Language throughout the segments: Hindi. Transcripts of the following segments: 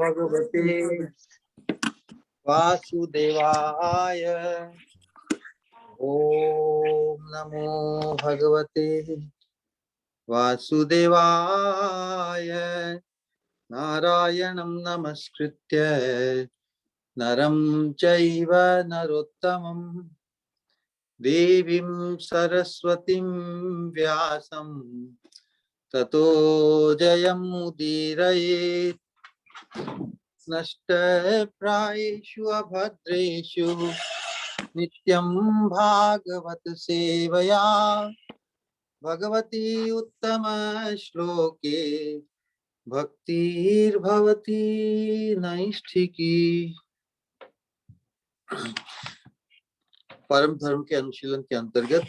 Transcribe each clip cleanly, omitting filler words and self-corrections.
भगवते वासुदेवाय। ओम नमो भगवते वासुदेवाय। नारायणं नमस्कृत्य नरं चैव नरोत्तमं देवीं सरस्वतीं व्यासं ततो जयमुदीरयेत्। नष्टप्रायेषु अभद्रेषु नित्यं भागवत सेवया भगवती उत्तम श्लोके भक्तिर्भवती नैष्ठिकी। परम धर्म के अनुशीलन के अंतर्गत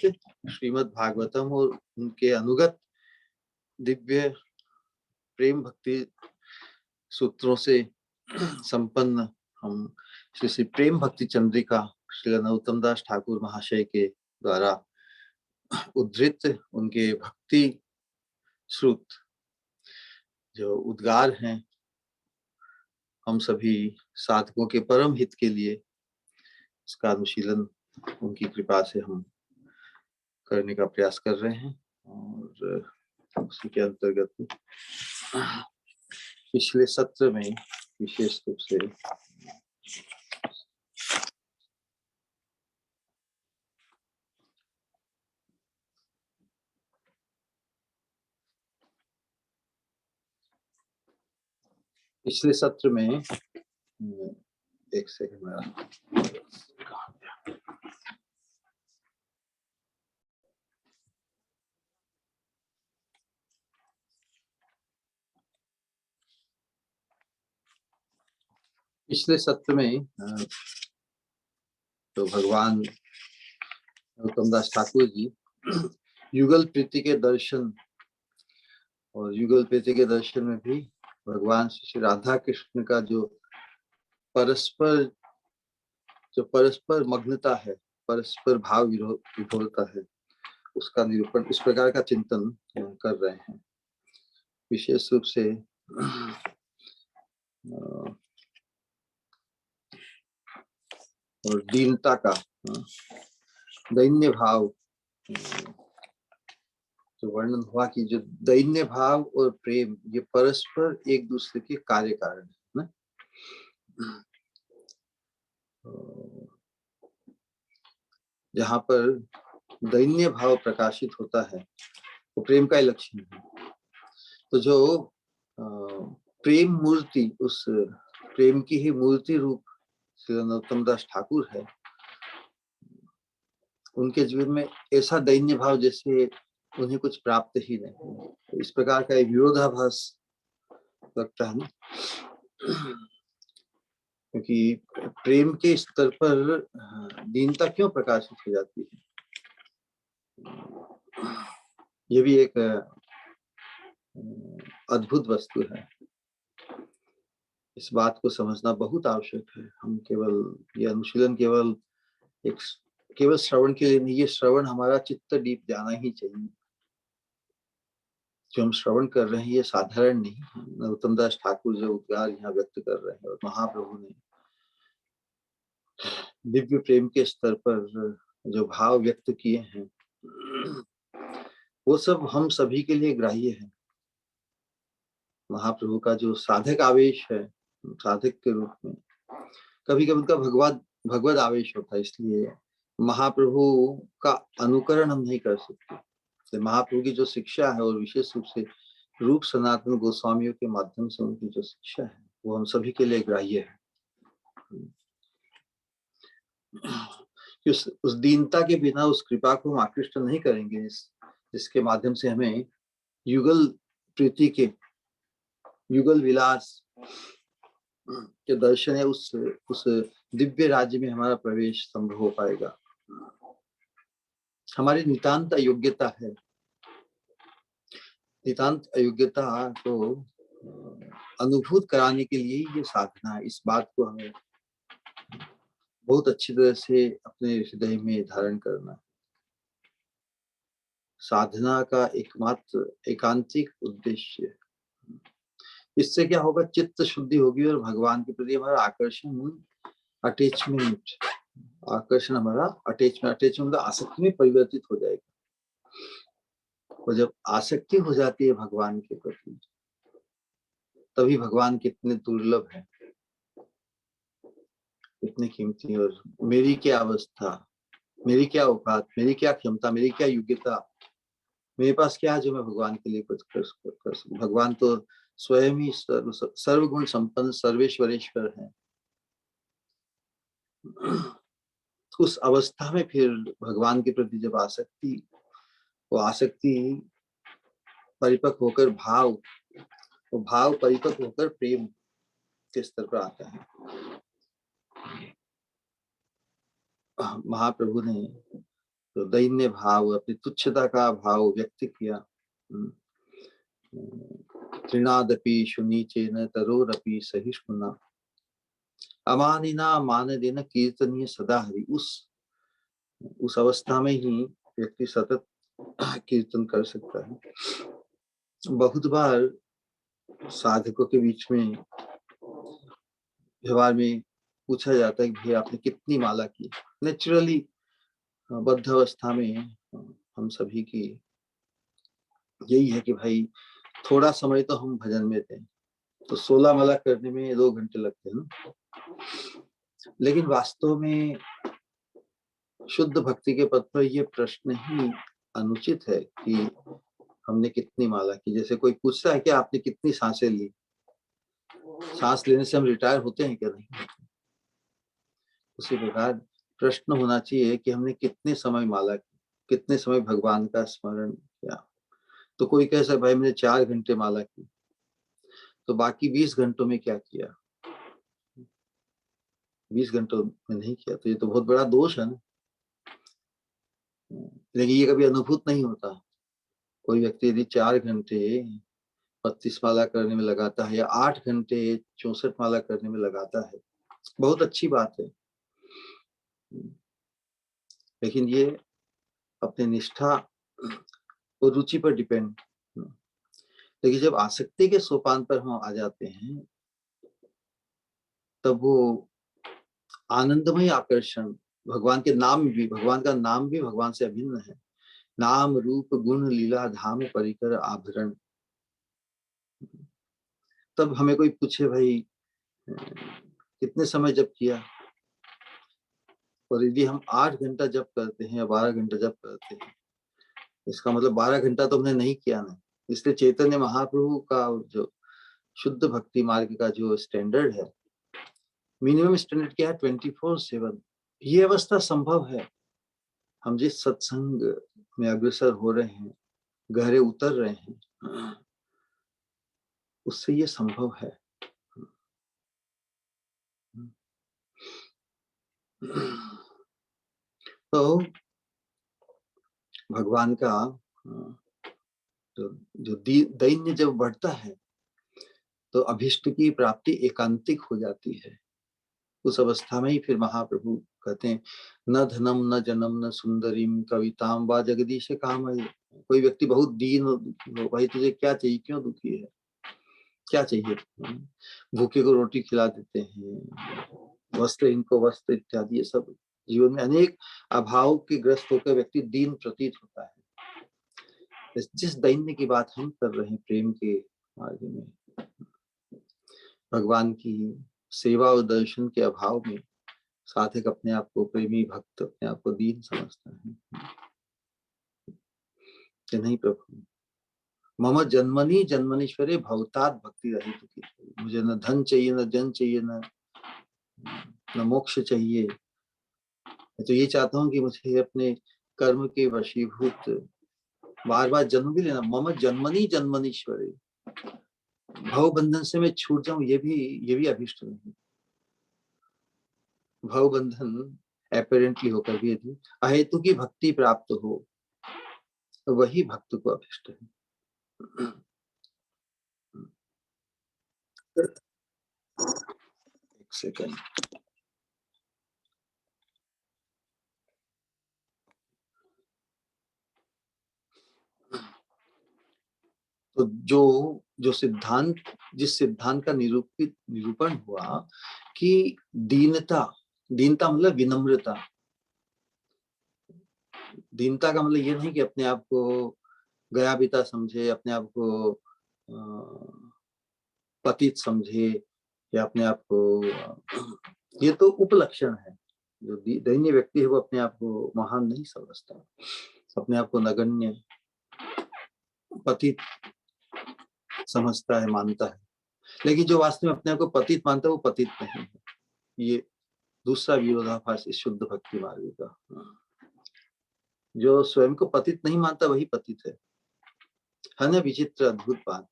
श्रीमद् भागवतम और उनके अनुगत दिव्य प्रेम भक्ति सूत्रों से संपन्न हम श्री श्री प्रेम भक्ति चंद्रिका श्री नरोत्तम दास ठाकुर महाशय के द्वारा उद्धृत उनके भक्ति श्रुत जो उद्गार हैं, हम सभी साधकों के परम हित के लिए इसका अनुशीलन उनकी कृपा से हम करने का प्रयास कर रहे हैं। और उसी के अंतर्गत पिछले सत्र में विशेष रूप से एक सेकंड मेरा पिछले सत्र में तो भगवान नरोत्तम दास ठाकुर जी युगल प्रीति के दर्शन और युगल प्रीति के दर्शन में भी भगवान श्री राधा कृष्ण का जो परस्पर मग्नता है, परस्पर भाव विभोरता है, उसका निरूपण इस प्रकार का चिंतन कर रहे हैं। विशेष रूप से और दीनता का दैन्य भाव जो वर्णन हुआ कि जो दैन्य भाव और प्रेम ये परस्पर एक दूसरे के कार्य कारण है ना। जहाँ पर दैन्य भाव प्रकाशित होता है वो प्रेम का ही लक्षण है। तो जो प्रेम मूर्ति, उस प्रेम की ही मूर्ति रूप श्री नरोत्तम दास ठाकुर है, उनके जीवन में ऐसा दैन्य भाव जैसे उन्हें कुछ प्राप्त ही नहीं। तो इस प्रकार का एक विरोधाभास लगता है ना, क्योंकि प्रेम के स्तर पर दीनता क्यों प्रकाशित हो जाती है, ये भी एक अद्भुत वस्तु है। इस बात को समझना बहुत आवश्यक है। हम केवल ये अनुशीलन केवल श्रवण के लिए नहीं, ये श्रवण हमारा चित्त डीप जाना ही चाहिए। जो हम श्रवण कर रहे हैं ये साधारण नहीं है। नरोत्तम दास ठाकुर जो उद्गार यहाँ व्यक्त कर रहे हैं और महाप्रभु ने दिव्य प्रेम के स्तर पर जो भाव व्यक्त किए हैं, वो सब हम सभी के लिए ग्राह्य है। महाप्रभु का जो साधक आवेश है, साधक के रूप में कभी कभी उनका भगवद आवेश होता है, इसलिए महाप्रभु का अनुकरण हम नहीं कर सकते। महाप्रभु की जो शिक्षा है और विशेष रूप से रूप सनातन गोस्वामियों के माध्यम से उनकी जो शिक्षा है वो हम सभी के लिए ग्राह्य है। उस दीनता के बिना उस कृपा को हम आकृष्ट नहीं करेंगे जिसके माध्यम से हमें युगल प्रीति के युगल विलास के दर्शन है, उस दिव्य राज्य में हमारा प्रवेश संभव हो पाएगा। हमारी नितांत अयोग्यता है। नितांत अयोग्यता को अनुभूत कराने के लिए ये साधना है। इस बात को हमें बहुत अच्छी तरह से अपने हृदय में धारण करना है। साधना का एकमात्र एकांतिक उद्देश्य इससे क्या होगा, चित्त शुद्धि होगी और भगवान के प्रति हमारा आकर्षण, अटैचमेंट, आकर्षण हमारा अटैचमेंट मतलब आसक्ति में परिवर्तित हो जाएगा। और जब आसक्ति हो जाती है भगवान के प्रति, तभी भगवान कितने दुर्लभ है, कितने कीमती है। और मेरी क्या अवस्था, मेरी क्या औकात, मेरी क्या क्षमता, मेरी क्या योग्यता, मेरे पास क्या है जो मैं भगवान के लिए कुछ कर सकूं। भगवान तो स्वयं ही सर्वगुण संपन्न सर्वेश्वरेश्वर है। उस अवस्था में फिर भगवान के प्रति जब आसक्ति, वो आसक्ति परिपक्व होकर भाव, वो भाव परिपक्व होकर प्रेम के स्तर पर आता है। महाप्रभु ने तो दैन्य भाव, अपनी तुच्छता का भाव व्यक्त किया। तृणादपि शुनीचेन तरोरपि सहिष्णुना अमानिना मानदेन कीर्तनीय सदा हरि। उस अवस्था में ही व्यक्ति सतत कीर्तन कर सकता है। बहुत बार साधकों के बीच में व्यवहार में पूछा जाता है कि भाई आपने कितनी माला की। नेचुरली बद्ध अवस्था में हम सभी की यही है कि भाई थोड़ा समय तो हम भजन में दें, तो 16 माला करने में 2 घंटे लगते हैं ना। लेकिन वास्तव में शुद्ध भक्ति के पद पर यह प्रश्न ही अनुचित है कि हमने कितनी माला की। जैसे कोई पूछता है कि आपने कितनी सांसें ली, सांस लेने से हम रिटायर होते हैं क्या? नहीं। उसी प्रकार प्रश्न होना चाहिए कि हमने कितने समय माला की, कितने समय भगवान का स्मरण किया। तो कोई कह सकता भाई मैंने 4 घंटे माला की, तो बाकी 20 घंटों में क्या किया? 20 घंटों में नहीं किया, तो ये तो बहुत बड़ा दोष है ना। लेकिन ये कभी अनुभूत नहीं होता। कोई व्यक्ति यदि 4 घंटे 32 माला करने में लगाता है या 8 घंटे 64 माला करने में लगाता है, बहुत अच्छी बात है। लेकिन ये अपने निष्ठा और रुचि पर डिपेंड। लेकिन जब आसक्ति के सोपान पर हम आ जाते हैं, तब वो आनंदमय आकर्षण, भगवान के नाम भी, भगवान का नाम भी भगवान से अभिन्न है। नाम रूप गुण लीला धाम परिकर आभरण। तब हमें कोई पूछे भाई कितने समय जप किया, और यदि हम 8 घंटा जप करते हैं या 12 घंटा जप करते हैं, इसका मतलब 12 घंटा तो हमने नहीं किया ना। इसलिए चैतन्य महाप्रभु का जो शुद्ध भक्ति मार्ग का जो स्टैंडर्ड है, मिनिमम स्टैंडर्ड क्या है? 24/7। ये अवस्था संभव है। हम जिस सत्संग में अग्रसर हो रहे हैं, गहरे उतर रहे हैं, उससे ये संभव है। तो भगवान का जो दैन्य जब बढ़ता है, तो अभिष्ट की प्राप्ति एकांतिक हो जाती है। उस अवस्था में ही फिर महाप्रभु कहते हैं, न धनम न जनम न सुंदरीम कविताम व जगदीश काम है। कोई व्यक्ति बहुत दीन हो, भाई तुझे क्या चाहिए, क्यों दुखी है, क्या चाहिए? भूखे को रोटी खिला देते हैं, वस्त्र इनको वस्त्र इत्यादि, ये सब जीवन में अनेक अभाव के ग्रस्त होकर व्यक्ति दीन प्रतीत होता है। जिस दैन्य की बात हम कर रहे हैं प्रेम के मार्ग में, भगवान की सेवा और दर्शन के अभाव में साधक अपने आप को प्रेमी भक्त, अपने आप को दीन समझता है कि नहीं प्रभु, मम जन्मनी जन्मनीश्वरे भवतात भक्ति रहित की। मुझे न धन चाहिए, न जन चाहिए, न मोक्ष चाहिए। मैं तो ये चाहता हूँ कि मुझे अपने कर्म के वशीभूत बार बार जन्म भी लेना। मम जन्मनी जन्मनीश्वरे, भव बंधन से मैं छूट जाऊं, ये भी अभिष्ट नहीं। भव बंधन एपरेंटली होकर भी यदि अहेतु की भक्ति प्राप्त हो, तो वही भक्त को अभिष्ट है। एक सेकंड। तो जो जो सिद्धांत, जिस सिद्धांत का निरूपण हुआ कि दीनता, दीनता मतलब विनम्रता। दीनता का मतलब ये नहीं कि अपने आप को गया बिता समझे, अपने आप को पतित समझे, या अपने आप को, ये तो उपलक्षण है। जो दैन्य व्यक्ति है वो अपने आप को महान नहीं समझता, अपने आप को नगण्य, पतित समझता है, मानता है। लेकिन जो वास्तव में अपने आप को पतित मानता है वो पतित नहीं है। ये दूसरा विरोधाभास इस शुद्ध भक्ति मार्ग का। जो स्वयं को पतित नहीं मानता वही पतित है ना। विचित्र अद्भुत बात।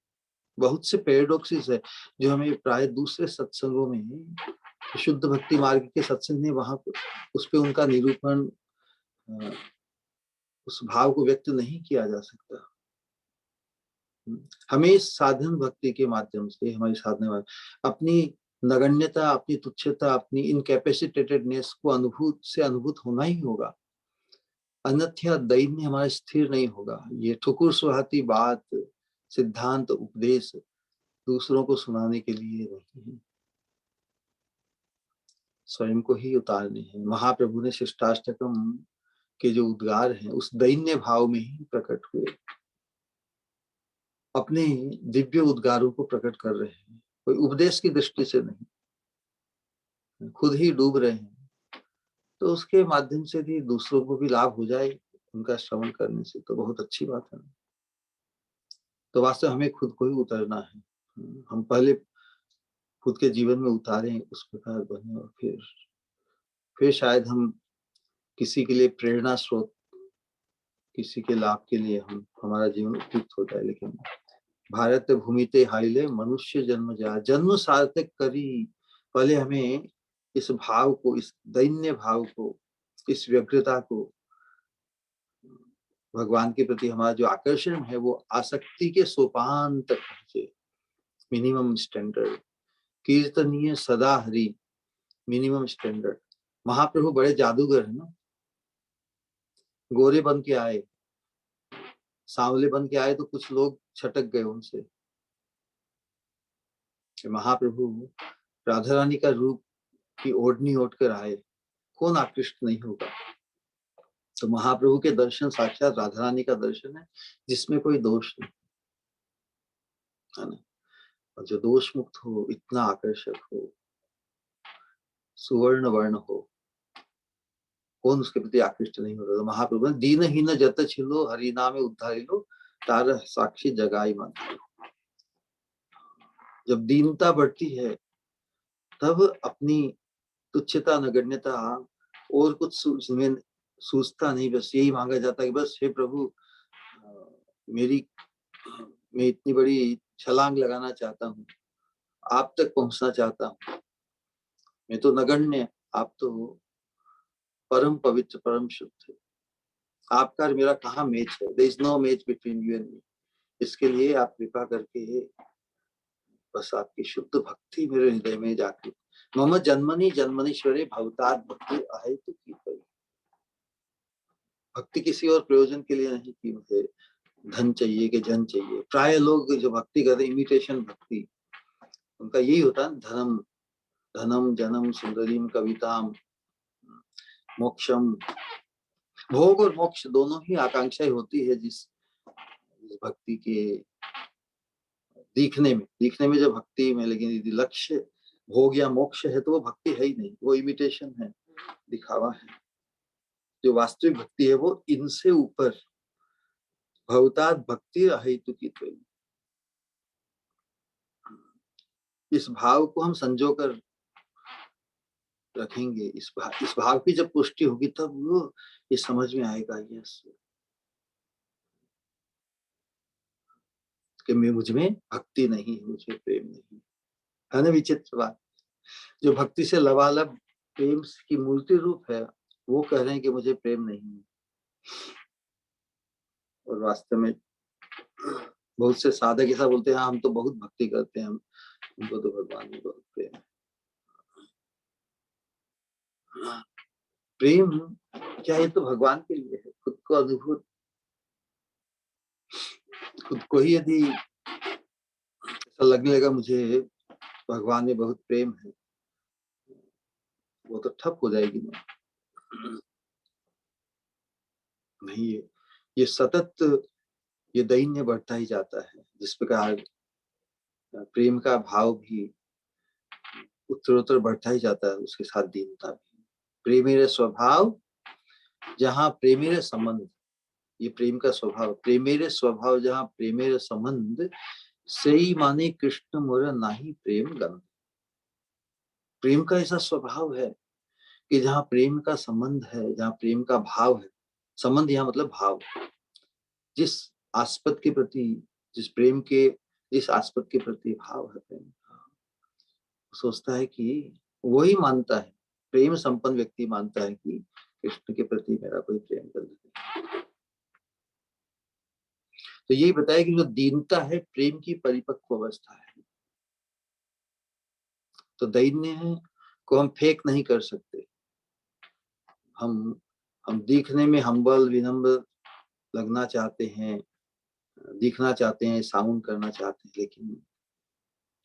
बहुत से पैराडॉक्सेस है जो हमें प्राय दूसरे सत्संगों में, शुद्ध भक्ति मार्ग के सत्संग में, वहां उस पे उनका निरूपण, उस भाव को व्यक्त नहीं किया जा सकता। हमें साधन भक्ति के माध्यम से, हमारी साधना अपनी नगण्यता, अपनी तुच्छता, अपनी इनकैपेसिटेटेडनेस को अनुभूत होना ही होगा, अन्यथा दैन्य हमारा स्थिर नहीं होगा। ये ठुकुर सुहाती बात, सिद्धांत, उपदेश दूसरों को सुनाने के लिए नहीं है, स्वयं को ही उतारने हैं। महाप्रभु ने शिष्टाष्टकम के जो उद्गार हैं उस दैन्य भाव में ही प्रकट हुए, अपने दिव्य उद्गारों को प्रकट कर रहे हैं, कोई उपदेश की दृष्टि से नहीं, खुद ही डूब रहे हैं। तो उसके माध्यम से भी दूसरों को भी लाभ हो जाए उनका श्रवण करने से, तो बहुत अच्छी बात है। तो वास्तव हमें खुद को ही उतरना है। हम पहले खुद के जीवन में उतारें, उस प्रकार बने, और फिर शायद हम किसी के लिए प्रेरणा स्रोत, किसी के लाभ के लिए हम, हमारा जीवन उपयुक्त हो जाए। लेकिन भारत भूमि ते हाइले मनुष्य जन्म जा, जन्म सार्थक करी। पहले हमें इस भाव को, इस दैन्य भाव को, इस व्यग्रता को, भगवान के प्रति हमारा जो आकर्षण है वो आसक्ति के सोपान तक पहुंचे। मिनिमम स्टैंडर्ड, कीर्तनीय सदा हरि, मिनिमम स्टैंडर्ड। महाप्रभु बड़े जादूगर है ना। गोरे बन के आए, सांवले बन के आए, तो कुछ लोग छटक गए उनसे। महाप्रभु राधा रानी का रूप की ओढ़नी ओढ़ कर आए, कौन आकृष्ट नहीं होगा। तो महाप्रभु के दर्शन साक्षात राधा रानी का दर्शन है, जिसमें कोई दोष नहीं है ना। और जो दोष मुक्त हो, इतना आकर्षक हो, सुवर्ण वर्ण हो, कौन उसके प्रति आकृष्ट नहीं होता। तो महाप्रभु ने दीन ही न जत छिलो हरि नामे उद्धारी लो, तार साक्षी जगाई मन। जब दीनता बढ़ती है तब अपनी तुच्छता, नगण्यता और कुछ सूझता नहीं, बस यही मांगा जाता है कि बस हे प्रभु, मैं इतनी बड़ी छलांग लगाना चाहता हूँ, आप तक पहुंचना चाहता हूँ। मैं तो नगण्य, आप तो परम पवित्र, परम शुद्ध। आपका और मेरा कहाँ मैच है? There is no match between you and me. इसके लिए आप कृपा करके बस आपकी शुद्ध भक्ति मेरे हृदय में जाके, मम जन्मनि जन्मनीश्वरे भवतात् भक्ति आहे तो की पई। भक्ति किसी और प्रयोजन के लिए नहीं कि मुझे धन चाहिए कि जन चाहिए। प्राय लोग जो भक्ति करते, इमिटेशन भक्ति, उनका यही होता है, धनम धनम जनम सुंदरीम कविताम मोक्षम। भोग और मोक्ष दोनों ही आकांक्षाएं होती है जिस भक्ति के दिखने में जो भक्ति में, लेकिन यदि लक्ष्य भोग या मोक्ष है तो वो भक्ति है ही नहीं, वो इमिटेशन है, दिखावा है। जो वास्तविक भक्ति है वो इनसे ऊपर, भवतात् भक्ति अहेतु की। इस भाव को हम संजो कर रखेंगे, इस भाव की जब पुष्टि होगी तब वो ये समझ में आएगा, यस, कि मुझ में भक्ति नहीं है, मुझे प्रेम नहीं है ना। विचित्र बात, जो भक्ति से लबालब प्रेम की मूर्ति रूप है, वो कह रहे हैं कि मुझे प्रेम नहीं है। और वास्तव में बहुत से साधक ऐसा बोलते हैं, हम तो बहुत भक्ति करते हैं, हमको तो भगवान में बहुत प्रेम है। प्रेम क्या, ये तो भगवान के लिए है। खुद को अनुभूत, खुद को ही यदि ऐसा लगने लगा मुझे भगवान में बहुत प्रेम है, वो तो ठप हो जाएगी ना। नहीं, ये सतत ये दैन्य बढ़ता ही जाता है। जिस प्रकार प्रेम का भाव भी उत्तरोत्तर बढ़ता ही जाता है, उसके साथ दीनता भी। प्रेमेर स्वभाव जहाँ प्रेमेर संबंध, ये प्रेम का स्वभाव, प्रेमेर स्वभाव जहाँ प्रेमेर संबंध, सही माने कृष्ण मोर नाही प्रेम गंध। प्रेम का ऐसा स्वभाव है कि जहाँ प्रेम का संबंध है, जहाँ प्रेम का भाव है, संबंध यहाँ मतलब भाव, जिस आस्पद के प्रति, जिस प्रेम के, जिस आस्पद के प्रति भाव है प्रेम का, सोचता है कि वही मानता है, प्रेम संपन्न व्यक्ति मानता है कि कृष्ण के प्रति मेरा कोई प्रेम गंध नहीं। तो यही बताया कि जो दीनता है प्रेम की परिपक्व अवस्था है। तो दैन्य को हम फेक नहीं कर सकते। हम दिखने में हम्बल विनम्र लगना चाहते हैं, दिखना चाहते हैं, साउंड करना चाहते हैं, लेकिन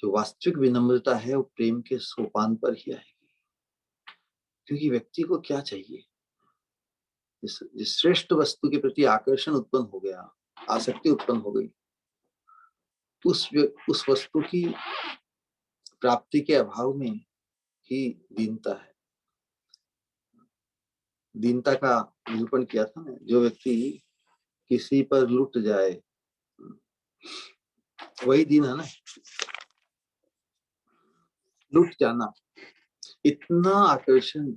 जो वास्तविक विनम्रता है वो प्रेम के सोपान पर ही आएगी। क्योंकि व्यक्ति को क्या चाहिए, जिस श्रेष्ठ वस्तु के प्रति आकर्षण उत्पन्न हो गया, आसक्ति उत्पन्न हो गई, उस वस्तु की प्राप्ति के अभाव में ही दीनता है। दीनता का निरूपण किया था ना, जो व्यक्ति किसी पर लुट जाए वही दीन है ना। लुट जाना, इतना आकर्षण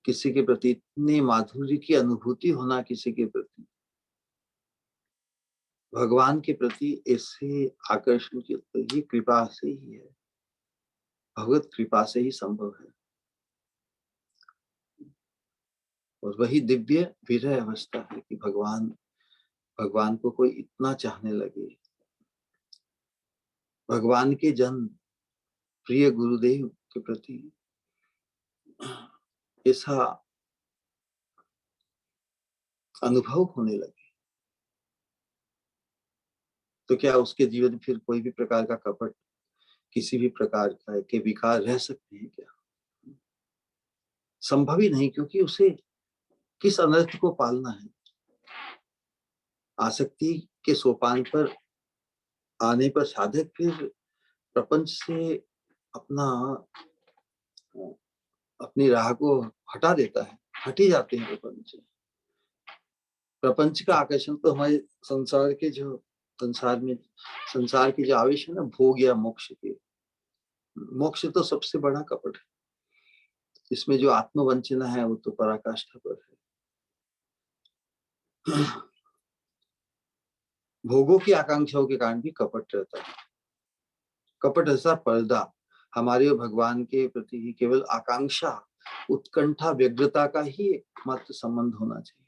किसी के प्रति, इतनी माधुर्य की अनुभूति होना किसी के प्रति, भगवान के प्रति ऐसे आकर्षण की, ये कृपा से ही है, भगवत कृपा से ही संभव है। और वही दिव्य विरह अवस्था है कि भगवान को कोई इतना चाहने लगे, भगवान के जन प्रिय गुरुदेव के प्रति ऐसा अनुभव होने लगे, तो क्या उसके जीवन में फिर कोई भी प्रकार का कपट, किसी भी प्रकार का के विकार रह सकते हैं क्या? संभव ही नहीं, क्योंकि उसे किस अनर्थ को पालना है। आसक्ति के सोपान पर आने पर साधक फिर प्रपंच से अपना अपनी राह को हटा देता है, हट ही जाते हैं प्रपंच। प्रपंच का आकर्षण तो हमारे संसार के जो संसार के जो आवेश है ना, भोग या मोक्ष के, मोक्ष तो सबसे बड़ा कपट है। इसमें जो आत्मवंचना है वो तो पराकाष्ठा पर है। भोगों की आकांक्षाओं के कारण भी कपट रहता है। कपट ऐसा पर्दा, हमारे और भगवान के प्रति ही केवल आकांक्षा, उत्कंठा, व्यग्रता का ही एकमात्र संबंध होना चाहिए।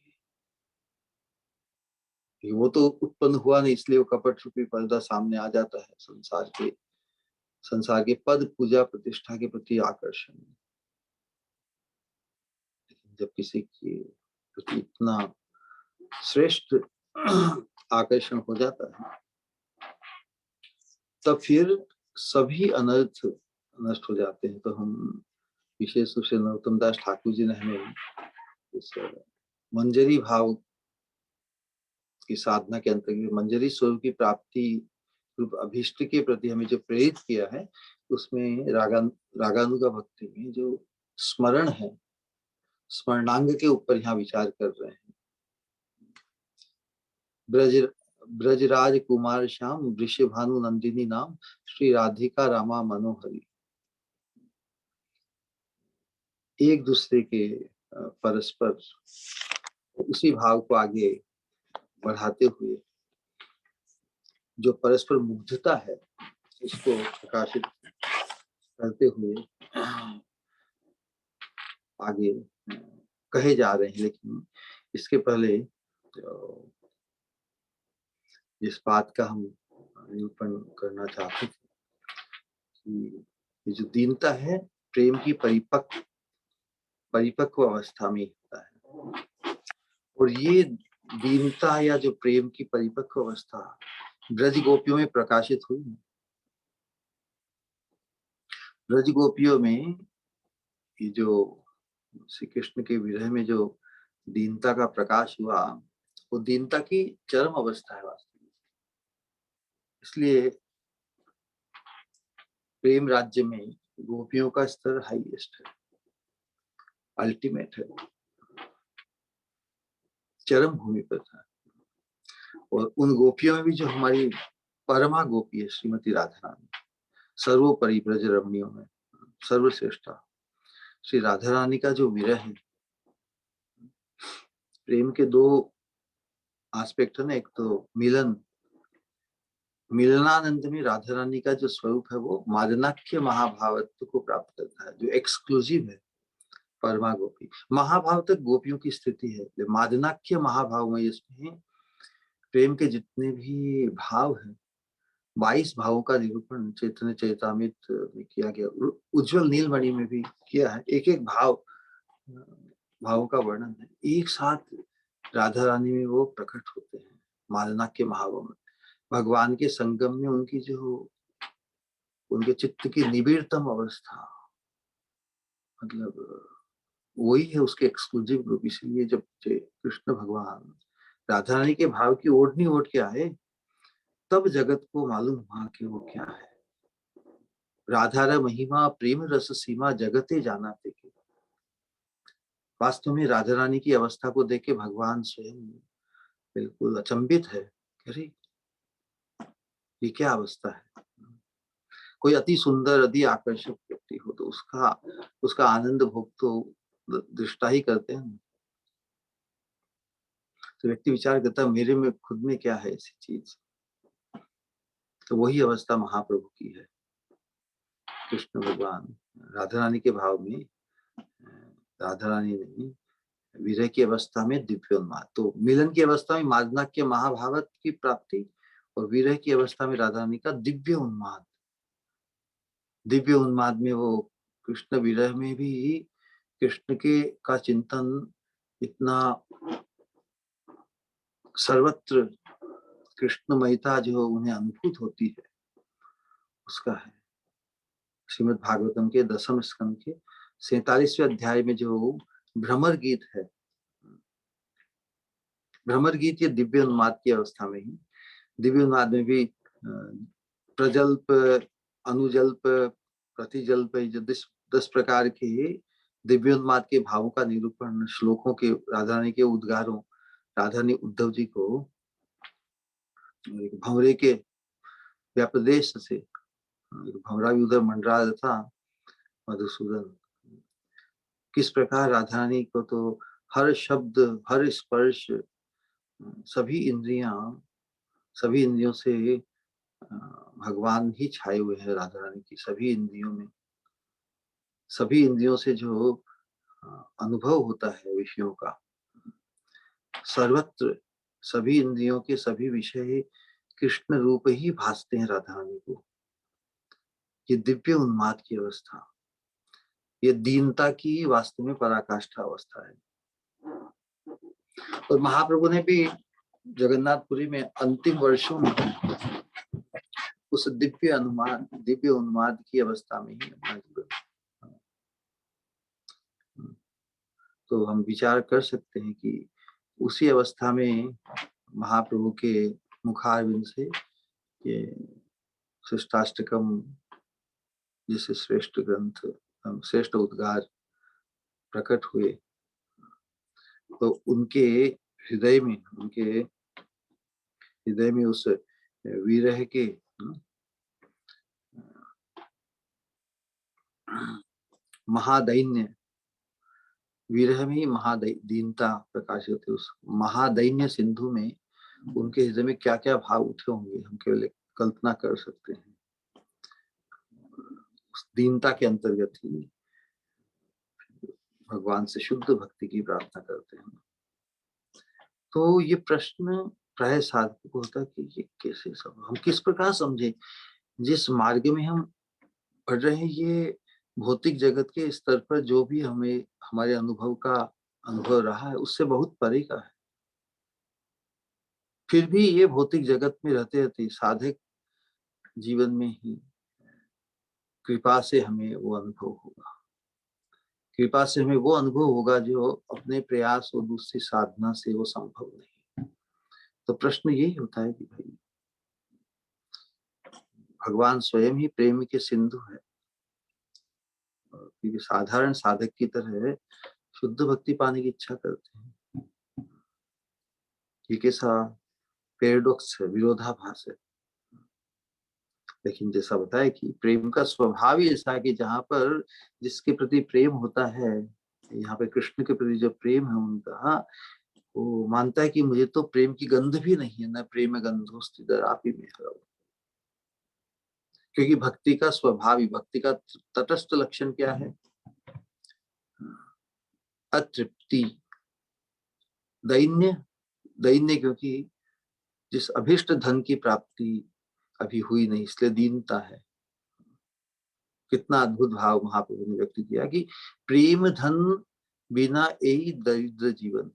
वो तो उत्पन्न हुआ नहीं, इसलिए वो कपट रूपी पर्दा सामने आ जाता है, संसार के पद पूजा प्रतिष्ठा के प्रति आकर्षण। लेकिन जब किसी के प्रति इतना श्रेष्ठ आकर्षण हो जाता है, तब फिर सभी अनर्थ नष्ट हो जाते हैं। तो हम विशेष रूप से नरोत्तम दास ठाकुर जी ने हमें इस मंजरी भाव की साधना के अंतर्गत मंजरी स्वरूप की प्राप्ति रूप अभिष्ट के प्रति हमें जो प्रेरित किया है, उसमें रागानुगा भक्ति में जो स्मरण है, स्मरणांग के ऊपर यहाँ विचार कर रहे हैं। ब्रजराज कुमार श्याम वृषभानु नंदिनी नाम, श्री राधिका रामा मनोहरी। एक दूसरे के परस्पर उसी भाव को आगे बढ़ाते हुए जो परस्पर मुग्धता है उसको प्रकाशित करते हुए आगे कहे जा रहे हैं। लेकिन इसके पहले इस बात का हम निरूपण करना चाहते थे कि ये जो दीनता है प्रेम की परिपक्व अवस्था में होता है। और ये दीनता या जो प्रेम की परिपक्व अवस्था, ब्रज गोपियों में प्रकाशित हुई। ब्रज गोपियों में ये जो श्री कृष्ण के विरह में जो दीनता का प्रकाश हुआ, वो दीनता की चरम अवस्था है वास्तव में। इसलिए प्रेम राज्य में गोपियों का स्तर हाईएस्ट है, अल्टीमेट है, चरम भूमि पर था। और उन गोपियों में भी जो हमारी परमा गोपी है श्रीमती राधा रानी, सर्वोपरि ब्रज रमणियों में सर्वश्रेष्ठा श्री राधा रानी का जो विरह है, प्रेम के दो एस्पेक्ट है ना, एक तो मिलन, मिलनानंद में राधा रानी का जो स्वरूप है वो मादनाख्य महाभावत्व को प्राप्त करता है, जो एक्सक्लूसिव है परमा गोपी। महाभाव तक गोपियों की स्थिति है, मादनाख्य महाभाव में इसमें प्रेम के जितने भी भाव हैं, 22 भावों का निरूपण चैतन्य चैतामृत में किया गया, उज्जवल नीलमणि में भी किया है। एक एक भावों का वर्णन है, एक साथ राधा रानी में वो प्रकट होते हैं मादनाख्य महाभाव में। भगवान के संगम में उनकी जो उनके चित्त की निबिड़तम अवस्था, मतलब वही है उसके एक्सक्लूसिव ग्रुप। इसीलिए जब कृष्ण भगवान राधा रानी के भाव की ओढ़नी ओढ़ के आए, तब जगत को मालूम हुआ कि वो क्या है। राधा रा महिमा प्रेम रस सीमा जगते जानाते के। वास्तव में राधा रानी की अवस्था को देख के भगवान स्वयं बिल्कुल अचंभित है, अरे ये क्या अवस्था है। कोई अति सुंदर अति आकर्षक व्यक्ति हो तो उसका आनंद भोग तो दृष्टा ही करते हैं। तो व्यक्ति विचार करता है मेरे में खुद में क्या है ऐसी चीज, तो वही अवस्था महाप्रभु की है। कृष्ण भगवान राधा रानी के भाव में, राधा रानी नहीं, विरह की अवस्था में दिव्योन्माद, तो मिलन की अवस्था में मादनाक्य महाभावत की प्राप्ति, और विरह की अवस्था में राधा रानी का दिव्य उन्माद। दिव्य उन्माद में वो कृष्ण विरह में भी कृष्ण के का चिंतन इतना सर्वत्र कृष्णमयता जो उन्हें अनुभूत होती है, उसका है। श्रीमद् भागवतम के 10वें स्कंद के 47वें अध्याय में जो भ्रमर गीत है, भ्रमर गीत ये दिव्य उन्माद की अवस्था में ही, दिव्य उन्माद में भी प्रजल्प, अनुजल्प, प्रतिजल्प, जो 10 प्रकार के दिव्य उन्माद के भावों का निरूपण श्लोकों के राधा रानी के उद्गारों, राधा ने उद्धव जी को भंवरे के व्यापदेश से, भंवरा भी उधर मंडरा रहा था मधुसूदन, किस प्रकार राधा रानी को तो हर शब्द हर स्पर्श, सभी इंद्रियों से भगवान ही छाए हुए हैं राधा रानी की। सभी इंद्रियों में, सभी इंद्रियों से जो अनुभव होता है विषयों का, सर्वत्र सभी इंद्रियों के सभी विषय कृष्ण रूप ही भासते हैं राधा रानी को। ये दिव्य उन्माद की अवस्था, ये दीनता की वास्तव में पराकाष्ठा अवस्था है। और महाप्रभु ने भी जगन्नाथपुरी में अंतिम वर्षों में उस दिव्य उन्माद की अवस्था में ही अपना जीवन, तो हम विचार कर सकते हैं कि उसी अवस्था में महाप्रभु के मुखारविंद से ये श्रेष्ठाष्टकम जैसे श्रेष्ठ ग्रंथ, श्रेष्ठ उद्गार प्रकट हुए, तो उनके हृदय में उस विरह के महादैन्य, विरह में ही महादीनता प्रकाशित होती है। उस महादैन्य सिंधु में उनके हृदय में क्या क्या भाव उठे होंगे, हम केवल कल्पना कर सकते हैं। उस दीनता के अंतर्गत ही भगवान से शुद्ध भक्ति की प्रार्थना करते हैं। तो ये प्रश्न प्राय साधक को होता है कि ये कैसे सब हम किस प्रकार समझे, जिस मार्ग में हम बढ़ रहे हैं, ये भौतिक जगत के स्तर पर जो भी हमें हमारे अनुभव रहा है उससे बहुत परे का है। फिर भी ये भौतिक जगत में रहते रहते साधक जीवन में ही कृपा से हमें वो अनुभव होगा। कृपा से हमें वो अनुभव होगा जो अपने प्रयास और दूसरी साधना से वो संभव नहीं। तो प्रश्न यही होता है कि भाई भगवान स्वयं ही प्रेम के सिंधु है, क्योंकि साधारण साधक की तरह शुद्ध भक्ति पाने की इच्छा करते हैं। ये कैसा पैराडॉक्स है, विरोधाभास है। लेकिन जैसा बताया कि प्रेम का स्वभाव ही ऐसा है कि जहां पर जिसके प्रति प्रेम होता है, यहाँ पे कृष्ण के प्रति जो प्रेम है उनका, वो मानता है कि मुझे तो प्रेम की गंध भी नहीं है, न प्रेम गंधोस्ति दरापि में हरौ। क्योंकि भक्ति का स्वभाव ही, भक्ति का तटस्थ लक्षण क्या है? अतृप्ति, दैन्य। दैन्य क्योंकि जिस अभिष्ट धन की प्राप्ति अभी हुई नहीं, इसलिए दीनता है। कितना अद्भुत भाव महाप्रभु ने व्यक्त किया कि प्रेम धन बिना यही दरिद्र जीवन।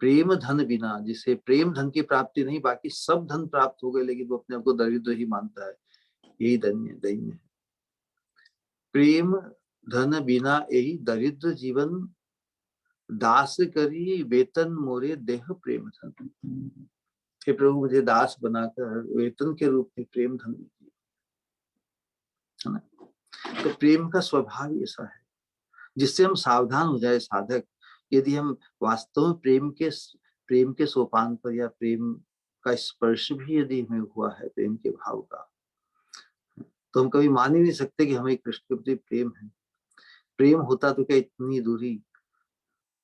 प्रेम धन बिना, जिसे प्रेम धन की प्राप्ति नहीं, बाकी सब धन प्राप्त हो गए लेकिन वो अपने आप को दरिद्र ही मानता है, यही दैन्य दैन्य है। प्रेम धन बिना यही दरिद्र जीवन, दास करी वेतन मोरे देह प्रेम धन। हे प्रभु मुझे दास बनाकर वेतन के रूप में प्रेम धन दीजिए, है ना। तो प्रेम का स्वभाव ऐसा है जिससे हम सावधान हो जाए साधक। यदि हम वास्तव में प्रेम के सोपान पर या प्रेम का स्पर्श भी यदि हमें हुआ है, प्रेम के भाव का, तो हम कभी मान ही नहीं सकते कि हमें कृष्ण के प्रति प्रेम है। प्रेम होता तो क्या इतनी दूरी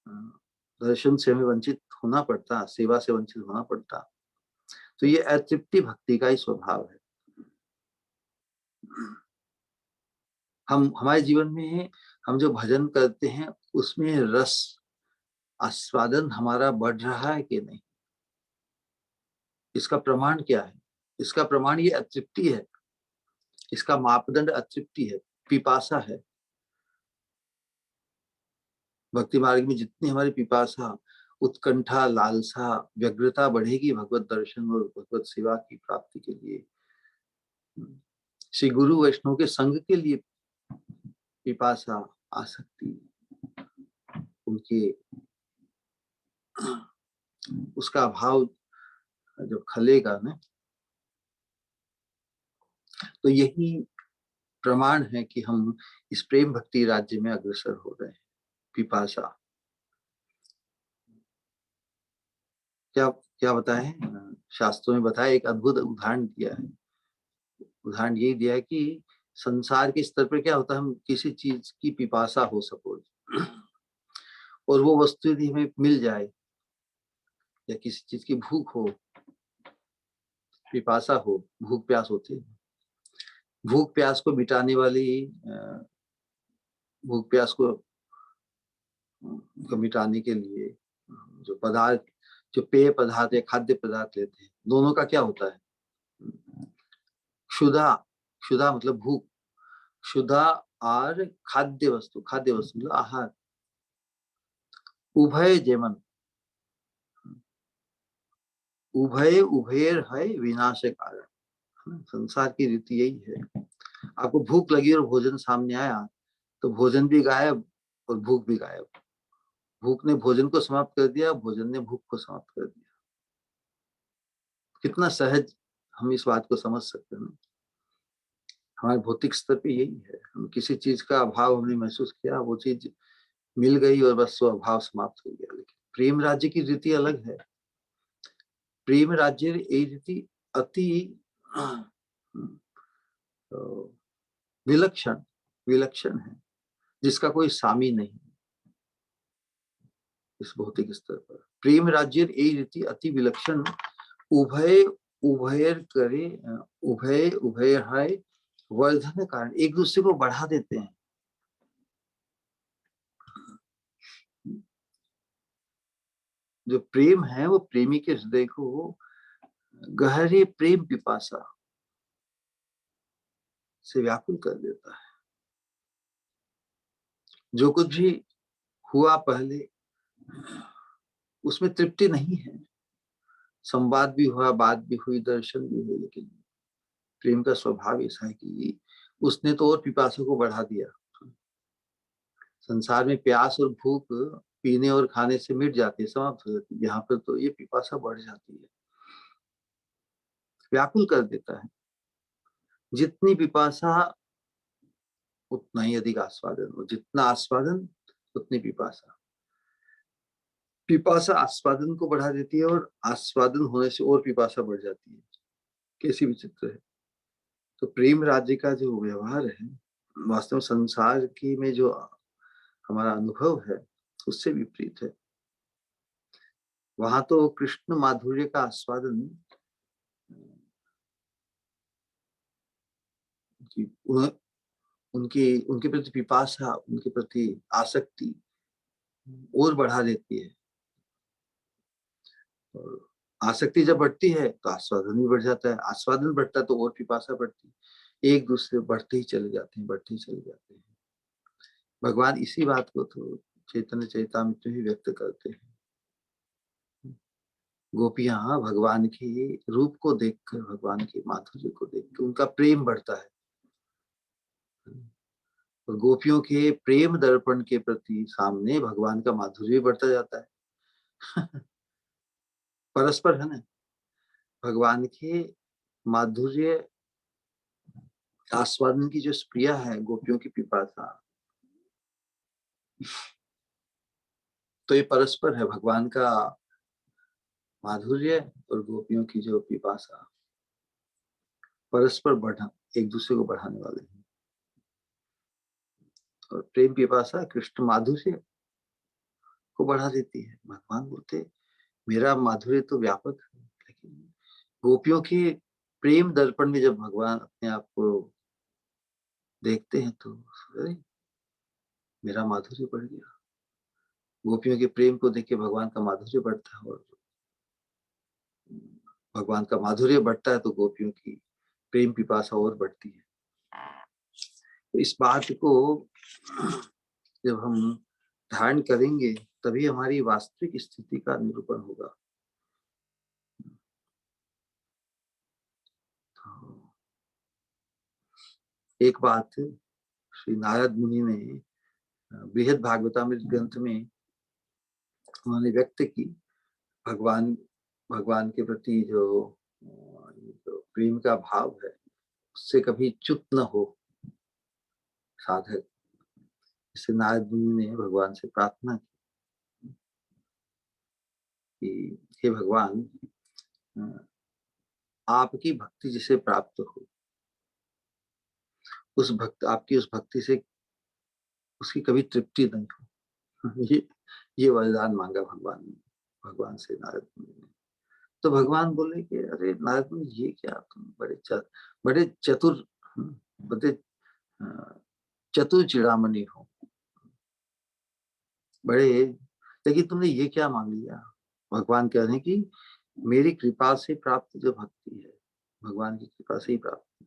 दर्शन से हमें वंचित होना पड़ता, सेवा से वंचित होना पड़ता। तो ये अतृप्ति भक्ति का ही स्वभाव है। हम हमारे जीवन में हम जो भजन करते हैं उसमें रस आस्वादन हमारा बढ़ रहा है कि नहीं, इसका प्रमाण क्या है? इसका प्रमाण ये अतृप्ति है, इसका मापदंड अतृप्ति है, पिपासा है। भक्ति मार्ग में जितनी हमारी पिपासा, उत्कंठा, लालसा, व्यग्रता बढ़ेगी भगवत दर्शन और भगवत सेवा की प्राप्ति के लिए, श्री गुरु वैष्णव के संग के लिए पिपासा, आसक्ति, उनके उसका भाव जो खलेगा ना, तो यही प्रमाण है कि हम इस प्रेम भक्ति राज्य में अग्रसर हो रहे हैं। पिपासा क्या क्या बताए, शास्त्रों में बताया, एक अद्भुत उदाहरण दिया है। उदाहरण यही दिया है कि संसार के स्तर पर क्या होता है, हम किसी चीज की पिपासा हो सपोज, और वो वस्तु यदि हमें मिल जाए, या किसी चीज की भूख हो, पिपासा हो, भूख प्यास होती है, भूख प्यास को मिटाने वाली, भूख प्यास को मिटाने के लिए जो पदार्थ, जो पेय पदार्थ या खाद्य पदार्थ लेते हैं, दोनों का क्या होता है? क्षुधा, क्षुधा मतलब भूख, क्षुधा और खाद्य वस्तु, खाद्य वस्तु मतलब आहार, उभय जेमन, उभय उभयर है विनाश कारण। संसार की रीति यही है, आपको भूख लगी और भोजन सामने आया तो भोजन भी गायब और भूख भी गायब। भूख ने भोजन को समाप्त कर दिया, भोजन ने भूख को समाप्त कर दिया। कितना सहज हम इस बात को समझ सकते हैं। हमारे भौतिक स्तर पे यही है, हम किसी चीज का अभाव हमने महसूस किया, वो चीज मिल गई और बस वो अभाव समाप्त हो गया। लेकिन प्रेम राज्य की रीति अलग है। प्रेम राज्य ये रीति अति विलक्षण विलक्षण है, जिसका कोई सामी नहीं इस भौतिक स्तर पर। प्रेम राज्य ये रीति अति विलक्षण, उभय उभयर करे, उभय उभय है वर्धन कारण, एक दूसरे को बढ़ा देते हैं। जो प्रेम है वो प्रेमी के हृदय को गहरे प्रेम पिपासा से व्याकुल कर देता है। जो कुछ भी हुआ पहले उसमें तृप्ति नहीं है, संवाद भी हुआ, बात भी हुई, दर्शन भी हुए, लेकिन प्रेम का स्वभाव ऐसा है कि उसने तो और पिपासा को बढ़ा दिया। संसार में प्यास और भूख पीने और खाने से मिट जाती है, समाप्त हो जाती है, यहाँ पर तो ये पिपासा बढ़ जाती है, व्याकुल कर देता है। जितनी पिपासा उतना ही अधिक आस्वादन, और जितना आस्वादन उतनी पिपासा। पिपासा आस्वादन को बढ़ा देती है और आस्वादन होने से और पिपासा बढ़ जाती है। कैसी विचित्र है। तो प्रेम राज्य का जो व्यवहार है, वास्तव में संसार की में जो हमारा अनुभव है उससे विपरीत है। वहां तो कृष्ण माधुर्य का आस्वादन उनकी उनके प्रति पिपासा, उनके प्रति आसक्ति और बढ़ा देती है। और आसक्ति जब बढ़ती है तो आस्वादन भी बढ़ जाता है, आस्वादन बढ़ता है तो और पिपासा बढ़ती है, एक दूसरे बढ़ते ही चले जाते हैं, बढ़ते ही चले जाते हैं। भगवान इसी बात को तो चैतन्य चैतामृत में ही व्यक्त करते हैं। गोपियां भगवान के रूप को देखकर, भगवान के माधुर्य को देखकर उनका प्रेम बढ़ता है। और गोपियों के प्रेम दर्पण के प्रति सामने भगवान का माधुर्य बढ़ता जाता है। परस्पर है ना, भगवान के माधुर्य आस्वादन की जो स्प्रिया है, गोपियों की पिपासा, तो ये परस्पर है। भगवान का माधुर्य और गोपियों की जो पिपासा परस्पर बढ़ा, एक दूसरे को बढ़ाने वाले हैं। और प्रेम पिपासा कृष्ण माधुर्य को बढ़ा देती है। भगवान बोलते मेरा माधुर्य तो व्यापक है, लेकिन गोपियों के प्रेम दर्पण में जब भगवान अपने आप को देखते हैं तो अरे मेरा माधुर्य बढ़ गया। गोपियों के प्रेम को देख के भगवान का माधुर्य बढ़ता है, और भगवान का माधुर्य बढ़ता है तो गोपियों की प्रेम पिपासा और बढ़ती है। तो इस बात को जब हम ध्यान करेंगे तभी हमारी वास्तविक स्थिति का निरूपण होगा। तो एक बात श्री नारद मुनि ने बृहद भागवतामृत ग्रंथ में उन्होंने व्यक्त की। भगवान भगवान के प्रति जो प्रेम का भाव है उससे कभी च्युत न हो साधक। इससे नारद मुनि ने भगवान से प्रार्थना की कि हे भगवान, आपकी भक्ति जिसे प्राप्त हो, उस भक्त आपकी उस भक्ति से उसकी कभी तृप्ति नहीं हो। ये वरदान मांगा भगवान ने, भगवान से नारद मुनि ने। तो भगवान बोले कि अरे नारद मुनि ये क्या, तुम बड़े चतुर, बड़े चतुर चिड़ामणि हो, बड़े, लेकिन तुमने ये क्या मांग लिया। भगवान कह रहे हैं कि मेरी कृपा से प्राप्त जो भक्ति है, भगवान की कृपा से ही प्राप्त,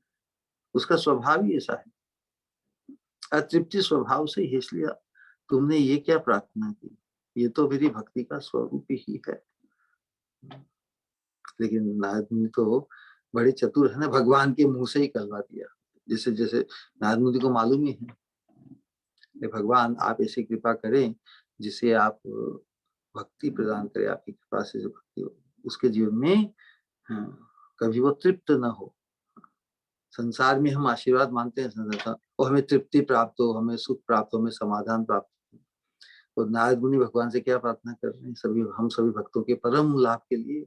उसका स्वभाव ही ऐसा है, अतृप्ति स्वभाव से ही। इसलिए तुमने ये क्या प्रार्थना की, ये तो मेरी भक्ति का स्वरूप ही है। लेकिन नारद मुनि तो बड़े चतुर है ना, भगवान के मुंह से ही करवा दिया। जैसे जैसे नारद मुनि को मालूम ही है कि भगवान आप ऐसी कृपा करें जिसे आप भक्ति प्रदान करें, आपकी कृपा से जो भक्ति हो उसके जीवन में कभी वो तृप्त न हो। संसार में हम आशीर्वाद मानते हैं संसार, और हमें तृप्ति प्राप्त हो, हमें सुख प्राप्त हो, हमें समाधान प्राप्त हो। और नारद मुनि भगवान से क्या प्रार्थना कर रहे हैं, सभी हम सभी भक्तों के परम लाभ के लिए,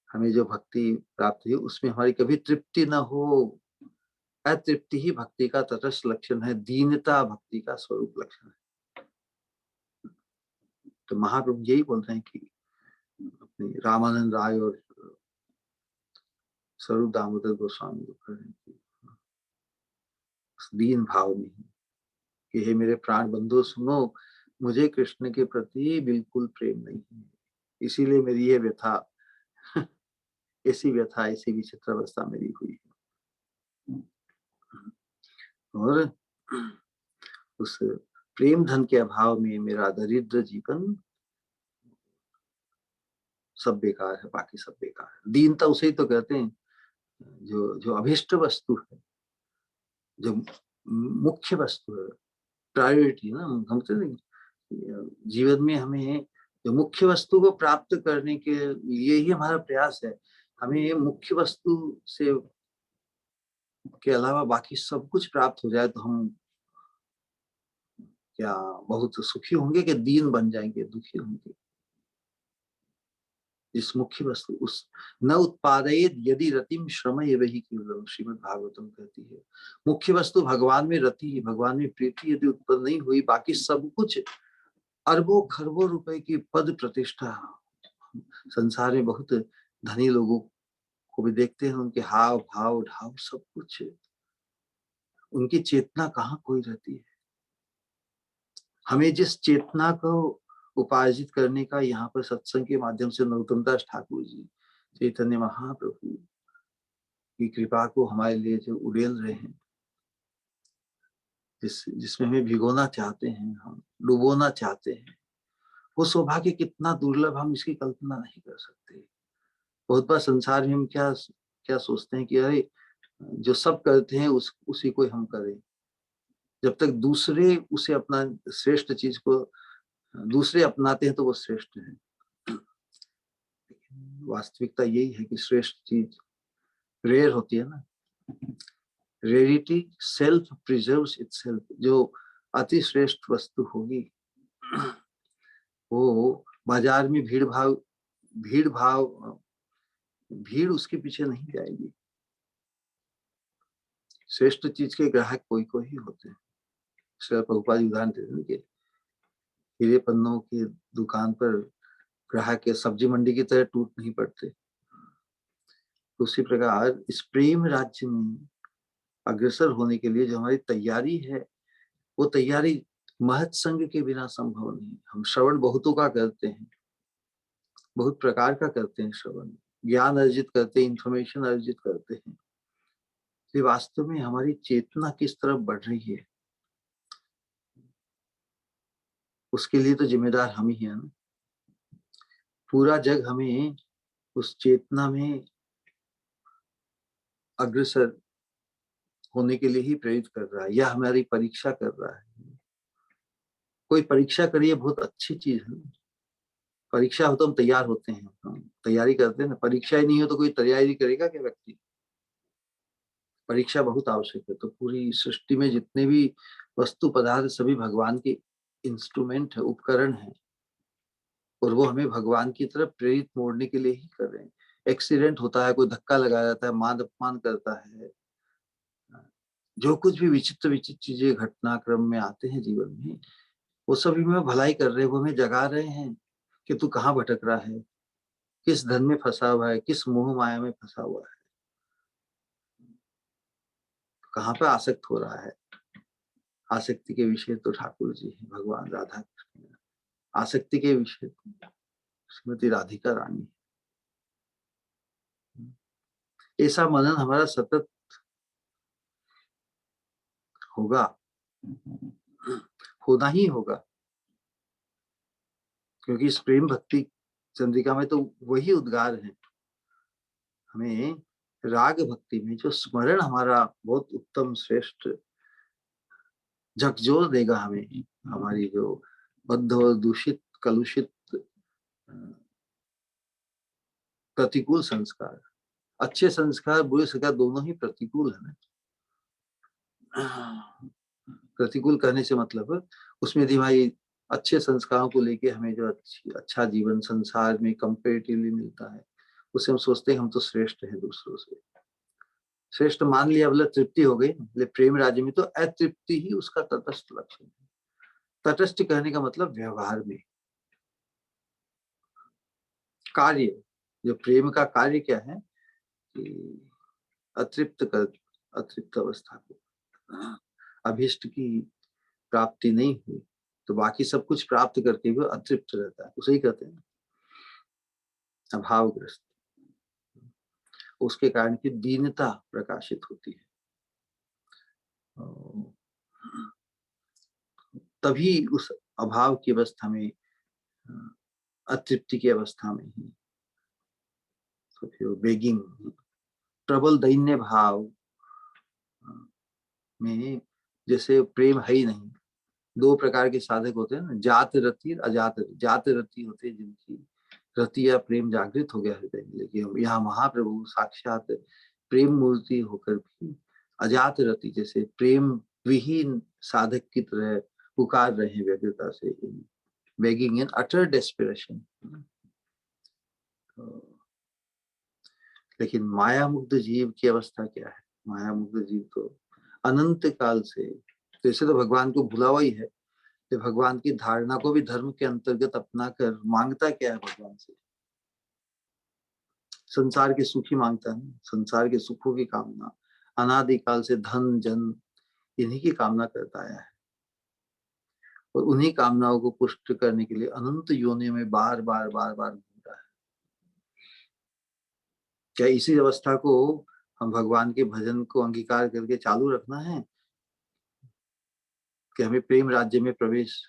हमें जो भक्ति प्राप्त हुई उसमें हमारी कभी तृप्ति न हो। अतृप्ति ही भक्ति का तटस्थ लक्षण है, दीनता भक्ति का स्वरूप लक्षण है। तो महाप्रभु यही बोल रहे हैं कि अपने रामानंद राय और स्वरूप दामोदर गोस्वामी को कह रहे हैं कि दीन भाव में ही कि हे मेरे प्राण बंधु सुनो, मुझे कृष्ण के प्रति बिल्कुल प्रेम नहीं है, इसीलिए मेरी ये व्यथा, ऐसी व्यथा, ऐसी विचित्र अवस्था मेरी हुई है। और उस प्रेम धन के अभाव में मेरा दरिद्र जीवन सब बेकार है, बाकी सब बेकार है। दीनता उसे ही तो कहते हैं जो जो अभिष्ट वस्तु है, जो मुख्य वस्तु है, प्रायोरिटी ना। हम तो नहीं, जीवन में हमें जो मुख्य वस्तु को प्राप्त करने के लिए ही हमारा प्रयास है। हमें मुख्य वस्तु से के अलावा बाकी सब कुछ प्राप्त हो जाए तो हम क्या बहुत सुखी होंगे कि दीन बन जाएंगे, दुखी होंगे। इस मुख्य वस्तु उस न उत्पादयेद यदि रतिम श्रम ये वही केवलम, श्रीमद् भागवतम कहती है। मुख्य वस्तु भगवान में रति, भगवान में प्रीति यदि उत्पन्न नहीं हुई, बाकी सब कुछ अरबों खरबों रुपए की पद प्रतिष्ठा, संसार में बहुत धनी लोगों को भी देखते हैं, उनके हाव भाव ढाव सब कुछ, उनकी चेतना कहाँ कोई रहती है। हमें जिस चेतना को उपार्जित करने का यहाँ पर सत्संग के माध्यम से नरोत्तम दास ठाकुर जी, चैतन्य महाप्रभु की कृपा को हमारे लिए जो उड़ेल रहे हैं, जिसमें हमें भिगोना चाहते हैं, हम डुबोना चाहते हैं, वो सौभाग्य कितना दुर्लभ, हम इसकी कल्पना नहीं कर सकते। बहुत बार संसार में हम क्या क्या सोचते हैं कि अरे जो सब करते हैं उसी को हम करें। जब तक दूसरे उसे अपना श्रेष्ठ चीज को दूसरे अपनाते हैं तो वो श्रेष्ठ है। वास्तविकता यही है कि श्रेष्ठ चीज रेयर होती है ना। Rarity self preserves itself. जो अति श्रेष्ठ वस्तु होगी वो बाजार में भीड़ उसके पीछे नहीं जाएगी। श्रेष्ठ चीज के ग्राहक कोई कोई ही होते हैं। श्री प्रभुपाद उदाहरण देते हैं कि हीरे पन्नों की दुकान पर ग्राहक के सब्जी मंडी की तरह टूट नहीं पड़ते। उसी प्रकार इस प्रेम राज्य में अग्रसर होने के लिए जो हमारी तैयारी है, वो तैयारी महत संग के बिना संभव नहीं। हम श्रवण बहुतों का करते हैं, बहुत प्रकार का करते हैं श्रवण, ज्ञान अर्जित करते हैं, इंफॉर्मेशन अर्जित करते हैं। ये वास्तव में हमारी चेतना किस तरफ बढ़ रही है, उसके लिए तो जिम्मेदार हम ही हैं ना। पूरा जग हमें उस चेतना में अग्रसर होने के लिए ही प्रेरित कर रहा है, या हमारी परीक्षा कर रहा है। कोई परीक्षा करिए, बहुत अच्छी चीज है। परीक्षा हो तो हम तैयार होते हैं, हम तैयारी करते हैं ना। परीक्षा ही नहीं हो तो कोई तैयारी करेगा क्या व्यक्ति? परीक्षा बहुत आवश्यक है। तो पूरी सृष्टि में जितने भी वस्तु पदार्थ सभी भगवान के इंस्ट्रूमेंट है, उपकरण है, और वो हमें भगवान की तरफ प्रेरित मोड़ने के लिए ही कर रहे हैं। एक्सीडेंट होता है, कोई धक्का लगा जाता है, मान अपमान करता है, जो कुछ भी विचित्र विचित्र चीजें घटनाक्रम में आते हैं जीवन में, वो सभी में भलाई कर रहे हैं। वो हमें जगा रहे हैं कि तू कहाँ भटक रहा है, किस धन में फंसा हुआ है, किस मोह माया में फंसा हुआ है, कहाँ पे आसक्त हो रहा है। आसक्ति के विषय तो ठाकुर जी हैं, भगवान राधा कृष्ण। आसक्ति के विषय तो श्रीमती राधिका रानी। ऐसा मनन हमारा सतत होगा, होना ही होगा, क्योंकि इस प्रेम भक्ति चंद्रिका में तो वही उद्गार है। हमें राग भक्ति में जो स्मरण हमारा बहुत उत्तम श्रेष्ठ झकझोर देगा हमें, हमारी जो बद्ध और दूषित कलुषित प्रतिकूल संस्कार, अच्छे संस्कार बुरे संस्कार दोनों ही प्रतिकूल है ना। प्रतिकूल कहने से मतलब उसमें यदि भाई अच्छे संस्कारों को लेके हमें जो अच्छा जीवन संसार में कंपेरेटिवली मिलता है, उससे हम सोचते हैं हम तो श्रेष्ठ हैं दूसरों से। श्रेष्ठ मान लिया, बोले तृप्ति हो गई। प्रेम राज्य में तो अतृप्ति ही उसका तटस्थ लक्षण है। तटस्थ कहने का मतलब व्यवहार में, कार्य, जो प्रेम का कार्य क्या है कि अतृप्त अवस्था को, अभिष्ट की प्राप्ति नहीं हुई तो बाकी सब कुछ प्राप्त करके भी अतृप्त रहता है, उसे ही कहते हैं अभावग्रस्त। उसके कारण की दीनता प्रकाशित होती है। तभी उस अभाव की अवस्था में, अतृप्ति की अवस्था में ही तो फिर बेगिंग, प्रबल दैन्य भाव में, जैसे प्रेम है ही नहीं। दो प्रकार के साधक होते हैं ना, जात रति, अजात रति। जात रति होते हैं जिनकी रति या प्रेम जागृत हो गया हृदय में, लेकिन यहाँ महाप्रभु साक्षात प्रेम मूर्ति होकर भी अजात रति जैसे प्रेम विहीन साधक की तरह पुकार रहे हैं व्यग्रता से, बेगिंग इन अटर डेस्पिरेशन। लेकिन माया मुग्ध जीव की अवस्था क्या है? माया मुग्ध जीव तो अनंत काल से, जैसे तो भगवान को भुला हुआ ही है, तो भगवान की धारणा को भी धर्म के अंतर्गत अपना कर मांगता क्या है भगवान से? संसार के सुख ही मांगता है, संसार के सुखों की कामना, अनादिकाल से धन जन इन्हीं की कामना करता आया है, और उन्हीं कामनाओं को पुष्ट करने के लिए अनंत योनि में बार बार बार बार घूम रहा है। क्या इसी अवस्था को हम भगवान के भजन को अंगीकार करके चालू रखना है कि हमें प्रेम राज्य में प्रवेश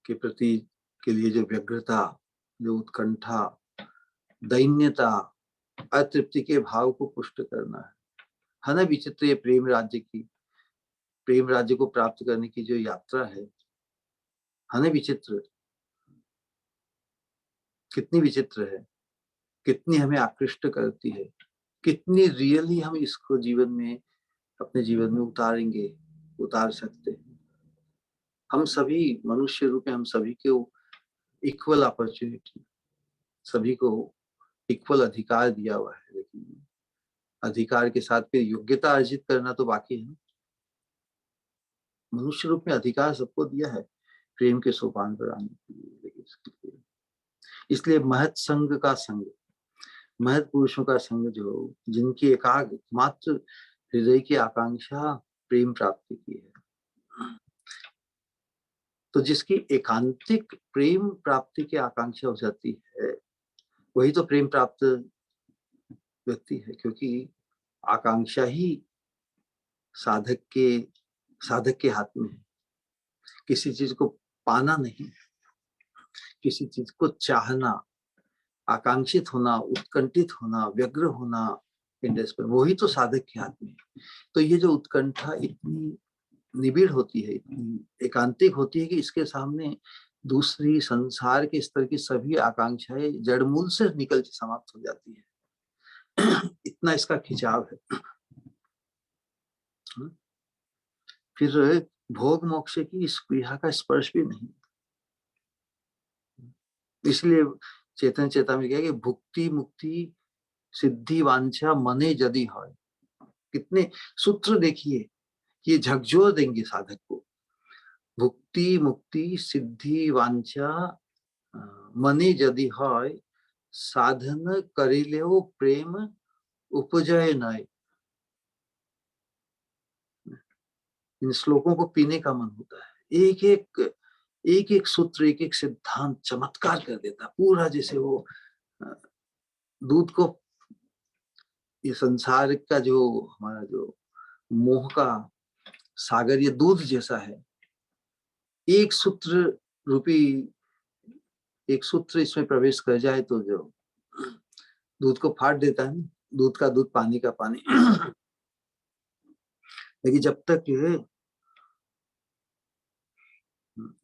के प्रति के लिए जो व्यग्रता, जो उत्कंठा, दैन्यता, अतृप्ति के भाव को पुष्ट करना है ना? विचित्र ये प्रेम राज्य की, प्रेम राज्य को प्राप्त करने की जो यात्रा है ना, विचित्र, कितनी विचित्र है, कितनी हमें आकृष्ट करती है, कितनी रियली हम इसको जीवन में, अपने जीवन में उतारेंगे, उतार सकते हैं। हम सभी मनुष्य रूप में हम सभी को इक्वल अपॉर्चुनिटी, सभी को इक्वल अधिकार दिया हुआ है, लेकिन अधिकार के साथ फिर योग्यता अर्जित करना तो बाकी है। मनुष्य रूप में अधिकार सबको दिया है प्रेम के सोपान पर आने के लिए, इसलिए महत संग का संग, महत पुरुषों का संग, जो जिनकी एकमात्र हृदय की आकांक्षा प्रेम प्राप्ति की है, तो जिसकी एकांतिक प्रेम प्राप्ति की आकांक्षा हो जाती है, वही तो प्रेम प्राप्त व्यक्ति है, क्योंकि आकांक्षा ही साधक के हाथ में है। किसी चीज को पाना नहीं, किसी चीज को चाहना, आकांक्षित होना, उत्कंठित होना, व्यग्र होना, वही तो साधक के हाथ में है। तो ये जो उत्कंठा इतनी निबिड़ होती है, इतनी एकांतिक होती है कि इसके सामने दूसरी संसार के स्तर की सभी आकांक्षाएं जड़मूल से निकल के समाप्त हो जाती है। इतना इसका खिंचाव है। फिर भोग मोक्ष की स्पृहा का स्पर्श भी नहीं। इसलिए चेतन चेता में क्या कि भुक्ति मुक्ति सिद्धि वांछा मने यदि है। कितने सूत्र देखिए, ये झकझोर देंगे साधक को। भुक्ति मुक्ति सिद्धि वांछा मने यदि है, साधन करिले प्रेम उपजय नय। इन श्लोकों को पीने का मन होता है। एक एक सूत्र, एक एक सिद्धांत चमत्कार कर देता पूरा, जैसे वो दूध को, ये संसार का जो हमारा जो मोह का सागर, ये दूध जैसा है। एक सूत्र रूपी, एक सूत्र इसमें प्रवेश कर जाए तो जो दूध को फाड़ देता है, दूध का दूध, पानी का पानी। लेकिन जब तक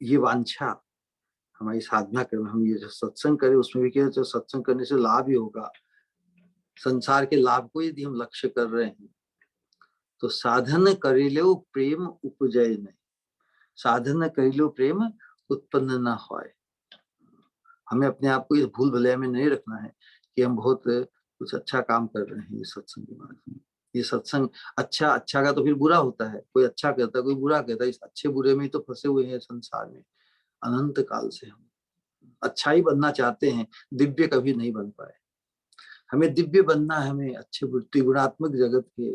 ये वांछा, हमारी साधना करें, हम ये जो सत्संग करें, उसमें भी क्या, जो सत्संग करने से लाभ ही होगा, संसार के लाभ को यदि हम लक्ष्य कर रहे हैं, तो साधन करिलो प्रेम उपजय नहीं। साधन करिलो प्रेम उत्पन्न न होए। हमें अपने आप को इस भूल भुलैया में नहीं रखना है कि हम बहुत कुछ अच्छा काम कर रहे हैं। ये सत्संग के माध्यम, ये सत्संग अच्छा का तो फिर बुरा होता है, कोई अच्छा करता है, कोई बुरा कहता है। इस अच्छे बुरे में ही तो फंसे हुए हैं संसार में अनंत काल से। हम अच्छा ही बनना चाहते हैं, दिव्य कभी नहीं बन पाए। हमें दिव्य बनना है, हमें अच्छे त्रिगुणात्मक जगत के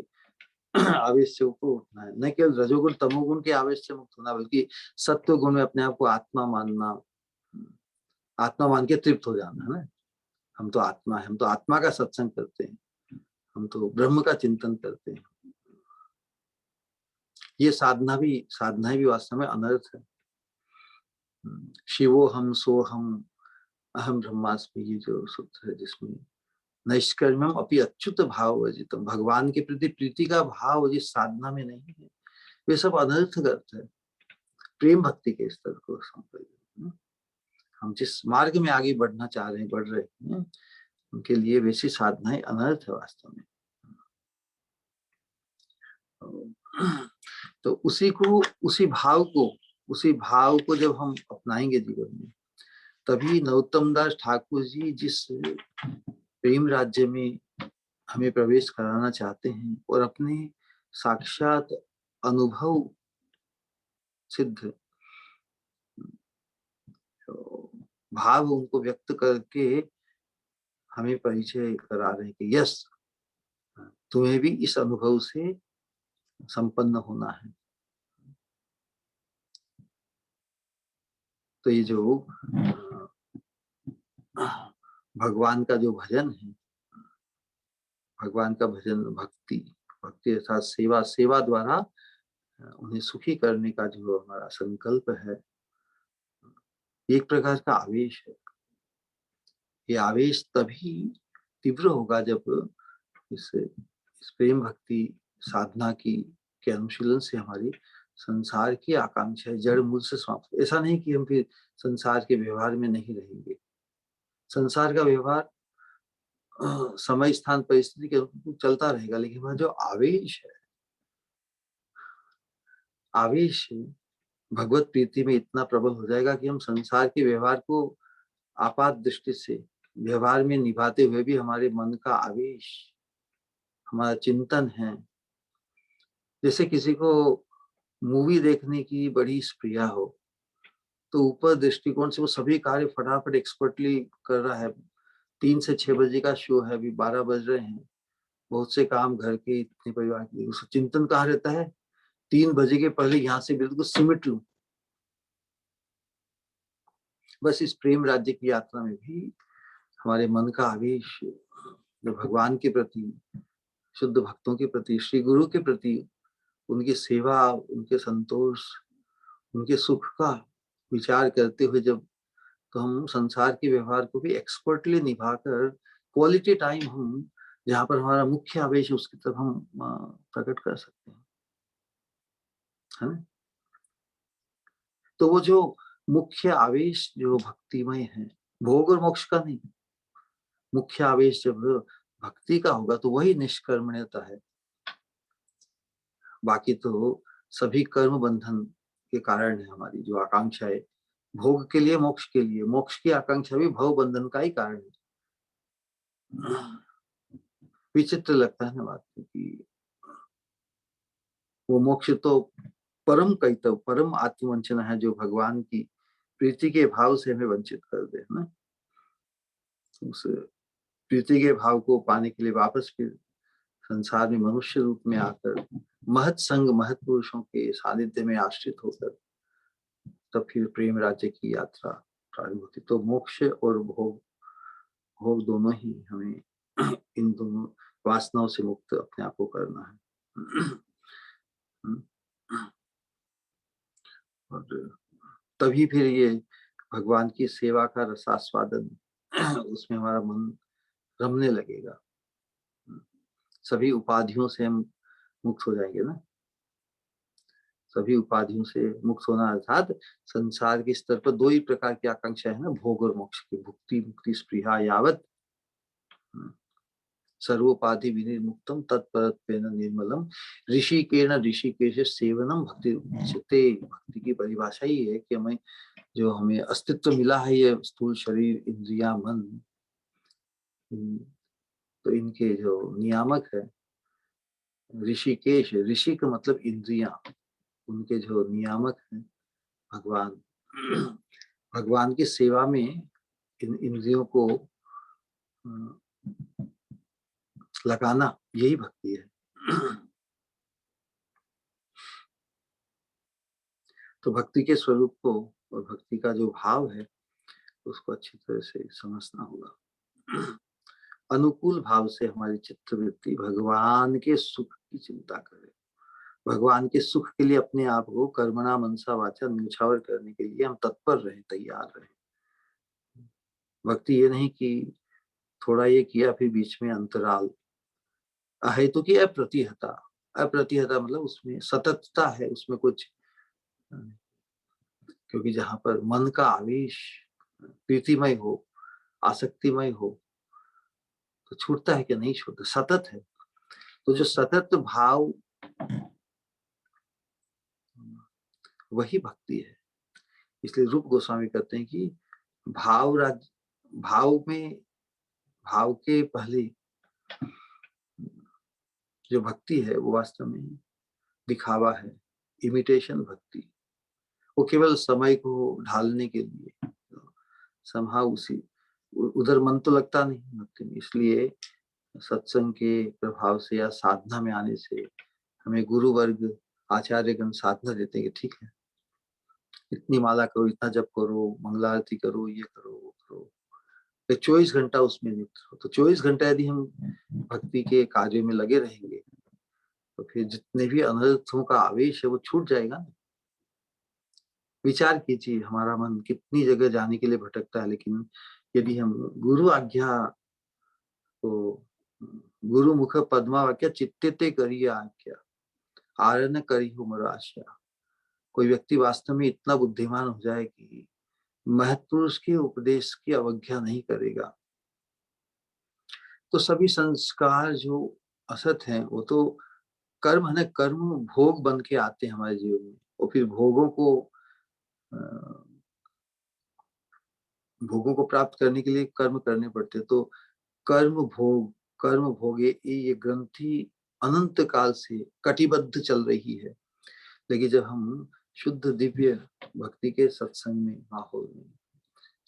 आवेश से ऊपर उठना है, न केवल रजोगुण तमोगुण के आवेश से मुक्त होना, बल्कि सत्व गुण में अपने आप को आत्मा मानना, आत्मा मान के तृप्त हो जाना है ना। हम तो आत्मा है, हम तो आत्मा का सत्संग करते हैं, हम तो ब्रह्म का चिंतन करते हैं। ये साधना भी वास्तव में अनर्थ है। शिवो हम सो हम अहम ब्रह्मास्मि, ये जो सूत्र है जिसमें नैष्कर्म्यम अपि अच्युत भाव वर्जितम, भगवान के प्रति प्रीति का भाव जिस साधना में नहीं है वे सब अनर्थक है। प्रेम भक्ति के स्तर को संपर्क, हम जिस मार्ग में आगे बढ़ना चाह रहे हैं, बढ़ रहे हैं, उनके लिए वैसी साधनाएं अनर्थ है वास्तव में। तो उसी भाव को जब हम अपनाएंगे जीवन में, तभी नरोत्तम दास ठाकुर जी जिस प्रेम राज्य में हमें प्रवेश कराना चाहते हैं और अपने साक्षात अनुभव सिद्ध भाव उनको व्यक्त करके हमें परिचय करा रहे हैं कि यस, तुम्हें भी इस अनुभव से संपन्न होना है। तो ये जो भगवान का जो भजन है, भगवान का भजन भक्ति, भक्ति अर्थात सेवा, सेवा द्वारा उन्हें सुखी करने का जो हमारा संकल्प है, एक प्रकार का आवेश है। ये आवेश तभी तीव्र होगा जब इस प्रेम भक्ति साधना की के अनुशीलन से हमारी संसार की आकांक्षा जड़ मूल से समाप्त। ऐसा नहीं कि हम फिर संसार के व्यवहार में नहीं रहेंगे। संसार का व्यवहार समय स्थान परिस्थिति के अनुरूप चलता रहेगा, लेकिन वह जो आवेश है, आवेश भगवत प्रीति में इतना प्रबल हो जाएगा कि हम संसार के व्यवहार को आपात दृष्टि से व्यवहार में निभाते हुए भी हमारे मन का आवेश, हमारा चिंतन है। जैसे किसी को मूवी देखने की बड़ी स्प्रिया हो, तो ऊपर दृष्टिकोण से वो सभी कार्य फटाफट एक्सपर्टली कर रहा है। 3 से 6 बजे का शो है, अभी 12 बज रहे हैं, बहुत से काम घर के, इतने परिवार के, उसका चिंतन कहाँ रहता है, 3 बजे के पहले यहाँ से बिल्कुल सिमट लूं। बस इस प्रेम राज्य की यात्रा में भी हमारे मन का आवेश जो भगवान के प्रति, शुद्ध भक्तों के प्रति, श्री गुरु के प्रति, उनकी सेवा, उनके संतोष, उनके सुख का विचार करते हुए जब, तो हम संसार के व्यवहार को भी एक्सपर्टली निभाकर क्वालिटी टाइम हम जहाँ पर हमारा मुख्य आवेश है उसकी तरफ हम प्रकट कर सकते हैं, है ना। तो वो जो मुख्य आवेश जो भक्तिमय है, भोग और मोक्ष का नहीं, मुख्य आवेश जब भक्ति का होगा तो वही निष्कर्मण्यता है। बाकी तो सभी कर्म बंधन के कारण है हमारी जो आकांक्षा है, भोग के लिए, मोक्ष के लिए, मोक्ष की आकांक्षा भी भव बंधन का ही कारण है। विचित्र लगता है ना बात, कि वो मोक्ष तो परम कैतव, परम आत्मवंचना है जो भगवान की प्रीति के भाव से हमें वंचित कर दे, ना। उस प्रीति के भाव को पाने के लिए वापस फिर संसार में मनुष्य रूप में आकर महत संग, महत पुरुषों के सानिध्य में आश्रित होकर तब फिर प्रेम राज्य की यात्रा प्रारंभ होती। तो मोक्ष और भोग, भोग दोनों ही हमें इन दोनों वासनाओं से मुक्त अपने आप को करना है। और तभी फिर ये भगवान की सेवा का रसास्वादन, उसमें हमारा मन रमने लगेगा। सभी उपाधियों से हम मुक्त हो जाएंगे ना। सभी उपाधियों से मुक्त होना अर्थात संसार के स्तर पर 2 ही प्रकार की आकांक्षा है ना, भोग और मोक्ष की, भुक्ति मुक्ति स्पृहा यावत सर्वोपाधि विनिर्मुक्तम तत्परत्वेन निर्मलम ऋषिकेण ऋषिकेश सेवनम भक्ति उच्यते। भक्ति की परिभाषा ही है कि हमें अस्तित्व मिला है, ये स्थूल शरीर, इंद्रिया, मन, तो इनके जो नियामक है ऋषिकेश, ऋषि का मतलब इंद्रियां, उनके जो नियामक हैं भगवान, भगवान की सेवा में इन इंद्रियों को लगाना, यही भक्ति है। तो भक्ति के स्वरूप को और भक्ति का जो भाव है उसको अच्छी तरह से समझना होगा। अनुकूल भाव से हमारी चित्तवृत्ति भगवान के सुख की चिंता करे, भगवान के सुख के लिए अपने आप को कर्मणा मनसा वाचा न्यौछावर करने के लिए हम तत्पर रहे, तैयार रहे। भक्ति ये नहीं कि थोड़ा ये किया फिर बीच में अंतराल। अहेतु की अप्रतिहता, अप्रतिहता मतलब उसमें सततता है, उसमें कुछ, क्योंकि जहां पर मन का आवेश प्रीतिमय हो, आसक्तिमय हो, तो छूटता है कि नहीं छूटता, सतत है। तो जो सतत भाव, वही भक्ति है। इसलिए रूप गोस्वामी कहते हैं कि भाव राज, भाव में, भाव के पहले जो भक्ति है वो वास्तव में दिखावा है, इमिटेशन भक्ति। वो केवल समय को ढालने के लिए, समहा उसी उधर मन तो लगता नहीं भक्ति में। इसलिए सत्संग के प्रभाव से या साधना में आने से हमें गुरु वर्ग, आचार्यगण साधना देते हैं कि ठीक है, इतनी माला करो, इतना जप करो, मंगला आरती करो, ये करो, वो करो, 24 घंटा उसमें नियुक्त हो। तो 24 घंटा यदि हम भक्ति के कार्य में लगे रहेंगे तो फिर जितने भी अनर्थों का आवेश है वो छूट जाएगा ना। विचार कीजिए, हमारा मन कितनी जगह जाने के लिए भटकता है, लेकिन यदि हम गुरु आज्ञा को, गुरु मुख पद्मा वाक्य चित्ते ते करिए आज्ञा, आर्य करी हो आशा। कोई व्यक्ति वास्तव में इतना बुद्धिमान हो जाए कि महत्पुरुष के उपदेश की अवज्ञा नहीं करेगा, तो सभी संस्कार जो असत हैं वो तो कर्म है ना, कर्म भोग बन के आते हैं हमारे जीवन में। और फिर भोगों को प्राप्त करने के लिए कर्म करने पड़ते हैं। तो कर्म भोग ये ग्रंथि अनंत काल से कटिबद्ध चल रही है। लेकिन जब हम शुद्ध दिव्य भक्ति के सत्संग में, माहौल में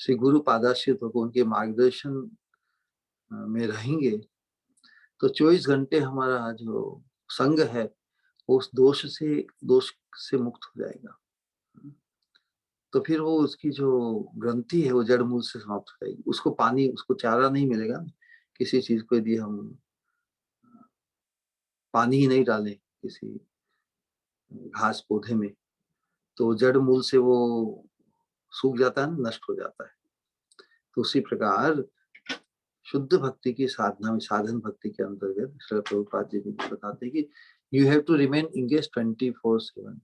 श्री गुरु पादाश्रित होकर उनके मार्गदर्शन में रहेंगे, तो 24 घंटे हमारा जो संग है उस दोष से मुक्त हो जाएगा। तो फिर वो उसकी जो ग्रंथि है वो जड़ मूल से समाप्त हो जाएगी। उसको पानी, उसको चारा नहीं मिलेगा। किसी चीज को यदि हम पानी ही नहीं डालें किसी घास पौधे में, तो जड़ मूल से वो सूख जाता है ना, नष्ट हो जाता है। तो उसी प्रकार शुद्ध भक्ति की साधना में, साधन भक्ति के अंतर्गत श्री प्रभुपाद जी भी बताते हैं कि you have to remain engage 24/7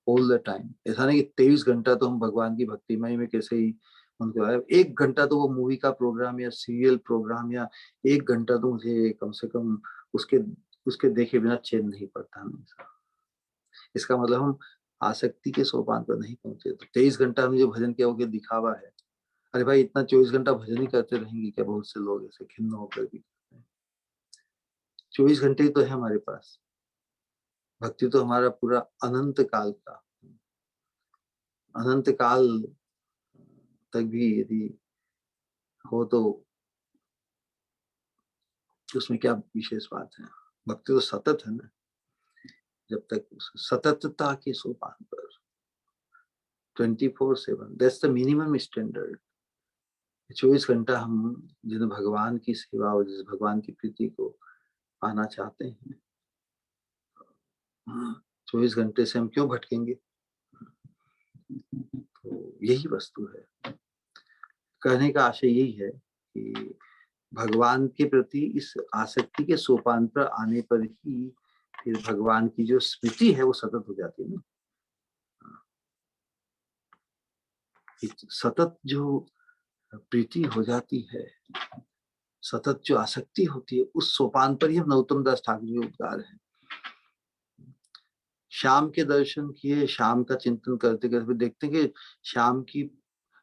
all the time. ऐसा नहीं कि 23 घंटा तो हम भगवान की भक्तिमय में कैसे ही उनको आए, 1 घंटा तो वो मूवी का प्रोग्राम या सीरियल प्रोग्राम, या 1 घंटा तो मुझे कम से कम उसके उसके देखे बिना चैन नहीं पड़ता हमेशा। इसका मतलब हम आसक्ति के सोपान पर नहीं पहुंचे। तो 23 घंटा हमने जो भजन किया वो दिखावा है। अरे भाई, इतना 24 घंटा भजन ही करते रहेंगे क्या? बहुत से लोग ऐसे खिन्न होकर भी करते हैं। 24 घंटे ही तो है हमारे पास। भक्ति तो हमारा पूरा अनंत काल का, अनंत काल तक भी यदि हो तो उसमें क्या विशेष बात है? भक्ति तो सतत है ना। जब तक सततता के सोपान पर 24/7, दैट्स द मिनिमम स्टैंडर्ड। 24 घंटा हम जिन भगवान की सेवा और जिस भगवान की प्रीति को पाना चाहते हैं, 24 घंटे से हम क्यों भटकेंगे? तो यही वस्तु है। कहने का आशय यही है कि भगवान के प्रति इस आसक्ति के सोपान पर आने पर ही फिर भगवान की जो स्मृति है वो सतत हो जाती है ना। सतत जो प्रीति हो जाती है, सतत जो आसक्ति होती है, उस सोपान पर ही हम नरोत्तम दास ठाकुर जी उद्गार है। शाम के दर्शन किए, शाम का चिंतन करते करते देखते हैं कि शाम की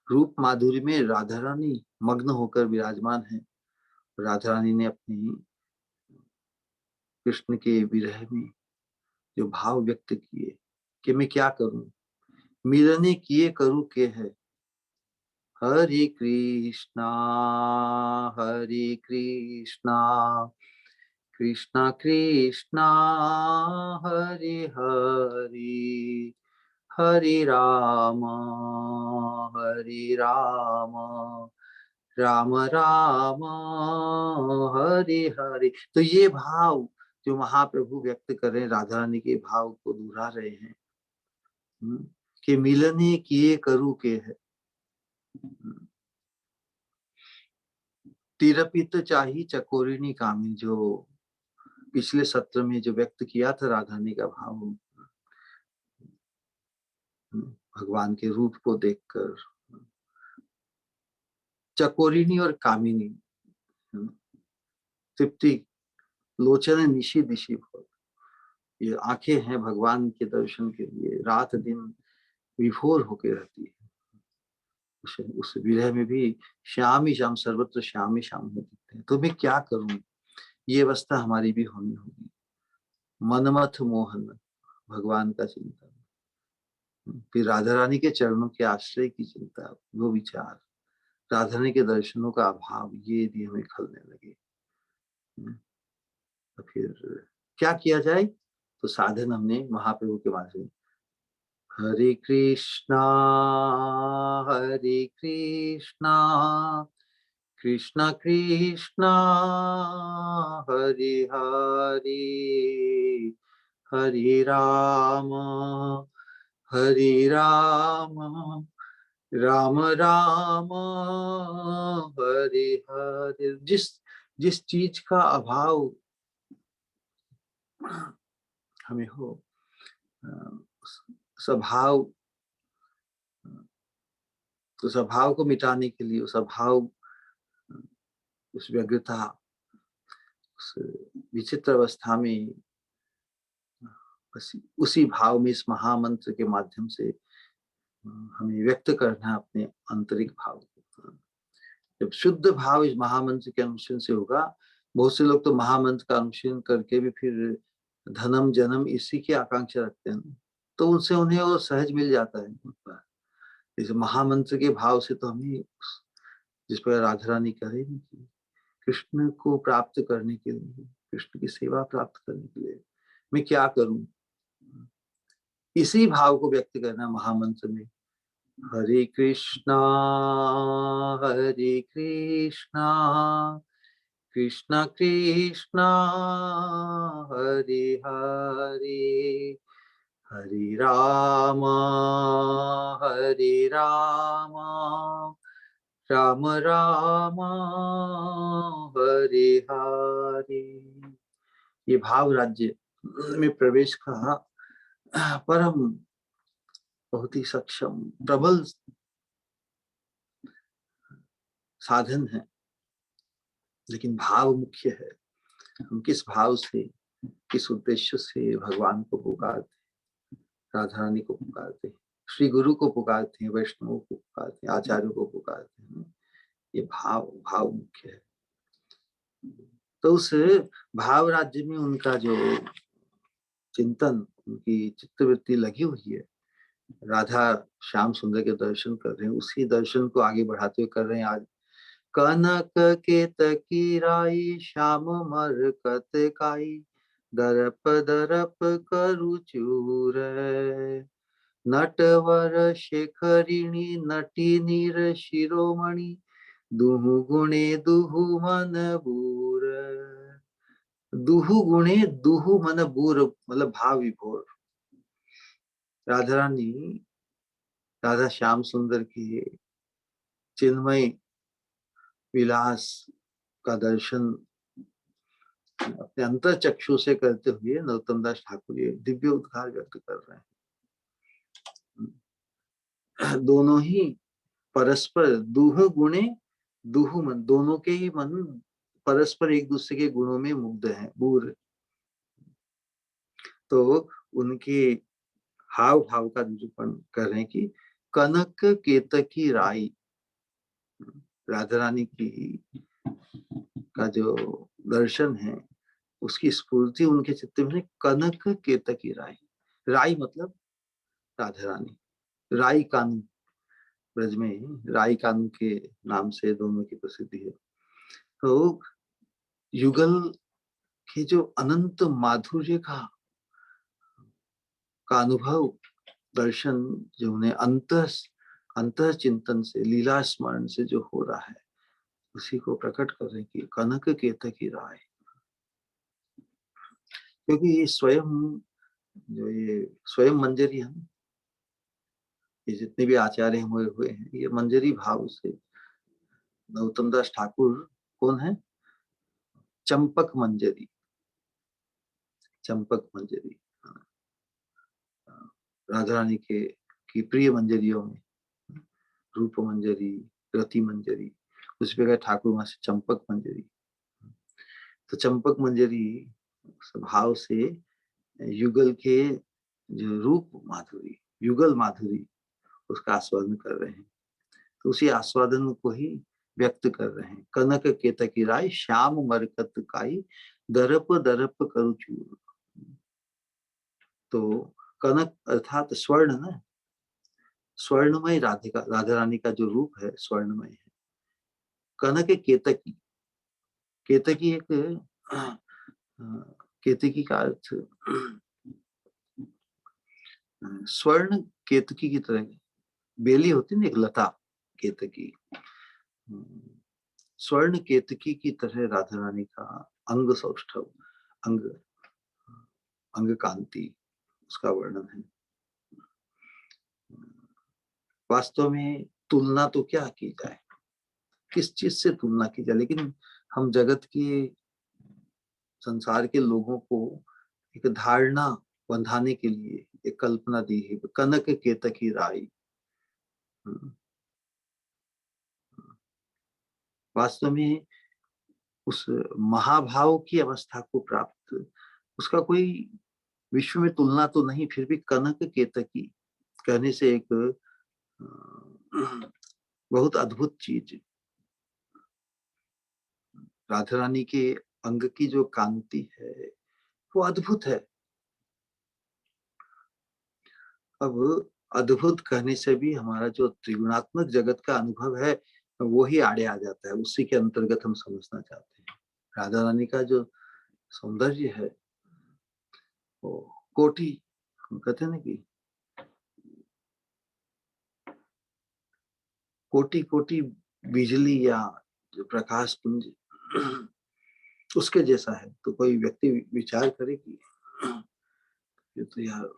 रूप माधुरी में राधा रानी मग्न होकर विराजमान है। राधा रानी ने अपनी कृष्ण के विरह में जो भाव व्यक्त किए कि मैं क्या करूं, मिलने किए करूं के है, हरे कृष्णा कृष्णा कृष्णा हरे हरे, हरे राम राम राम हरे हरे। तो ये भाव जो महाप्रभु व्यक्त कर रहे हैं, राधा रानी के भाव को दोहरा रहे हैं कि मिलने किए करू के है। तीरपित चाही चकोरिणी कामी, जो पिछले सत्र में जो व्यक्त किया था राधारानी का भाव, भगवान के रूप को देखकर चकोरिणी और कामिनी, तृप्ति लोचन निशी दिशी भव, ये आंखें हैं भगवान के दर्शन के लिए, रात दिन विभोर होकर रहती है। उस विरह में भी श्याम ही श्याम, सर्वत्र श्याम ही श्याम में दिखते हैं। तो मैं क्या करूं, ये अवस्था हमारी भी होनी होगी। मनमथ मोहन, भगवान का चिंतन, फिर राधा रानी के चरणों के आश्रय की चिंता, वो विचार, राधा रानी के दर्शनों का अभाव, ये यदि हमें खलने लगे तो फिर क्या किया जाए। तो साधन हमने महाप्रभु के माध्यम, हरे कृष्णा कृष्णा कृष्णा हरे हरे, हरे राम राम राम हरे हरे। जिस चीज का अभाव हमें हो, स्वभाव, तो स्वभाव को मिटाने के लिए, उस अभाव, उस व्यग्रता, उस विचित्र अवस्था में, बस उसी भाव में इस महामंत्र के माध्यम से हमें व्यक्त करना है अपने आंतरिक भाव को। जब शुद्ध भाव इस महामंत्र के अनुष्ठान से होगा, बहुत से लोग तो महामंत्र का अनुष्ठान करके भी फिर धनम जन्म इसी की आकांक्षा रखते हैं, तो उनसे उन्हें वो सहज मिल जाता है। इस महामंत्र के भाव से तो हमें, जिस पर राधा रानी करें, कृष्ण को प्राप्त करने के लिए, कृष्ण की सेवा प्राप्त करने के लिए मैं क्या करूं, इसी भाव को व्यक्त करना महामंत्र में। हरे कृष्णा कृष्णा कृष्णा हरे हरे, हरे राम राम राम हरे हरे। ये भाव राज्य में प्रवेश का परम, बहुत ही सक्षम, प्रबल साधन है। लेकिन भाव मुख्य है। हम किस भाव से, किस उद्देश्य से भगवान को पुकारते, राधा रानी को पुकारते, श्री गुरु को पुकारते हैं, वैष्णवों को पुकारते हैं, आचार्यों को पुकारते हैं, ये भाव मुख्य है। तो उस भाव राज्य में उनका जो चिंतन, उनकी चित्तवृत्ति लगी हुई है, राधा श्याम सुंदर के दर्शन कर रहे हैं, उसी दर्शन को आगे बढ़ाते हुए कर रहे हैं। आज कनक के तकीराई श्याम मरकत काई, दरप दरप करु चूर, नटवर शेखरिणी नटी नीर शिरोमणि, दुहु गुणे दुहु मन बूर। दुहु गुणे दुहु मन बूर मतलब भाव विभोर। राधा रानी, राधा श्याम सुंदर की चिन्मय विलास का दर्शन अपने अंतर चक्षु से करते हुए नरोत्तम दास ठाकुर ये दिव्य उद्गार व्यक्त कर रहे हैं। दोनों ही परस्पर दुहु गुणे दुहु मन, दोनों के ही मन परस्पर एक दूसरे के गुणों में मुग्ध हैं, बूर। तो उनके हाव भाव का निरूपण कर रहे हैं कि कनक केतकी राई, राधा रानी की का जो दर्शन है, उसकी स्फूर्ति उनके चित्त में, कनक केतकी राई, राई मतलब राधा रानी, राई कानू, ब्रज में राई कानू के नाम से दोनों की प्रसिद्धि है। तो युगल के जो अनंत माधुर्य का अनुभव, दर्शन जो उन्हें अंतर चिंतन से, लीला स्मरण से जो हो रहा है, उसी को प्रकट कर रहे कि कनक केतकी राय। क्योंकि ये स्वयं मंजरी है, ये जितने भी आचार्य हुए हैं, ये मंजरी भाव से नरोत्तम दास ठाकुर कौन है? चंपक मंजरी, चंपक मंजरी। राधा रानी के की प्रिय मंजरियों में रूप मंजरी, रति मंजरी, उस पे गए ठाकुर वहां से चंपक मंजरी। तो चंपक मंजरी स्वभाव से युगल के जो रूप माधुरी, युगल माधुरी, उसका आस्वादन कर रहे हैं। तो उसी आस्वादन को ही व्यक्त कर रहे हैं। कनक केतकी राय श्याम मरकत काई, दरप दरप करु चूर। तो कनक अर्थात स्वर्ण ना, स्वर्णमय राधिका, राधा रानी का जो रूप है स्वर्णमय है। कनक केतकी, केतकी एक केतकी का अर्थ स्वर्ण केतकी की तरह, बेली होती ना एक लता, केतकी। स्वर्ण केतकी की तरह राधा रानी का अंग सौष्ठव, अंग अंग कांति, उसका वर्णन है। वास्तव में तुलना तो क्या की जाए, किस चीज से तुलना की जाए, लेकिन हम जगत के, संसार के लोगों को एक धारणा बंधाने के लिए एक कल्पना दी है, कनक केतकी राई। वास्तव में उस महाभाव की अवस्था को प्राप्त, उसका कोई विश्व में तुलना तो नहीं, फिर भी कनक केतकी कहने से एक बहुत अद्भुत चीज, राधा रानी के अंग की जो कांति है वो अद्भुत है। अब अद्भुत कहने से भी हमारा जो त्रिगुणात्मक जगत का अनुभव है वो ही आड़े आ जाता है, उसी के अंतर्गत हम समझना चाहते हैं। राधा रानी का जो सौंदर्य है वो कोटि, हम कहते हैं ना कि कोटि कोटि बिजली या जो प्रकाश पुंज उसके जैसा है। तो कोई व्यक्ति विचार करे कि ये तो यार,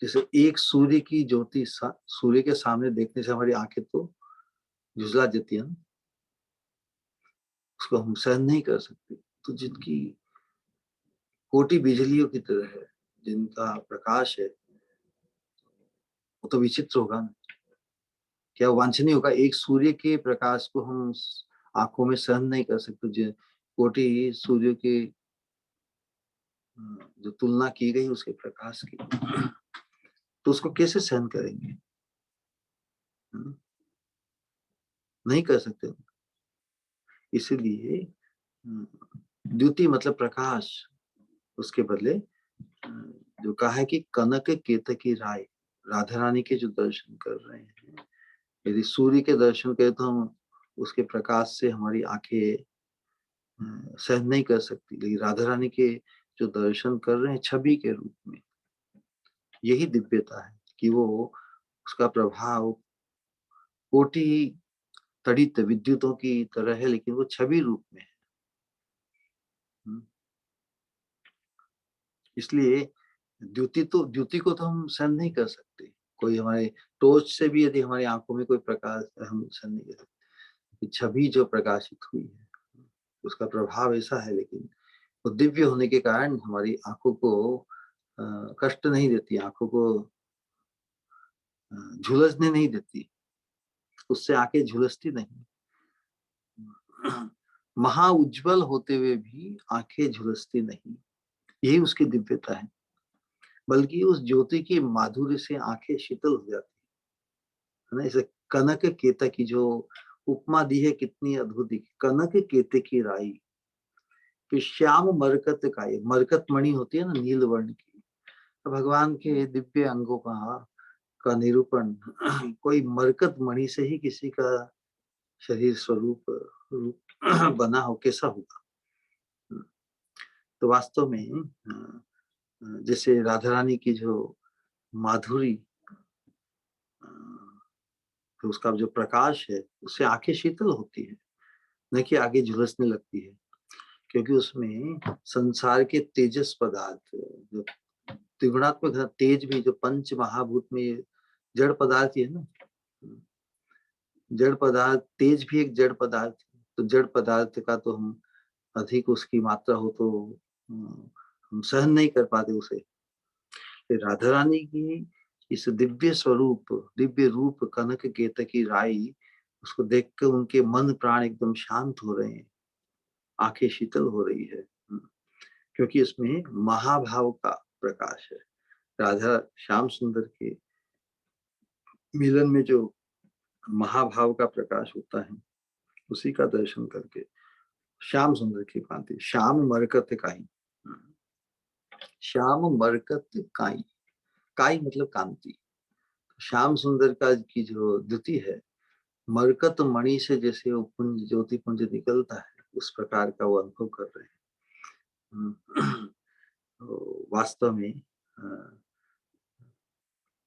जैसे एक सूर्य की ज्योति सूर्य के सामने देखने से हमारी आंखें तो झुझला जाती है, उसको हम सहन नहीं कर सकते। तो जिनकी कोटि बिजलियों की तरह है, जिनका प्रकाश है, वो तो विचित्र होगा ना, क्या वांछनीय होगा? एक सूर्य के प्रकाश को हम आंखों में सहन नहीं कर सकते, जो कोटि सूर्य के जो तुलना की गई उसके प्रकाश की, तो उसको कैसे सहन करेंगे? नहीं कर सकते। इसीलिए द्युति मतलब प्रकाश, उसके बदले जो कहा है कि कनक केतकी राय, राधा रानी के जो दर्शन कर रहे हैं, यदि सूर्य के दर्शन करें तो हम उसके प्रकाश से हमारी आंखें सहन नहीं कर सकती, लेकिन राधा रानी के जो दर्शन कर रहे हैं छवि के रूप में, यही दिव्यता है कि वो उसका प्रभाव कोटि तड़ित विद्युतों की तरह है, लेकिन वो छवि रूप में है। इसलिए द्युति को तो हम सहन नहीं कर सकते। कोई हमारे टॉर्च से भी यदि हमारी आंखों में कोई प्रकाश हम सहन नहीं कर सकते, छवि जो प्रकाशित हुई है उसका प्रभाव ऐसा है, लेकिन वो दिव्य होने के कारण हमारी आंखों को कष्ट नहीं देती, आंखों को झुलसने नहीं देती, उससे आंखें झुलसती नहीं। महा उज्जवल होते हुए भी आंखें झुलसती नहीं, यही उसकी दिव्यता है। बल्कि उस ज्योति की माधुर्य से आंखें शीतल हो जाती है ना। इसे कनक केतकी की जो उपमा दी है कितनी अद्भुत दिखी, कनक केतकी राई, फिर श्याम मरकत काई, मरकत मणि होती है ना नील वर्ण की। तो भगवान के दिव्य अंगों का निरूपण कोई मरकत मणि से ही किसी का शरीर स्वरूप रूप बना हो, कैसा होगा? तो वास्तव में जैसे राधा रानी की जो माधुरी, तो उसका जो प्रकाश है उससे आंखें शीतल होती है, न कि आगे झुलसने लगती है, क्योंकि उसमें संसार के तेजस पदार्थ, जो त्रिगुणात्मक तेज भी, जो पंच महाभूत में जड़ पदार्थ ही है ना, जड़ पदार्थ, तेज भी एक जड़ पदार्थ है, तो जड़ पदार्थ का तो हम अधिक उसकी मात्रा हो तो हम सहन नहीं कर पाते उसे। राधा रानी की इस दिव्य स्वरूप, दिव्य रूप कनक केतकी राई, उसको देख कर उनके मन प्राण एकदम शांत हो रहे हैं, आंखें शीतल हो रही है। क्योंकि इसमें महाभाव का प्रकाश है। राधा श्याम सुंदर के मिलन में जो महाभाव का प्रकाश होता है, उसी का दर्शन करके श्याम सुंदर की कांति, श्याम मरकत काई, श्याम मरकत काई, काई मतलब कांति। श्याम सुंदर का की जो द्युति है, मरकत मणि से जैसे वो पुंज ज्योति पुंज निकलता है, उस प्रकार का वो अनुभव कर रहे हैं। तो वास्तव में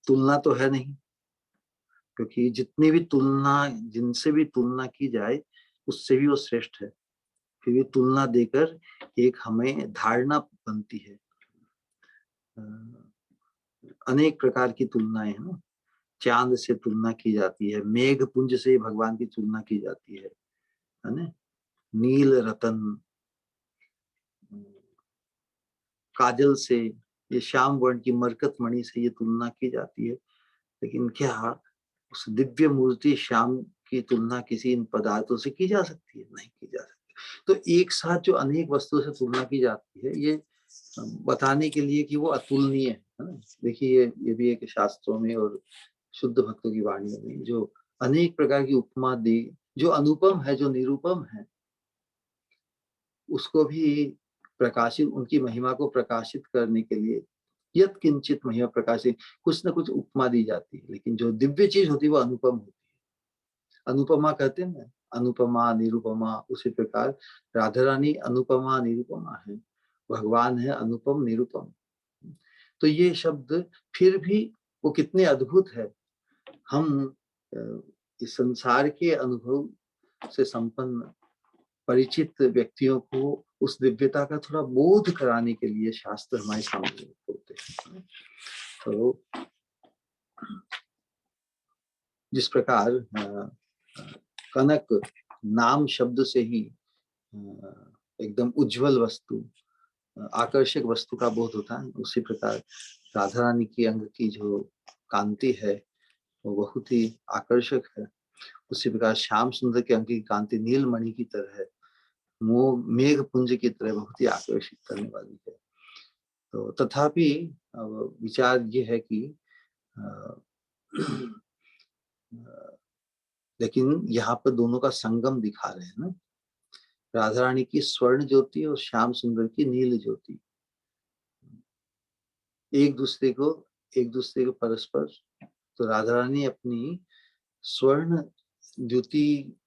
तुलना तो है नहीं, क्योंकि जितनी भी तुलना, जिनसे भी तुलना की जाए उससे भी वो श्रेष्ठ है। फिर भी तुलना देकर एक हमें धारणा बनती है। अनेक प्रकार की तुलनाएं है ना, चांद से तुलना की जाती है, मेघ पुंज से भगवान की तुलना की जाती है ना, नील रतन, काजल से, ये श्याम वर्ण की मरकत मणि से ये तुलना की जाती है। लेकिन क्या उस दिव्य मूर्ति श्याम की तुलना किसी इन पदार्थों से की जा सकती है? नहीं की जा सकती। तो एक साथ जो अनेक वस्तुओं से तुलना की जाती है, ये बताने के लिए कि वो अतुलनीय है ना। देखिए ये भी एक शास्त्रों में और शुद्ध भक्तों की वाणी में जो अनेक प्रकार की उपमा दी, जो अनुपम है, जो निरुपम है, उसको भी प्रकाशित, उनकी महिमा को प्रकाशित करने के लिए यत किंचित महिमा प्रकाशित, कुछ ना कुछ उपमा दी जाती है। लेकिन जो दिव्य चीज होती है वो अनुपम होती है। अनुपमा कहते हैं ना, अनुपमा निरुपमा, उसी प्रकार राधा रानी अनुपमा निरुपमा है, भगवान है अनुपम निरुपम। तो ये शब्द फिर भी वो कितने अद्भुत है। हम इस संसार के अनुभव से संपन्न परिचित व्यक्तियों को उस दिव्यता का थोड़ा बोध कराने के लिए शास्त्र हमारे सामने होते हैं। तो जिस प्रकार कनक नाम शब्द से ही एकदम उज्जवल वस्तु, आकर्षक वस्तु का बोध होता है, उसी प्रकार राधा रानी की अंग की जो कांति है वो बहुत ही आकर्षक है। उसी प्रकार श्याम सुंदर के अंग की कांति नीलमणि की तरह है, वो मेघ पुंज की तरह बहुत ही आकर्षित करने वाली है। तो तथापि विचार ये है कि लेकिन यहाँ पर दोनों का संगम दिखा रहे हैं ना, राधा रानी की स्वर्ण ज्योति और श्याम सुंदर की नील ज्योति, एक दूसरे को परस्पर। तो राधा रानी अपनी स्वर्ण ज्योति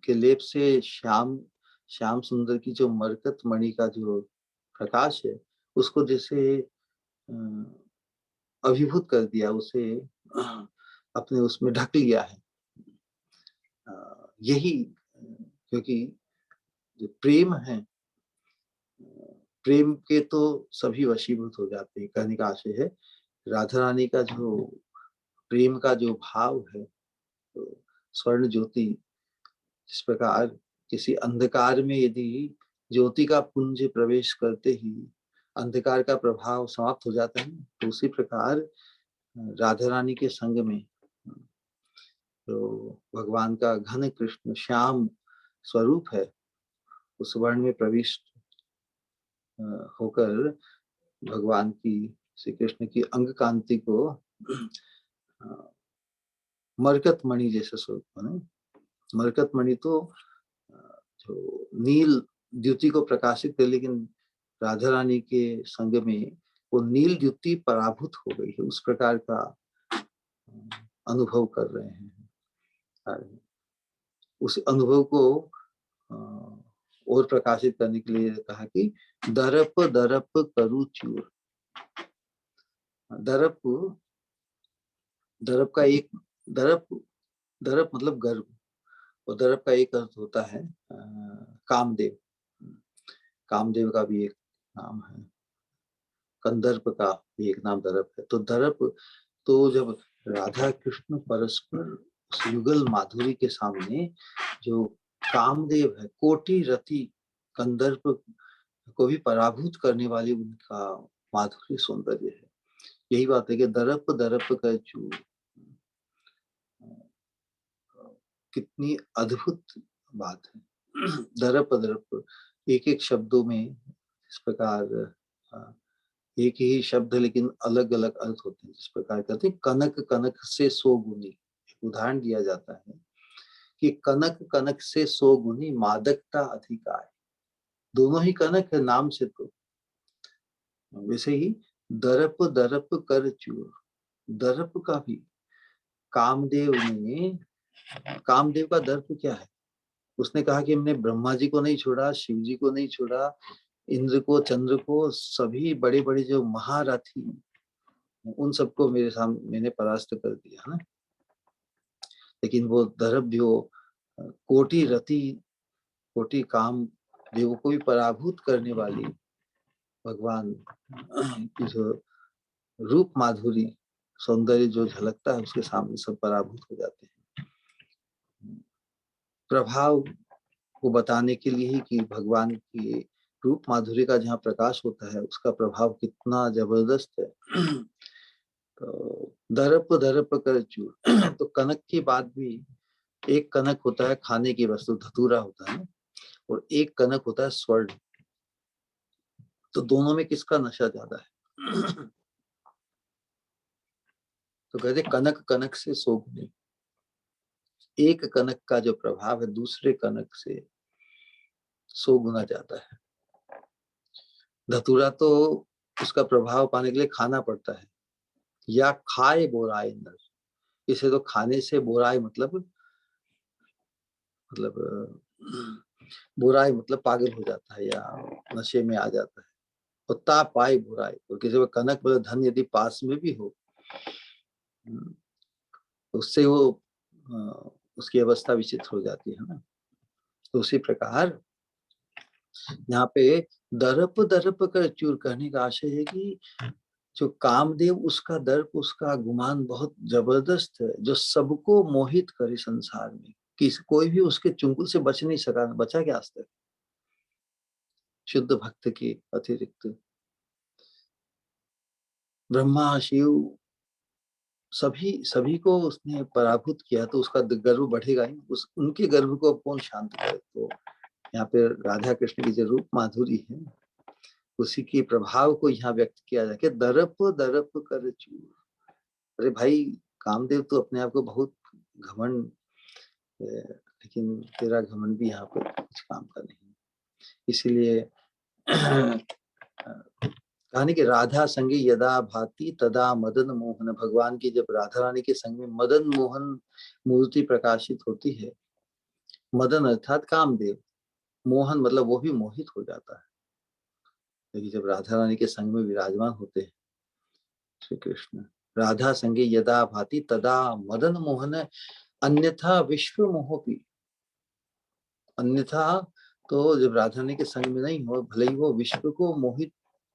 के लेप से श्याम सुंदर की जो मरकत मणि का जो प्रकाश है, उसको जैसे अभिभूत कर दिया, उसे अपने उसमें ढक लिया है। यही, क्योंकि जो प्रेम है, प्रेम के तो सभी वशीभूत हो जाते हैं। कहने का आशय है राधा रानी का जो प्रेम का जो भाव है, तो स्वर्ण ज्योति जिस प्रकार किसी अंधकार में यदि ज्योति का पुंज प्रवेश करते ही अंधकार का प्रभाव समाप्त हो जाता है, तो उसी प्रकार राधा रानी के संग में तो भगवान का घन कृष्ण श्याम स्वरूप है, उस वर्ण में प्रविष्ट होकर भगवान की, श्री कृष्ण की अंग कांति को मरकत मणि जैसे स्वरूप बने। मरकत मणि तो जो नील द्युति को प्रकाशित कर, लेकिन राधा रानी के संग में वो नील द्युति पराभूत हो गई है, उस प्रकार का अनुभव कर रहे हैं। उस अनुभव को और प्रकाशित करने के लिए कहा कि दरप दरप करु चूर। दरप, दरप का एक, दरप, दरप मतलब गर्व, और दरप का एक अर्थ होता है कामदेव। कामदेव का भी एक नाम है, कंदर्प का भी एक नाम दरप है। तो दरप, तो जब राधा कृष्ण परस्पर युगल माधुरी के सामने जो कामदेव है, कोटि रति कंदर्प को भी पराभूत करने वाली उनका माधुर्य सौंदर्य है। यही बात है कि दरप दरप कर चूर, कितनी अद्भुत बात है। दरप दरप एक एक शब्दों में इस प्रकार एक ही शब्द लेकिन अलग अलग अर्थ होते हैं। जिस प्रकार कहते हैं कनक कनक से 100 गुनी, उदाहरण दिया जाता है कि कनक कनक से 100 गुनी मादकता अधिकार। दोनों ही कनक है नाम से, तो वैसे ही दरप दरप कर चूर, दर्प का भी कामदेव ने, कामदेव का दर्प क्या है? उसने कहा कि हमने ब्रह्मा जी को नहीं छोड़ा, शिव जी को नहीं छोड़ा, इंद्र को, चंद्र को, सभी बड़े बड़े जो महारथी उन सबको मेरे सामने मैंने परास्त कर दिया ना। लेकिन वो दर्प जो कोटि रति, कोटि काम देवों को भी पराभूत करने वाली भगवान की जो रूप माधुरी सौंदर्य जो झलकता है, उसके सामने सब पराभूत हो जाते हैं। प्रभाव को बताने के लिए ही कि भगवान की रूप माधुरी का जहाँ प्रकाश होता है उसका प्रभाव कितना जबरदस्त है। तो दर्प दर्प कर चूर तो कनक के बाद भी एक कनक होता है खाने की वस्तु, धतूरा होता है, और एक कनक होता है स्वर्ण। तो दोनों में किसका नशा ज्यादा है? तो कहते कनक कनक से 100 गुनी, एक कनक का जो प्रभाव है दूसरे कनक से 100 गुना ज्यादा है। धतूरा तो उसका प्रभाव पाने के लिए खाना पड़ता है, या खाए बोराए नर। इसे तो खाने से बोराए मतलब बुराई मतलब पागल हो जाता है या नशे में आ जाता है। और ता पाए बुराई, और किसी को कनक मतलब धन यदि पास में भी हो तो उससे वो उसकी अवस्था विचित्र हो जाती है ना। तो उसी प्रकार यहाँ पे दर्प दर्प कर चूर कहने का आशय है कि जो कामदेव, उसका दर्प, उसका गुमान बहुत जबरदस्त है, जो सबको मोहित करे संसार में, कि कोई भी उसके चुंगल से बच नहीं सका। बचा क्या आज तक शुद्ध भक्त के अतिरिक्त? ब्रह्मा शिव सभी सभी को उसने पराभूत किया, तो उसका गर्व बढ़ेगा ही। उस उनके गर्व को कौन शांत करे? तो यहाँ पे राधा कृष्ण की जो रूप माधुरी है उसी के प्रभाव को यहाँ व्यक्त किया जाए कि दरप दरप कर चूर। अरे भाई कामदेव तो अपने आप को बहुत घमंड, लेकिन तेरा घमंड भी यहाँ पर कुछ काम का नहीं। इसीलिए कहानी कि राधा संगे यदा भाति तदा मदन मोहन, भगवान की जब राधा रानी के संग में मदन मोहन मूर्ति प्रकाशित होती है, मदन अर्थात कामदेव, मोहन मतलब वो भी मोहित हो जाता है। लेकिन जब राधा रानी के संग में विराजमान होते हैं श्री कृष्ण, राधा संगे यदा भाति तदा मदन मोहन, अन्यथा विश्व मोहोपी। अन्यथा तो जब राधा रानी के संग में नहीं हो, भले ही वो विश्व को मोहित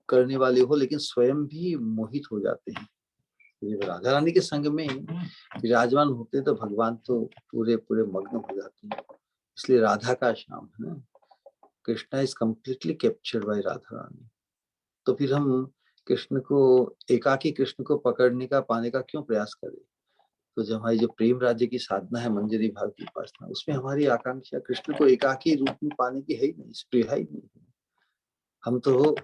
करने वाले हो, लेकिन स्वयं भी मोहित हो जाते हैं। जब राधा रानी के संग में विराजमान होते हैं तो भगवान तो पूरे पूरे मग्न हो जाते हैं। इसलिए राधा का श्याम है ना, Krishna is completely captured by Radha Rani. तो फिर हम कृष्ण को, एकाकी कृष्ण को पकड़ने का, पाने का क्यों प्रयास करें? तो जो हमारी जो प्रेम राज्य की साधना है, मंजरी भाव की उपासना, उसमें हमारी आकांक्षा कृष्ण को एकाकी रूप में पाने की है ही नहीं, स्प्रिया ही नहीं। हम तो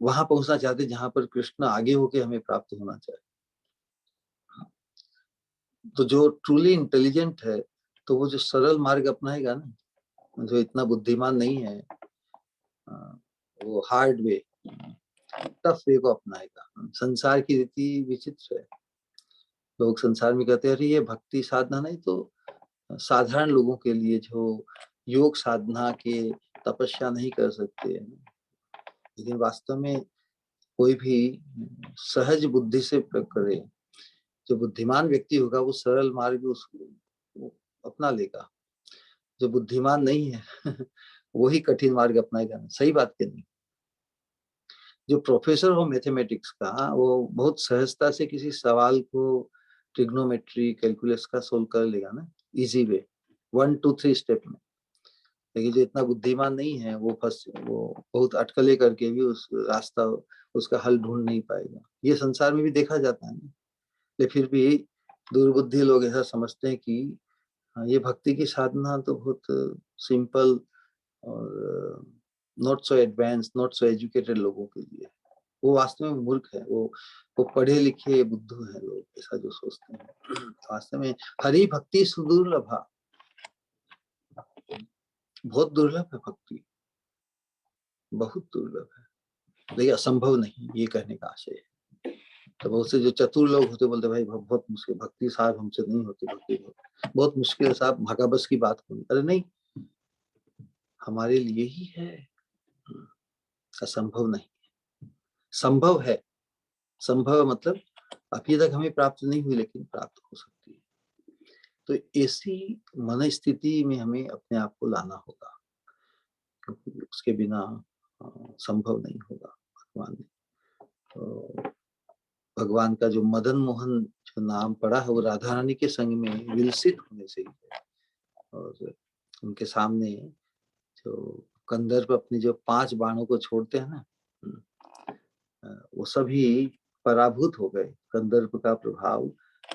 वहां पहुंचना चाहते जहां पर कृष्ण आगे होके हमें प्राप्त होना चाहिए। तो जो ट्रूली इंटेलिजेंट है तो वो जो सरल मार्ग अपनाएगा ना, जो इतना बुद्धिमान नहीं है वो हार्ड वे, टफ वे को अपनाएगा। संसार की रीति विचित्र है। लोग संसार में कहते हैं अरे ये भक्ति साधना नहीं, तो साधारण लोगों के लिए जो योग साधना के तपस्या नहीं कर सकते। लेकिन वास्तव में कोई भी सहज बुद्धि से करे, जो बुद्धिमान व्यक्ति होगा वो सरल मार्ग उसको अपना लेगा। जो बुद्धिमान नहीं है वही कठिन मार्ग अपनाएगा। सही बात के नहीं? जो प्रोफेसर हो मैथमेटिक्स का, वो बहुत सहजता से किसी सवाल को ट्रिग्नोमेट्री कैलकुलस का सोल्व कर लेगा ना, इजी वे, 1 2 3 स्टेप में। लेकिन जो इतना बुद्धिमान नहीं है वो बहुत अटकलें करके भी उस रास्ता, उसका हल ढूंढ नहीं पाएगा। ये संसार में भी देखा जाता है ना। लेकिन फिर भी दुर्बुद्धि लोग ऐसा समझते हैं कि हाँ, ये भक्ति की साधना तो बहुत सिंपल और not so advance, not so educated लोगों के लिए। वो वास्तव में मूर्ख है, वो पढ़े लिखे बुद्धू है लोग, ऐसा जो सोचते हैं। वास्तव में हरि भक्ति सुदुर्लभा, बहुत दुर्लभ है भक्ति, बहुत दुर्लभ है, लेकिन असंभव नहीं, ये कहने का आशय है। तो बहुत से जो चतुर लोग होते बोलते भाई बहुत मुश्किल, भक्ति साहब हमसे नहीं होती, भक्ति बहुत मुश्किल है साहब, भागाबस की बात करूं। अरे नहीं, हमारे लिए ही है, असंभव नहीं, संभव है। संभव मतलब अभी तक हमें प्राप्त नहीं हुई, लेकिन प्राप्त हो सकती है। तो ऐसी मन स्थिति में हमें अपने आप को लाना होगा, क्योंकि उसके बिना संभव नहीं होगा। भगवान ने तो भगवान का जो मदन मोहन जो नाम पड़ा है वो राधा रानी के संग में विलसित होने से ही है। और उनके सामने जो कंदर्प अपने जो 5 बाणों को छोड़ते हैं ना, वो सभी पराभूत हो गए। कंदर्प का प्रभाव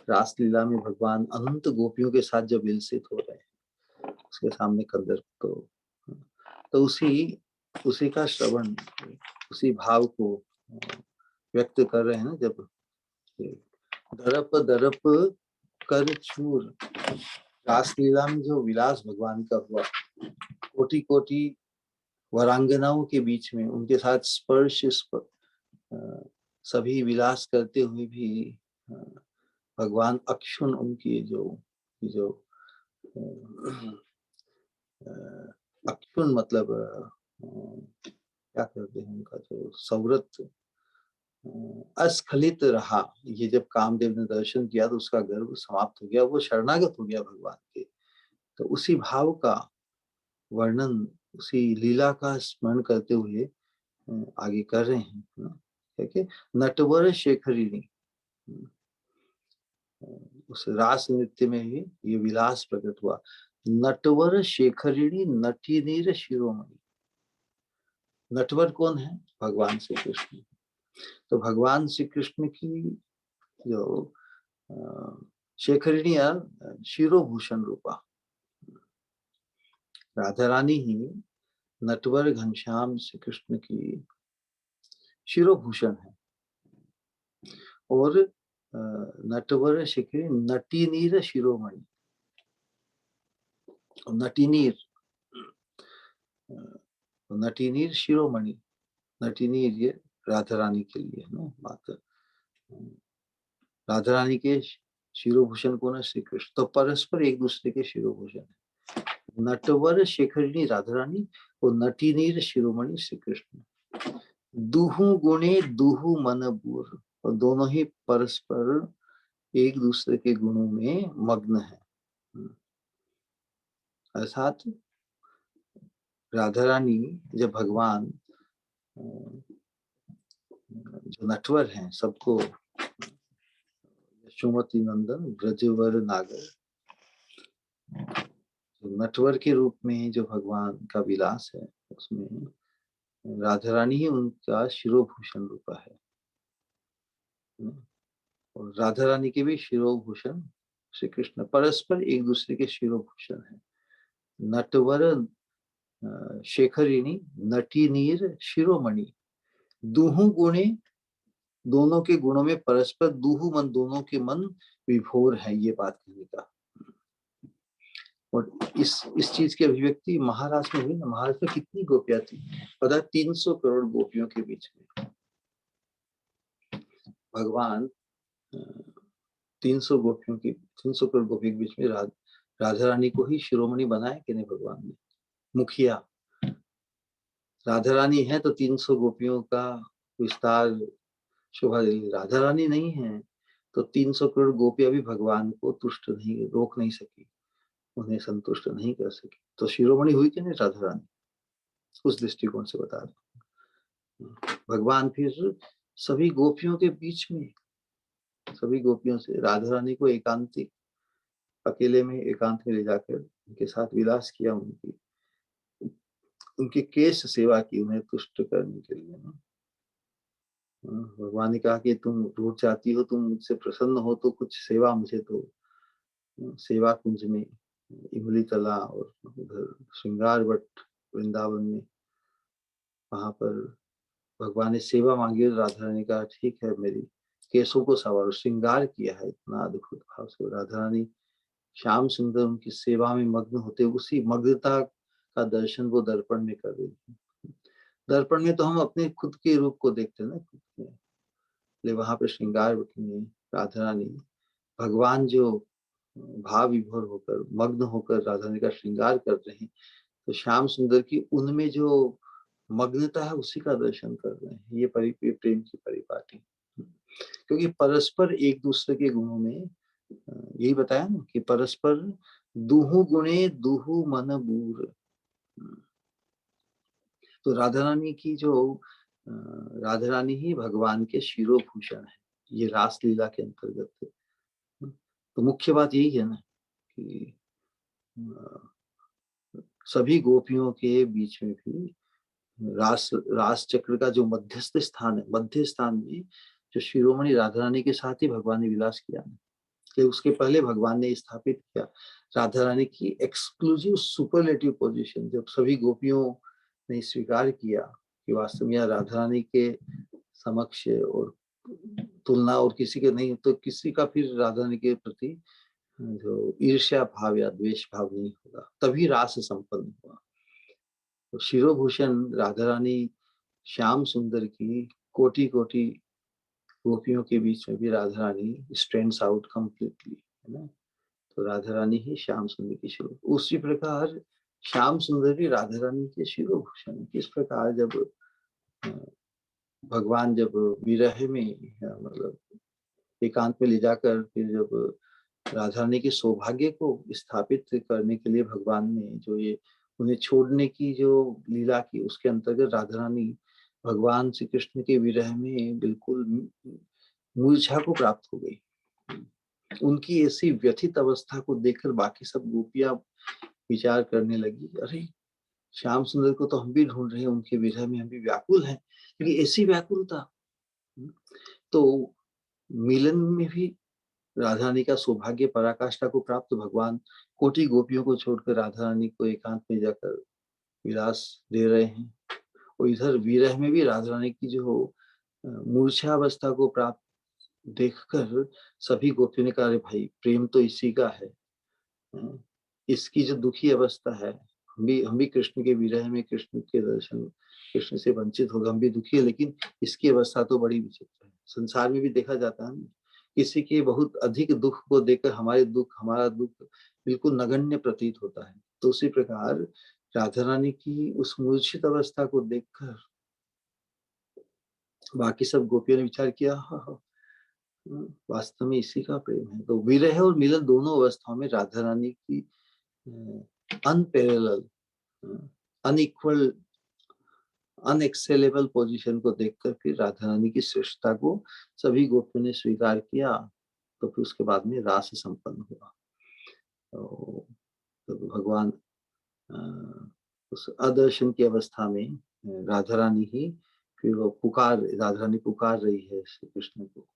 रासलीला में भगवान अनंत गोपियों के साथ जब विलसित हो रहे हैं, उसके सामने कंदर्प तो उसी का श्रवण, उसी भाव को व्यक्त कर रहे हैं ना। जब दरप दरप कर चूर, रासलीला में जो विलास भगवान का हुआ, कोटि कोटि वरांगनाओं के बीच में उनके साथ स्पर्श सभी विलास करते हुए भी भगवान अक्षुण उनकी जो अक्षुण मतलब क्या कहते हैं, उनका जो सौरत अस्खलित रहा। ये जब कामदेव ने दर्शन किया तो उसका गर्व समाप्त हो गया, वो शरणागत हो गया भगवान के। तो उसी भाव का वर्णन, उसी लीला का स्मरण करते हुए आगे कर रहे हैं। ठीक, नटवर शेखरिणी, उस रास नृत्य में ही ये विलास प्रकट हुआ। नटवर शेखरिणी नटीनीर शिरोमणि। नटवर कौन है? भगवान श्री कृष्ण। तो भगवान श्री कृष्ण की जो शेखरिणी शिरोभूषण रूपा राधा रानी ही नटवर घनश्याम श्री कृष्ण की शिरोभूषण है। और नटवर शिखरी नटीनीर शिरोमणि, नटीनीर, नटीनीर शिरोमणि, नटीनीर ये राधा रानी के लिए है ना बात। राधा रानी के शिरोभूषण कौन है? श्री कृष्ण। तो परस्पर एक दूसरे के शिरोभूषण है। नटवर शेखरिणी राधा रानी और नटीनीर शिरोमणि श्री कृष्ण। दुहु गुणे दुहु मन बूर, और दोनों ही परस्पर एक दूसरे के गुणों में मग्न है। अर्थात राधा रानी जब भगवान जो नटवर हैं, सबको यशोमती नंदन ब्रजवर नागर, नटवर के रूप में जो भगवान का विलास है, उसमें राधा रानी ही उनका शिरोभूषण रूपा है। और राधा रानी के भी शिरोभूषण श्री कृष्ण, परस्पर एक दूसरे के शिरोभूषण है। नटवर शेखरिणी नटीनीर शिरोमणि, दुहु गुणे, दोनों के गुणों में परस्पर, दुहु मन, दोनों के मन विभोर है, ये बात कहने का। और इस चीज की अभिव्यक्ति महाराष्ट्र में हुई ना। महाराष्ट्र में कितनी गोपियां थी पता है? 300 करोड़ गोपियों के बीच में भगवान 300 करोड़ गोपियों के बीच में राधा रानी को ही शिरोमणि बनाया कि नहीं भगवान ने, मुखिया। राधा रानी है तो 300 गोपियों का विस्तार शोभा देगी। राधा रानी नहीं है तो 300 करोड़ गोपियां भी भगवान को तुष्ट नहीं, रोक नहीं सकी, उन्हें संतुष्ट नहीं कर सकी। तो शिरोमणि हुई कि नहीं राधा रानी? उस दृष्टिकोण से बता रहे भगवान फिर सभी गोपियों के बीच में, सभी गोपियों से राधा रानी को एकांतिक, अकेले में एकांत में ले जाकर उनके साथ विलास किया, उनकी उनके केश सेवा की उन्हें तुष्ट करने के लिए ना। भगवान ने कहा कि तुम रूठ जाती हो, तुम मुझसे प्रसन्न हो तो कुछ सेवा मुझे दो। सेवा कुंज में इमली तला और उधर श्रृंगार वट वृंदावन में, वहां पर भगवान ने सेवा मांगी। राधा रानी कहा ठीक है, मेरी केसों को सवारो। श्रृंगार किया है इतना अद्भुत भाव से राधा रानी। श्याम सुंदर उनकी सेवा में मग्न होते, उसी मग्नता का दर्शन वो दर्पण में कर रही थी। दर्पण में तो हम अपने खुद के रूप को देखते हैं ना, खुद के, इसलिए वहां पे श्रृंगार में राधा रानी भगवान जो भाव विभोर होकर मग्न होकर राधा रानी का श्रृंगार कर रहे हैं, तो श्याम सुंदर की उनमें जो मग्नता है उसी का दर्शन कर रहे हैं। ये प्रेम की परिपाटी। क्योंकि परस्पर एक दूसरे के गुणों में यही बताया ना कि परस्पर दुहु गुणे दुहु मन बूर। तो राधा रानी की जो राधा रानी ही भगवान के शिरोभूषण है, ये रासलीला के अंतर्गत है। तो मुख्य बात यही है ना कि सभी गोपियों के बीच में भी रास चक्र का जो मध्यस्थ स्थान है, मध्य स्थान में जो शिरोमणि राधा रानी के साथ ही भगवान ने विलास किया है, कि उसके पहले भगवान ने स्थापित किया राधा रानी की एक्सक्लूसिव सुपरलेटिव पोजीशन। जब सभी गोपियों ने स्वीकार किया कि वास्तव में राधा रानी के समक्ष और तुलना और किसी के नहीं, तो किसी का फिर राधा रानी के प्रति जो ईर्ष्या भाव या द्वेष भाव नहीं होगा, तभी रास संपन्न हुआ। तो शिरोभूषण राधा रानी श्याम सुंदर की कोटि कोटि गोपियों के बीच में भी Radha Rani stands out completely, है ना। तो राधा रानी ही श्याम सुंदर की शिरो, उसी प्रकार श्याम सुंदर भी राधा रानी के शिरोभूषण। किस प्रकार जब भगवान जब विरह में मतलब एकांत में ले जाकर फिर जब राधा रानी के सौभाग्य को स्थापित करने के लिए भगवान ने जो ये उन्हें छोड़ने की जो लीला की, उसके अंतर्गत राधा रानी भगवान श्री कृष्ण के विरह में बिल्कुल मूर्छा को प्राप्त हो गई। उनकी ऐसी व्यथित अवस्था को देखकर बाकी सब गोपियां विचार करने लगी, अरे श्याम सुंदर को तो हम भी ढूंढ रहे हैं, उनके विरह में हम भी व्याकुल हैं, क्योंकि ऐसी व्याकुलता। तो मिलन में भी राधा रानी का सौभाग्य पराकाष्ठा को प्राप्त, भगवान कोटि गोपियों को छोड़कर राधा रानी को एकांत में जाकर विलास दे रहे हैं। और इधर विरह में भी राधा रानी की जो मूर्छा अवस्था को प्राप्त देखकर सभी गोपियों ने कहा, अरे भाई प्रेम तो इसी का है, इसकी जो दुखी अवस्था है, हम भी कृष्ण के विरह में कृष्ण के दर्शन, कृष्ण से वंचित होगा, हम भी दुखी है, लेकिन इसकी अवस्था तो बड़ी विचित्र है। संसार में भी देखा जाता है, किसी के बहुत अधिक दुख को देखकर हमारा दुख बिल्कुल नगण्य प्रतीत होता है। तो उसी प्रकार राधा रानी की उस मूर्छित अवस्था को देखकर बाकी सब गोपियों ने विचार किया, वास्तव में इसी का प्रेम है। तो विरह और मिलन दोनों अवस्थाओं में राधा रानी की अनपैरेलल, अनइक्वल, अनएक्सेलेबल पोजीशन को देखकर फिर राधा रानी की श्रेष्ठता को सभी गोपियों ने स्वीकार किया। तो फिर उसके बाद में रास संपन्न हुआ। तो भगवान उस अदर्शन की अवस्था में राधा रानी ही फिर वो राधा रानी पुकार रही है श्री कृष्ण को।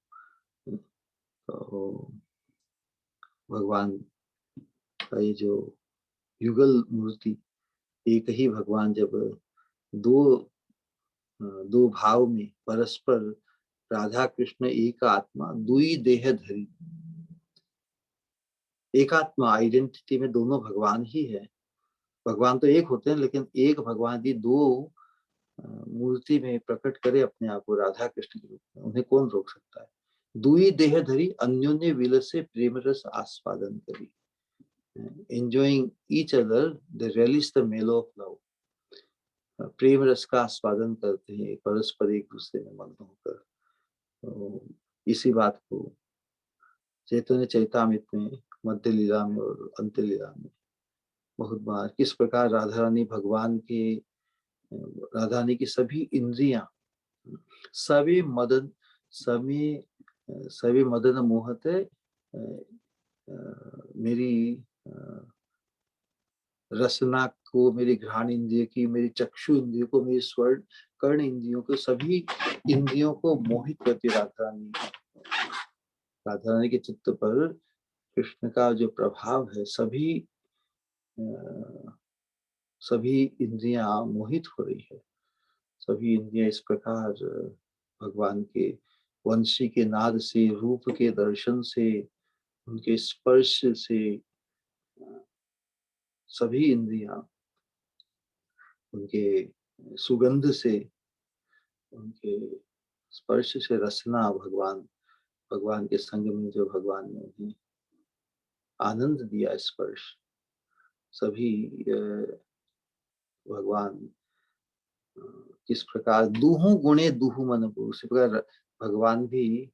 तो भगवान का ये जो युगल मूर्ति, एक ही भगवान जब दो भाव में परस्पर राधा कृष्ण एक आत्मा दुई देह धरी, एक आत्मा आइडेंटिटी में दोनों भगवान ही है। भगवान तो एक होते हैं, लेकिन एक भगवान की दो मूर्ति में प्रकट करे अपने आप को राधा कृष्ण के रूप में, उन्हें कौन रोक सकता है। दुई देह धरी अन्योन्य विलसे प्रेम रस आस्वादन करी, enjoying each other they relish the मेलो ऑफ लव। प्रेम रस का आस्वादन करते हैं परस्पर एक दूसरे में मग्न होकर। तो इसी बात को चैतन्य चैतामृत में, मध्य लीला में और अंत्य लीला में बहुत बार किस प्रकार राधा रानी भगवान के, राधा रानी की सभी इंद्रियां सभी मदन सभी मदन मोहते मेरी रसना को, मेरी घ्राण इंद्रिय की, मेरी चक्षु इंद्रिय को, मेरी स्वर्ण कर्ण इंद्रियों को, सभी इंद्रियों को मोहित करती राधा रानी। राधा रानी के चित्त पर कृष्ण का जो प्रभाव है, सभी इंद्रियां मोहित हो रही है। सभी इंद्रियां इस प्रकार भगवान के वंशी के नाद से, रूप के दर्शन से, उनके स्पर्श से, सभी इंद्रियां उनके सुगंध से, उनके स्पर्श से, रसना, भगवान के संग में जो भगवान ने उन्हें आनंद दिया, स्पर्श, सभी भगवान किस प्रकार दूहु गुणे दूहु मन, उसी प्रकार भगवान भी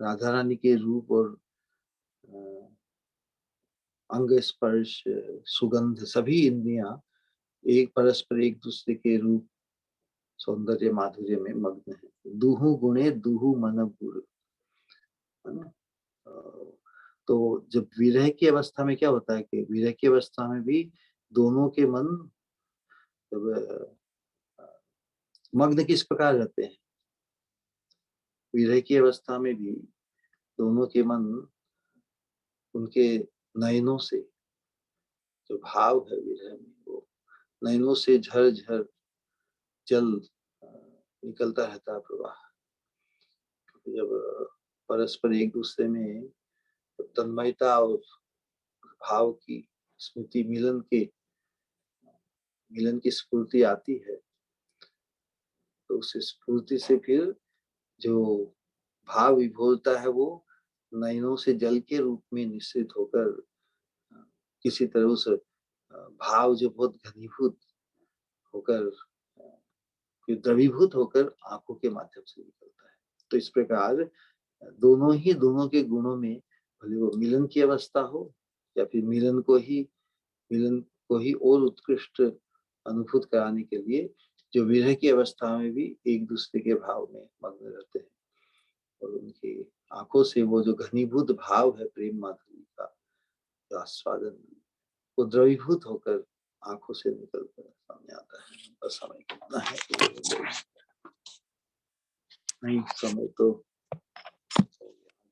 राधा रानी के रूप और अंग स्पर्श, सुगंध, सभी इंद्रियां एक परस्पर एक दूसरे के रूप, सौंदर्य, माधुर्य में मग्न है। दूहु गुणे दूहु मन बुर, है ना। तो जब विरह की अवस्था में क्या होता है कि विरह की अवस्था में भी दोनों के मन जब मग्न किस प्रकार रहते हैं, विरह की अवस्था में भी दोनों के मन उनके नयनों से, जो भाव है विरह में, वो नयनों से झरझर जल निकलता रहता है, प्रवाह। जब परस्पर एक दूसरे में तन्मयता और भाव की स्मृति, मिलन की स्फूर्ति आती है, तो उस स्फूर्ति से फिर जो भाव विभोरता है, वो नयनों से जल के रूप में निश्चित होकर किसी तरह उस भाव जो बहुत घनीभूत होकर, फिर द्रवीभूत होकर आंखों के माध्यम से निकलता है। तो इस प्रकार दोनों के गुणों में, भले वो मिलन की अवस्था हो या फिर मिलन को ही और उत्कृष्ट अनुभूत कराने के लिए, जो विरह की अवस्था में भी एक दूसरे के भाव में मग्न रहते हैं, और उनकी आंखों से वो जो घनीभूत भाव है प्रेम माधुरी का, जो आस्वादन, वो द्रवीभूत होकर आंखों से निकल कर सामने आता है। बस समय कितना है, नहीं समय तो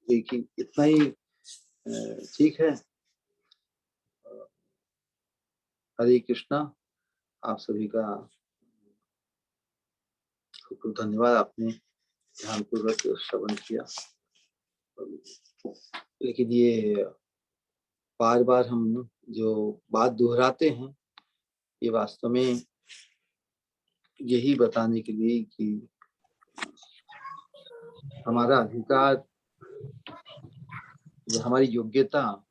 एक ही, इतना ही ठीक है। हरे कृष्णा। आप सभी का खूब धन्यवाद, आपने ध्यानपूर्वक श्रवण किया। लेकिन ये बार बार हम जो बात दोहराते हैं, ये वास्तव में यही बताने के लिए कि हमारा अधिकार, हमारी योग्यता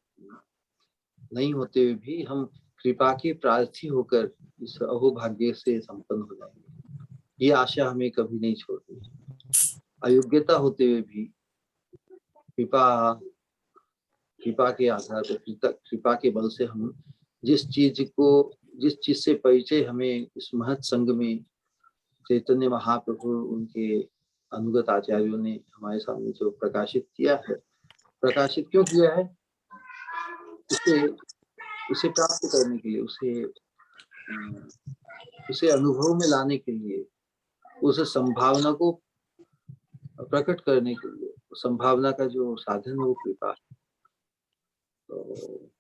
नहीं होते हुए भी हम कृपा के प्रार्थी होकर इस अहोभाग्य से संपन्न हो जाएंगे, ये आशा हमें कभी नहीं छोड़नी। अयोग्यता होते हुए भी कृपा के आधार पर, कृपा के बल से हम जिस चीज से परिचय हमें इस महत् संघ में चैतन्य महाप्रभु, उनके अनुगत आचार्यों ने हमारे सामने जो प्रकाशित किया है, प्रकाशित क्यों किया है? उसे प्राप्त करने के लिए, उसे अनुभव में लाने के लिए, उस संभावना को प्रकट करने के लिए, संभावना का जो साधन है वो कृपा है। तो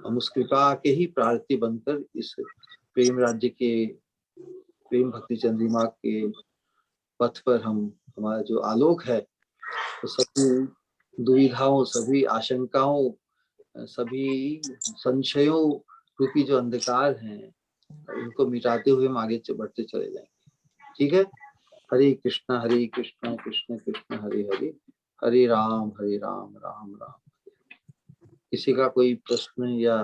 हम उस कृपा के ही प्रार्थी बनकर इस प्रेम राज्य के, प्रेम भक्ति चंद्रिमा के पथ पर हमारा जो आलोक है, तो सभी दुविधाओं, सभी आशंकाओं, सभी संशयों रूपी जो अंधकार हैं, उनको मिटाते हुए हम आगे बढ़ते चले जाएंगे। ठीक है। हरे कृष्णा कृष्ण कृष्ण हरे हरे, हरे राम राम राम। किसी का कोई प्रश्न या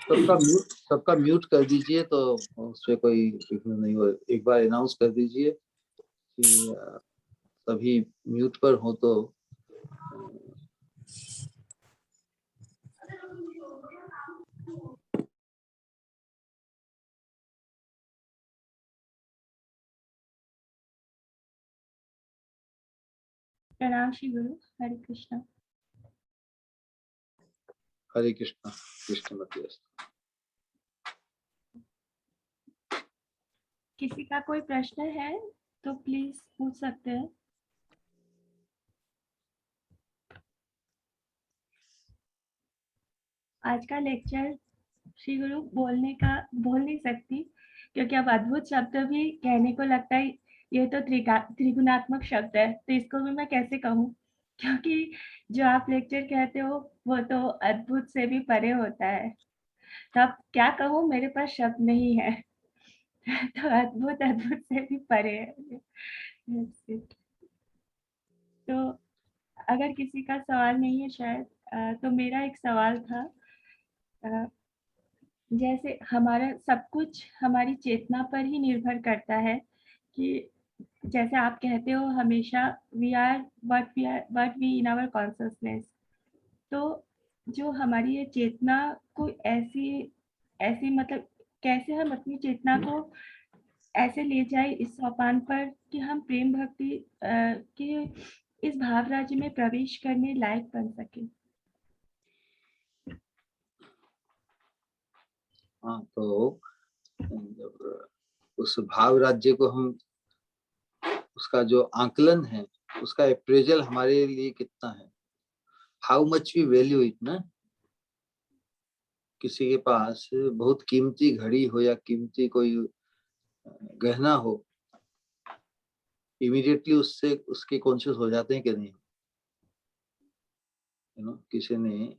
सबका म्यूट कर दीजिए, तो उससे कोई विघ्न नहीं हो। एक बार अनाउंस कर दीजिए कि सभी म्यूट पर हो तो प्रणाम श्री गुरु। हरे कृष्णा। हरे कृष्णा। कृष्ण मध्यस्थ। किसी का कोई प्रश्न है तो प्लीज पूछ सकते हैं। आज का लेक्चर श्री गुरु बोल नहीं सकती, क्योंकि अब अद्भुत शब्द भी कहने को लगता है ये तो त्रिगुणात्मक शब्द है, तो इसको भी मैं कैसे कहूँ, क्योंकि जो आप लेक्चर कहते हो वो तो अद्भुत से भी परे होता है। तो अब क्या कहूँ, मेरे पास शब्द नहीं है। तो अद्भुत अद्भुत से भी परे है। तो अगर किसी का सवाल नहीं है शायद, तो मेरा एक सवाल था। जैसे हमारा सब कुछ हमारी चेतना पर ही निर्भर करता है, कि जैसे आप कहते हो हमेशा we are what we in our consciousness. तो जो हमारी ये चेतना को ऐसी ऐसी मतलब कैसे हम अपनी चेतना को ऐसे ले जाए इस सोपान पर कि हम प्रेम भक्ति के इस भाव राज्य में प्रवेश करने लायक बन सके। हाँ, तो जब उस भाव राज्य को हम, उसका जो आंकलन है, उसका अप्रेजल हमारे लिए कितना है, how much we value it ना। किसी के पास बहुत कीमती घड़ी हो या कीमती कोई गहना हो, इमीडिएटली उससे उसके कॉन्शियस हो जाते हैं कि नहीं। किसी ने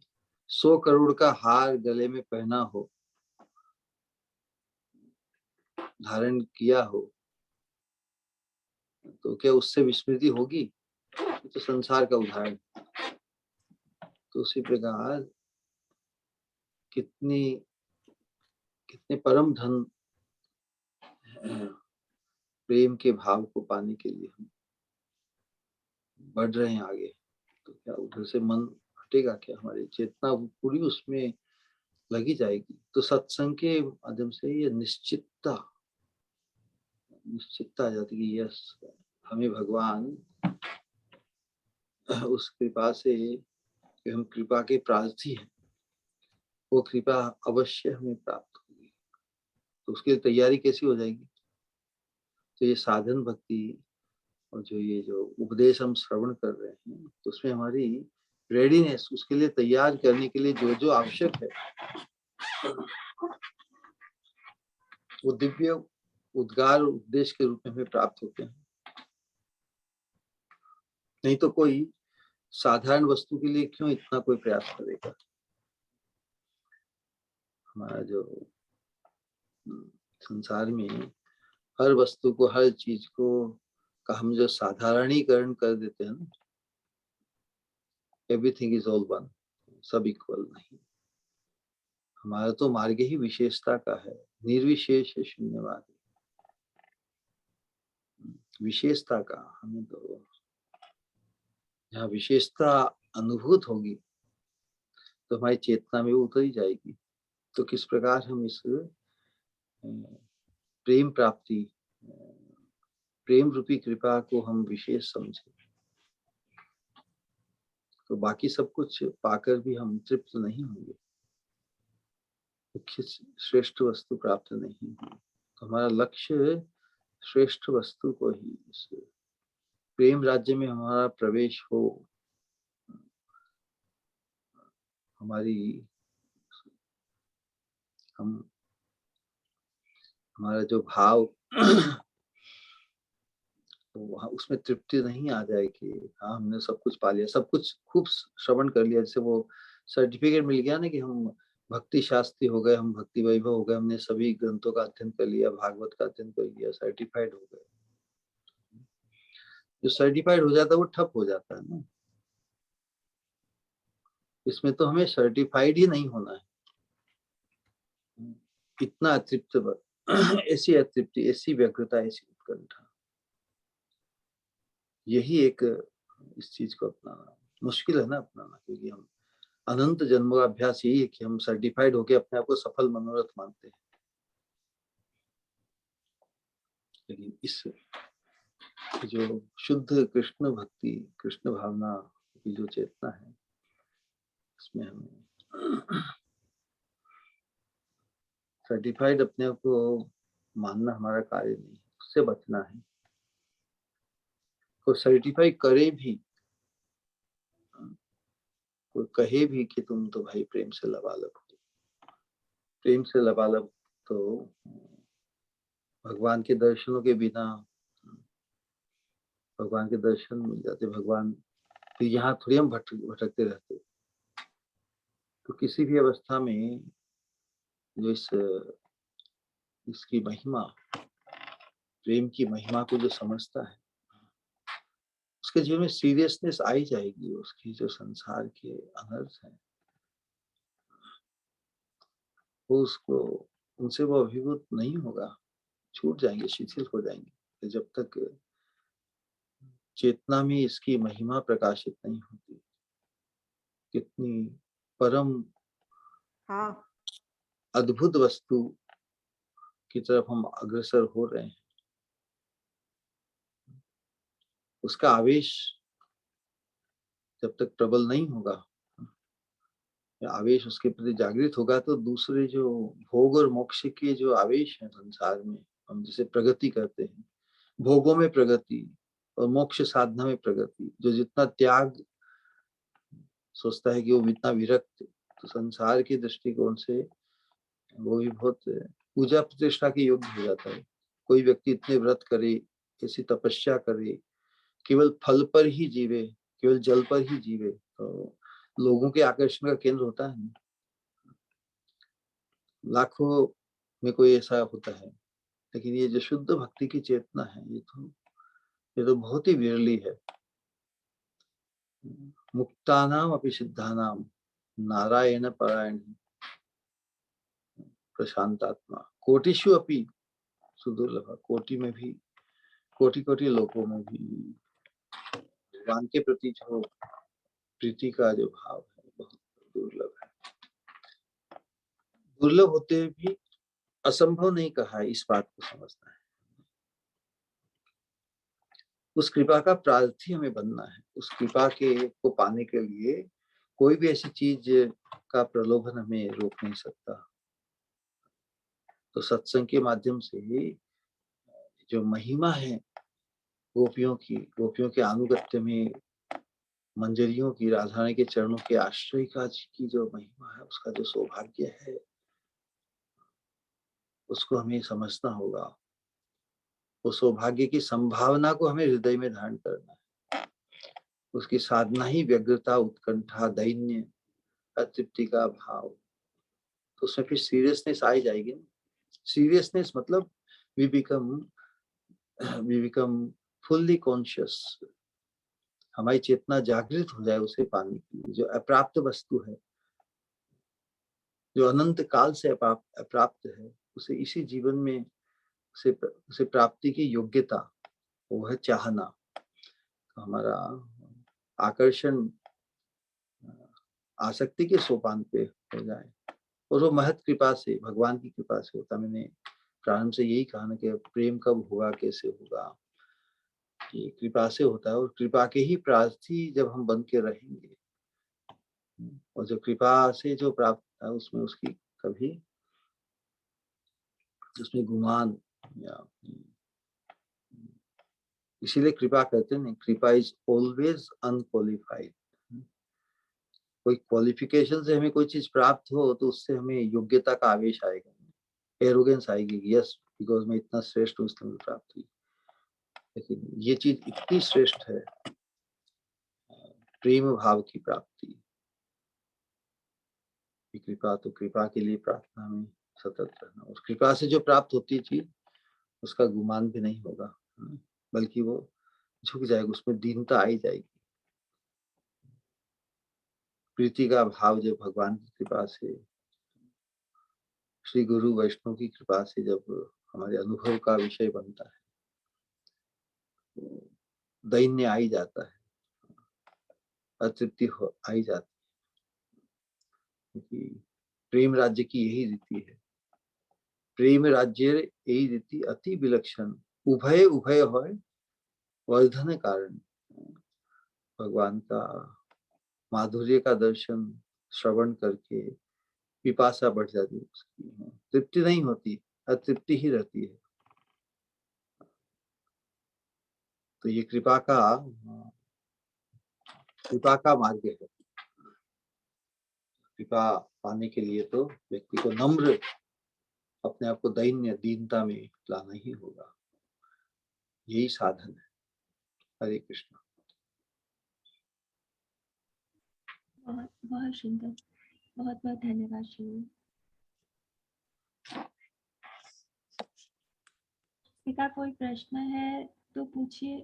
100 करोड़ का हार गले में पहना हो, धारण किया हो, तो क्या उससे विस्मृति होगी? तो संसार का उदाहरण। तो उसी प्रकार कितने परम धन प्रेम के भाव को पाने के लिए हम बढ़ रहे हैं आगे, तो क्या उधर से मन हटेगा? क्या हमारी चेतना पूरी उसमें लगी जाएगी? तो सत्संग के माध्यम से ये निश्चितता आ जाती है कि यस, हमें भगवान उस कृपा से, कि हम कृपा के प्रार्थी हैं, वो कृपा अवश्य हमें प्राप्त होगी। तो उसके लिए तैयारी कैसी हो जाएगी? तो ये साधन भक्ति और जो उपदेश हम श्रवण कर रहे हैं, तो उसमें हमारी रेडीनेस, उसके लिए तैयार करने के लिए जो जो आवश्यक है, वो दिव्य उद्गार उपदेश के रूप में हमें प्राप्त होते हैं। नहीं तो कोई साधारण वस्तु के लिए क्यों इतना कोई प्रयास करेगा? हमारा जो संसार में हर वस्तु को, हर चीज को का हम जो साधारणीकरण कर देते हैं ना, एवरीथिंग इज ऑल वन, सब इक्वल नहीं। हमारा तो मार्ग ही विशेषता का है, निर्विशेष है, शून्यवाद। विशेषता का हमें तो, जहाँ विशेषता अनुभूत होगी तो हमारी चेतना में उतरी जाएगी। तो किस प्रकार हम इस प्रेम प्राप्ति, प्रेम रूपी कृपा को हम विशेष समझे, तो बाकी सब कुछ पाकर भी हम तृप्त नहीं होंगे, मुख्य श्रेष्ठ वस्तु प्राप्त नहीं होगी। तो हमारा लक्ष्य श्रेष्ठ वस्तु को ही, इस प्रेम राज्य में हमारा प्रवेश हो, हमारा जो भाव तो वहाँ उसमें तृप्ति नहीं आ जाए कि हाँ हमने सब कुछ पा लिया, सब कुछ खूब श्रवण कर लिया, जैसे वो सर्टिफिकेट मिल गया ना कि हम भक्ति शास्त्री हो गए, हम भक्ति वैभव हो गए, हमने सभी ग्रंथों का अध्ययन कर लिया, भागवत का अध्ययन कर लिया, सर्टिफाइड हो गए। जो सर्टिफाइड हो जाता है वो ठप हो जाता है ना। इसमें तो हमें सर्टिफाइड ही नहीं होना है। इतना अतृप्त, ऐसी अतृप्ति, ऐसी व्यग्रता, ऐसी उत्कंठा, यही एक इस चीज को अपनाना मुश्किल है ना, अपनाना, क्योंकि हम अनंत जन्मों का अभ्यास यही है कि हम सर्टिफाइड होके अपने आप को सफल मनोरथ मानते हैं। लेकिन इस जो शुद्ध कृष्ण भक्ति, कृष्ण भावना की जो चेतना है, इसमें हमें सर्टिफाइड अपने आप को मानना हमारा कार्य नहीं है, उससे बचना है। कोई सर्टिफाई करे भी, कोई कहे भी कि तुम तो भाई प्रेम से लबालब हो, प्रेम से लबालब, तो भगवान के दर्शनों के बिना भगवान के दर्शन मिल जाते, भगवान फिर यहाँ थोड़ी हम भटकते रहते। तो किसी भी अवस्था में जो इसकी महिमा, प्रेम की महिमा को जो समझता है, उसके जीवन में सीरियसनेस आई जाएगी। उसकी जो संसार के अनर्थ है वो उसको, उनसे वो अभिभूत नहीं होगा, छूट जाएंगे, शिथिल हो जाएंगे, जब तक चेतना में इसकी महिमा प्रकाशित नहीं होती। कितनी परम अद्भुत वस्तु की तरफ हम अग्रसर हो रहे हैं, उसका आवेश जब तक प्रबल नहीं होगा, आवेश उसके प्रति जागृत होगा, तो दूसरे जो भोग और मोक्ष के जो आवेश है संसार में, हम जिसे प्रगति करते हैं, भोगों में प्रगति और मोक्ष साधना में प्रगति, जो जितना त्याग सोचता है कि वो इतना विरक्त, तो संसार के दृष्टिकोण से वो भी बहुत पूजा प्रतिष्ठा के योग्य हो जाता है। कोई व्यक्ति इतने व्रत करे, ऐसी तपस्या करे, केवल फल पर ही जीवे, केवल जल पर ही जीवे, तो लोगों के आकर्षण का केंद्र होता है। लाखों में कोई ऐसा होता है, लेकिन ये जो शुद्ध भक्ति की चेतना है, ये तो बहुत ही विरली है। मुक्तानाम अपि सिद्धानाम नारायण परायण प्रशांतात्मा कोटिषु अपि सुदुर्लभ, कोटि में भी, कोटि कोटि लोगों में भी भगवान के प्रति जो प्रीति का जो भाव है बहुत दुर्लभ है। दुर्लभ होते भी असंभव नहीं कहा है, इस बात को समझना है। उस कृपा का प्रार्थी हमें बनना है। उस कृपा के को पाने के लिए कोई भी ऐसी चीज का प्रलोभन हमें रोक नहीं सकता। तो सत्संग के माध्यम से जो महिमा है गोपियों के अनुगत्य में, मंजरियों की, राधा रानी के चरणों के आश्रय का की जो महिमा है, उसका जो सौभाग्य है, उसको हमें समझना होगा। वो सौभाग्य की संभावना को हमें हृदय में धारण करना है। उसकी साधना ही व्यग्रता, उत्कंठा, दैन्य, अतृप्ति का भाव, तो उसमें फिर सीरियसनेस आ ही जाएगी ना। सीरियसनेस मतलब वी बिकम फुल्ली कॉन्शियस, हमारी चेतना जागृत हो जाए उसे पाने के लिए। जो अप्राप्त वस्तु है, जो अनंत काल से अप्राप्त है, उसे इसी जीवन में उसे प्राप्ति की योग्यता, वो है चाहना। तो हमारा आकर्षण आसक्ति के सोपान पे हो जाए, और वो महत कृपा से, भगवान की कृपा से होता। मैंने प्रारंभ से यही कहा ना कि प्रेम कब होगा, कैसे होगा, ये कृपा से होता है। और कृपा के ही प्रार्थी जब हम बन के रहेंगे, और जो कृपा से जो प्राप्त है उसमें उसकी कभी उसमें गुमान या, इसीलिए कृपा कहते हैं, कृपा इज ऑलवेज अनक्वालिफाइड। कोई क्वालिफिकेशन से हमें कोई चीज प्राप्त हो तो उससे हमें योग्यता का आवेश आएगा, एरोगेंस आएगी, यस बिकॉज मैं इतना श्रेष्ठ हूँ इसलिए प्राप्त हुई। लेकिन ये चीज इतनी श्रेष्ठ है, प्रेम भाव की प्राप्ति की कृपा, तो कृपा के लिए प्रार्थना में सतत रहना। उस कृपा से जो प्राप्त होती चीज, उसका गुमान भी नहीं होगा, बल्कि वो झुक जाएगा, उसमें दीनता आई जाएगी। प्रीति का भाव जब भगवान की कृपा से, श्री गुरु वैष्णव की कृपा से जब हमारे अनुभव का विषय बनता है, तो दैन्य आ ही जाता है, अतृप्ति आ ही जाती है। क्योंकि प्रेम राज्य की यही रीति है। प्रेम राज्य यही रीति अति विलक्षण, उभय उभय होय वर्धन कारण भगवान का माधुर्य का दर्शन श्रवण करके पिपासा बढ़ जाती है उसकी, तृप्ति नहीं होती, अतृप्ति ही रहती है। तो ये कृपा का मार्ग है। कृपा पाने के लिए तो व्यक्ति को नम्र, अपने आप को दैन्य दीनता में लाना ही होगा, यही साधन है। हरे कृष्ण। बहुत बहुत सुंदर, बहुत बहुत धन्यवाद श्री। किसी का कोई प्रश्न है तो पूछिए।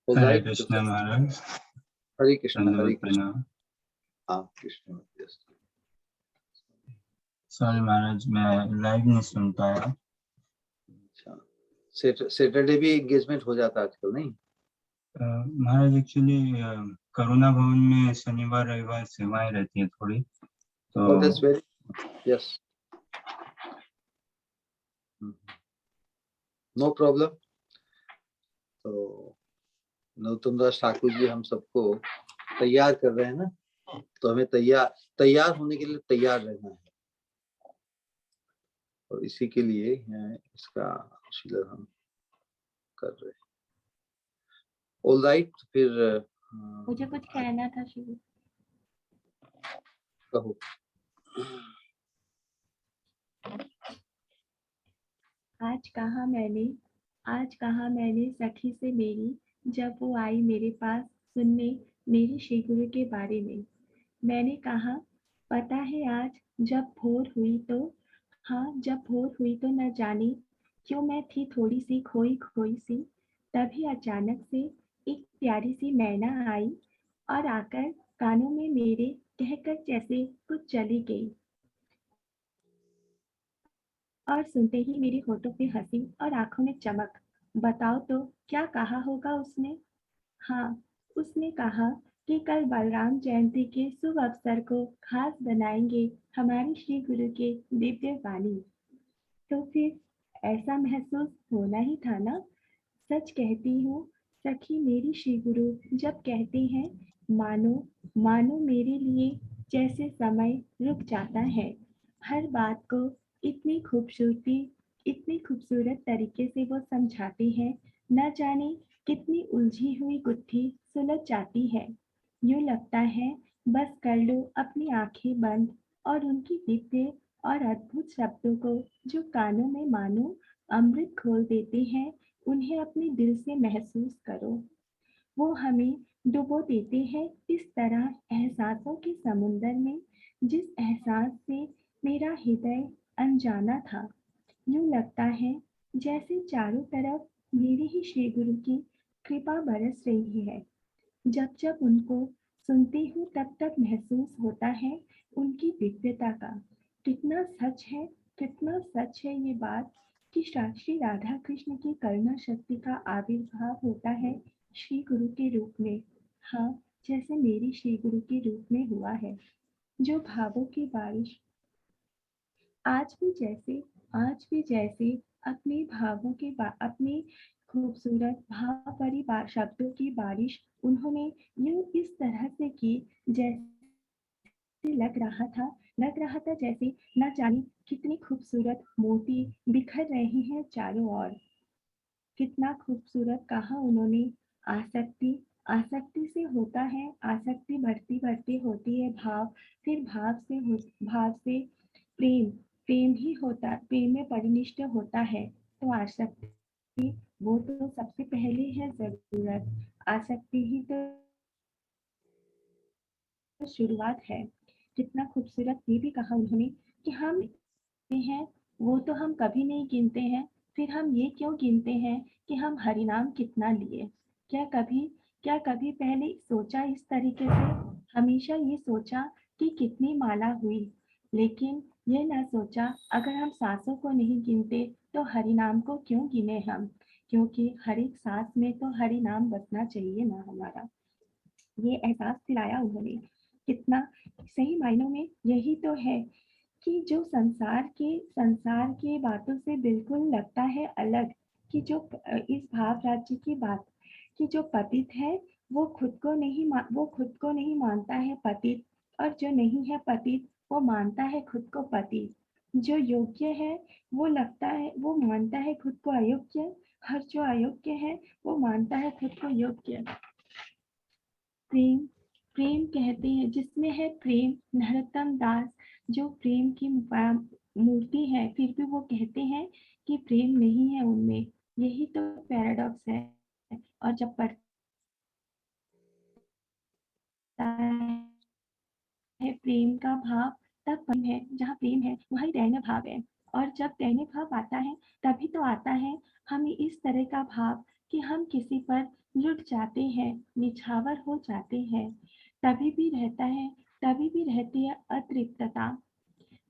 हरे कृष्ण महाराज। हरे कृष्ण। हरे दंडवत कृष्ण। प्रणाम। हाँ कृष्ण। सॉरी महाराज, मैं लाइव नहीं सुन पाया। अच्छा, सैटरडे भी एंगेजमेंट हो जाता है आजकल, नहीं? महाराज एक्चुअली करुणा भवन में शनिवार रविवार सेवाएं रहती है थोड़ी, तो Oh, that's very, yes. No problem. तो नरोत्तम दास ठाकुर जी हम सबको तैयार कर रहे हैं ना, तो हमें तैयार होने के लिए तैयार रहना है, और इसी के लिए इसका शीलन हम कर रहे हैं। ऑल राइट, फिर मुझे कुछ कहना था श्री। कहो। आज कहा मैंने सखी से मेरी, जब वो आई मेरे पास सुनने मेरे श्री गुरु के बारे में। मैंने कहा, पता है आज जब भोर हुई तो, हाँ जब भोर हुई तो न जाने क्यों मैं थी थोड़ी सी खोई खोई सी, तभी अचानक से एक प्यारी सी मैना आई और आकर कानों में मेरे कहकर जैसे कुछ चली गई, और सुनते ही मेरे होठों पे हंसी और आंखों में चमक। बताओ तो क्या कहा होगा उसने? हाँ, उसने कहा कि कल बलराम जयंती के शुभ अवसर को खास बनाएंगे हमारे श्री गुरु के दिव्य वाणी। तो फिर ऐसा महसूस होना ही था ना। सच कहती हूँ सखी, मेरी श्री गुरु जब कहते हैं मानो, मानो मेरे लिए जैसे समय रुक जाता है। हर बात को इतनी खूबसूरत तरीके से वो समझाते हैं, न जाने कितनी उलझी हुई गुत्थी सुलझ जाती है। यूं लगता है बस कर लो अपनी आंखें बंद, और उनकी दिव्य और अद्भुत शब्दों को जो कानों में मानो अमृत घोल देते हैं, उन्हें अपने दिल से महसूस करो। वो हमें डुबो देते हैं इस तरह एहसासों के समुंदर में, जिस एहसास से मेरा हृदय अनजाना था। यूं लगता है जैसे चारों तरफ मेरे ही श्री गुरु की कृपा बरस रही है। जब जब उनको सुनती हूँ तब तक महसूस होता है उनकी दिव्यता का। कितना सच है, कितना सच है ये बात कि श्री राधा कृष्ण की करुणा शक्ति का आविर्भाव होता है श्री गुरु के रूप में। हाँ, जैसे मेरी श्री गुरु के रूप में हुआ है, जो भावों की बारिश आज भी जैसे अपने भावों की अपने खूबसूरत भाव भरी शब्दों की बारिश उन्होंने यूं इस तरह से की, जैसे लग रहा था जैसे न जाने कितनी खूबसूरत मोती बिखर रहे हैं चारों ओर। कितना खूबसूरत कहा उन्होंने। आसक्ति, आसक्ति से होता है, आसक्ति बढ़ती बढ़ती होती है भाव, फिर भाव से प्रेम, प्रेम ही होता, प्रेम में परिनिष्ठ होता है। तो आसक्ति, वो तो सबसे पहले है जरूरत। आसक्ति ही तो शुरुआत है। कितना खूबसूरत ये भी कहा उन्होंने कि हम हैं वो तो हम कभी नहीं गिनते हैं, फिर हम ये क्यों गिनते हैं कि हम हरिनाम कितना लिए। क्या कभी क्या कभी पहले सोचा इस तरीके से? हमेशा ये सोचा कि कितनी माला हुई, लेकिन ये ना सोचा अगर हम सांसों को नहीं गिनते तो हरिनाम को क्यों गिने हम, क्योंकि हर एक सांस में तो हरिनाम बसना चाहिए ना हमारा। ये एहसास दिलाया उन्होंने। कितना सही मायनों में यही तो है कि जो संसार के बातों से बिल्कुल लगता है अलग, कि जो इस भाव राज्य की बात, कि जो पतित है वो खुद को नहीं मानता है पतित, और जो नहीं है पतित वो मानता है खुद को पतित। जो योग्य है वो मानता है खुद को अयोग्य, और जो अयोग्य है वो मानता है खुद को योग्य। प्रेम प्रेम कहते हैं, जिसमें है प्रेम, नरोत्तम दास जो प्रेम की मूर्ति है, फिर भी वो कहते हैं कि प्रेम नहीं है उनमें। यही तो पैराडॉक्स है। और जब पढ़ता है प्रेम का भाव, तब प्रेम है, जहाँ प्रेम है वही दैन्य भाव है। और जब दैन्य भाव आता है तभी तो आता है हमें इस तरह का भाव कि हम किसी पर लुट जाते हैं, निछावर हो जाते हैं। तभी भी रहती है अतृप्तता।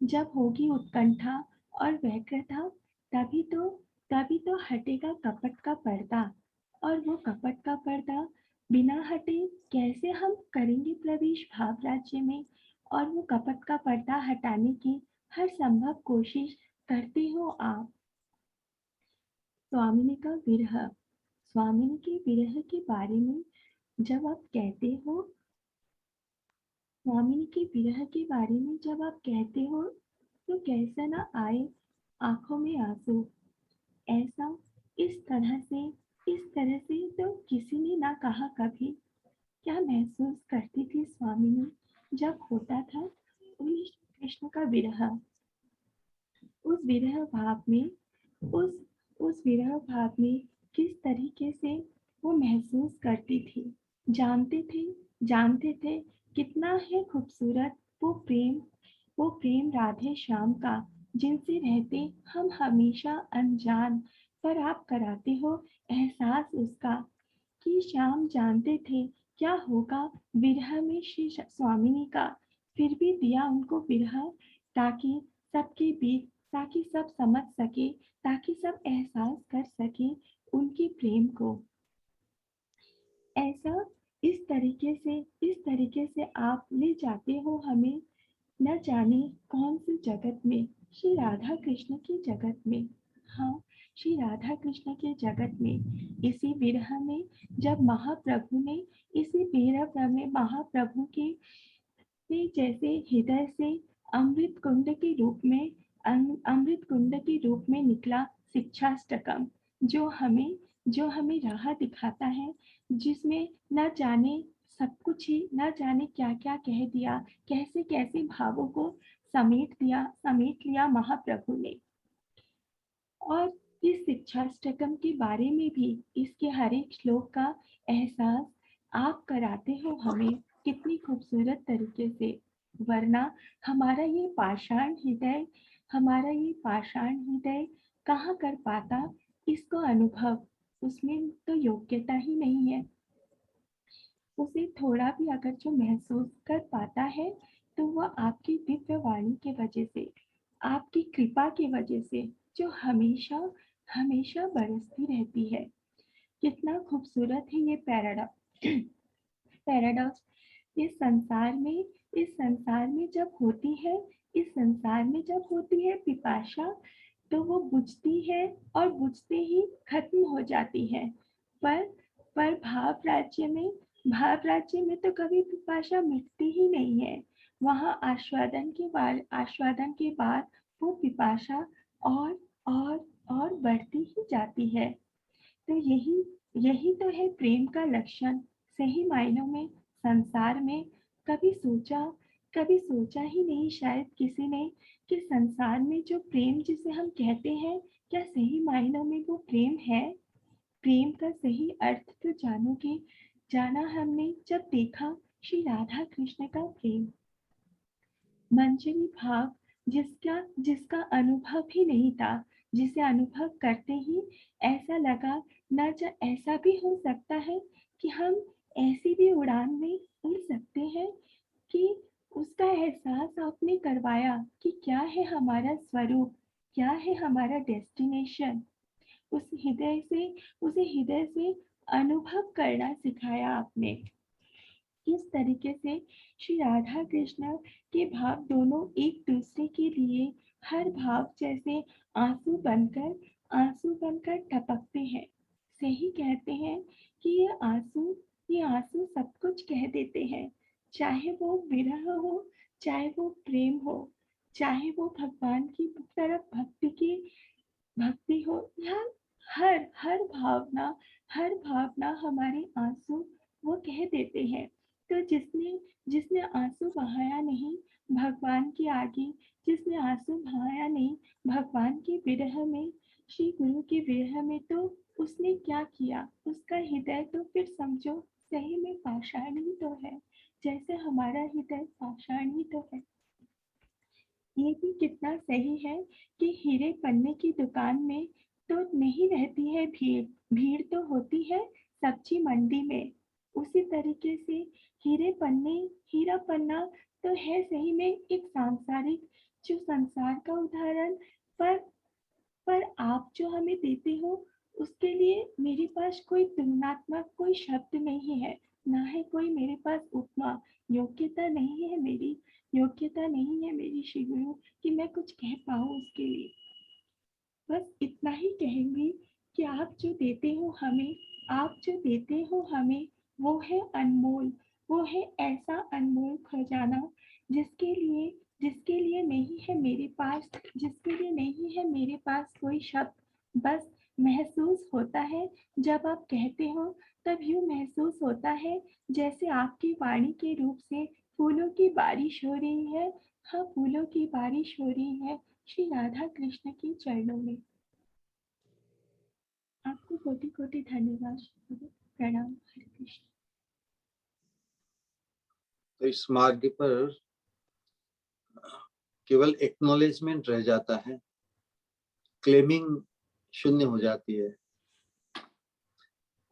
जब होगी उत्कंठा और व्यग्रता, तभी तो हटेगा कपट का पर्दा। और वो कपट का पर्दा बिना हटे कैसे हम करेंगे प्रवेश भाव राज्य में। और वो कपट का पर्दा हटाने की हर संभव कोशिश करते हो आप। स्वामिनी का विरह, स्वामिनी के विरह के बारे में जब आप कहते हो, स्वामिनी के विरह के बारे में जब आप कहते हो, तो कैसे न आए आंखों में आंसू। ऐसा इस तरह से तो किसी ने ना कहा कभी। क्या महसूस करती थी स्वामिनी जब होता था उस कृष्ण का विरह। उस विरह भाव में उस उस विरह भाव में किस तरीके से वो महसूस करती थी। जानते थे कितना है खूबसूरत वो प्रेम राधे श्याम का, जिनसे रहते हम हमेशा अनजान, पर आप कराते हो एहसास उसका। कि श्याम जानते थे क्या होगा विरह में श्री स्वामिनी का, फिर भी दिया उनको विरह, ताकि सबके बीच, ताकि सब समझ सके, ताकि सब एहसास कर सके उनके प्रेम को। ऐसा इस तरीके से आप ले जाते हो हमें न जाने कौन सी जगत में, श्री राधा कृष्ण की जगत में। हाँ, श्री राधा कृष्ण के जगत में। इसी विरह में जब इसी विरह में महाप्रभु के जैसे हृदय से अमृत कुंड के रूप में निकला शिक्षाष्टकम, जो हमें राह दिखाता है, जिसमें न जाने सब कुछ ही, न जाने क्या क्या कह दिया, कैसे कैसे भावों को समेट लिया महाप्रभु ने। और इस शिक्षाष्टकम के बारे में भी, इसके हर एक श्लोक का एहसास आप कराते हो हमें कितनी खूबसूरत तरीके से। वरना हमारा ये पाषाण हृदय कहाँ कर पाता इसको अनुभव। उसमें तो योग्यता ही नहीं है। उसे थोड़ा भी अगर जो महसूस कर पाता है, तो वह आपकी दिव्य वाणी के वजह से, आपकी कृपा की वजह से, जो हमेशा हमेशा बरसती रहती है। कितना खूबसूरत है ये पैराडॉक्स। इस संसार में जब होती है पिपाशा, तो वो बुझती है और बुझते ही खत्म हो जाती है। पर भाव राज्य में तो कभी पिपाशा मिटती ही नहीं है। वहाँ आस्वादन के बाद वो पिपाशा और और बढ़ती ही जाती है। तो यही तो है प्रेम का लक्षण। सही मायनों में संसार में कभी सोचा ही नहीं शायद किसी ने, कि संसार में जो प्रेम जिसे हम कहते हैं, क्या सही मायनों में वो प्रेम है। प्रेम का सही अर्थ तो जाना हमने जब देखा श्री राधा कृष्ण का प्रेम। मंजरी भाव जिसका अनुभव ही नहीं था, जिसे अनुभव करते ही ऐसा लगा, ऐसा भी हो सकता है कि हम ऐसी भी उड़ान में उड़ सकते हैं, कि उसका एहसास आपने करवाया कि क्या है हमारा स्वरूप, क्या है हमारा डेस्टिनेशन। उसे हृदय से अनुभव करना सिखाया आपने। किस तरीके से श्री राधा कृष्ण के भाव दोनों एक दूसरे के लिए हर भाव जैसे आंसू बनकर टपकते हैं। सही कहते हैं कि ये आंसू सब कुछ कह देते हैं, चाहे वो विरह हो, चाहे वो प्रेम हो, चाहे वो भगवान की तरफ भक्ति हो, या हर भावना हमारे आंसू वो कह देते हैं। तो जिसने आंसू बहाया नहीं भगवान के आगे, जिसने आंसू बहाया नहीं भगवान के विरह में, श्री गुरु के विरह में, तो उसने क्या किया? उसका हृदय तो फिर समझो सही में पाषाण ही तो है, जैसे हमारा हृदय पाषाण ही तो है। ये भी कितना सही है कि हीरे पन्ने की दुकान में तो नहीं रहती है भीड़, भीड़ तो होती है सब्जी मंडी में। उसी तरीके से हीरा पन्ना तो है सही में एक सांसारिक जो संसार का उदाहरण, पर आप जो हमें देते हो उसके लिए मेरे पास कोई तुलनात्मक कोई शब्द नहीं है, ना है कोई मेरे पास उपमा। योग्यता नहीं है मेरी श्री गुरु कि मैं कुछ कह पाऊँ उसके लिए। बस इतना ही कहूंगी कि आप जो देते हो हमें वो है अनमोल, वो है ऐसा अनमोल खजाना जिसके लिए नहीं है मेरे पास कोई शब्द। बस महसूस होता है जब आप कहते हो, तब यूं महसूस होता है जैसे आपकी वाणी के रूप से फूलों की बारिश हो रही है। हाँ, फूलों की बारिश हो रही है श्री राधा कृष्ण के चरणों में। आपको कोटि कोटि धन्यवाद, प्रणाम, हरे कृष्ण। तो इस मार्ग पर केवल एक्नॉलेजमेंट रह जाता है, क्लेमिंग शून्य हो जाती है,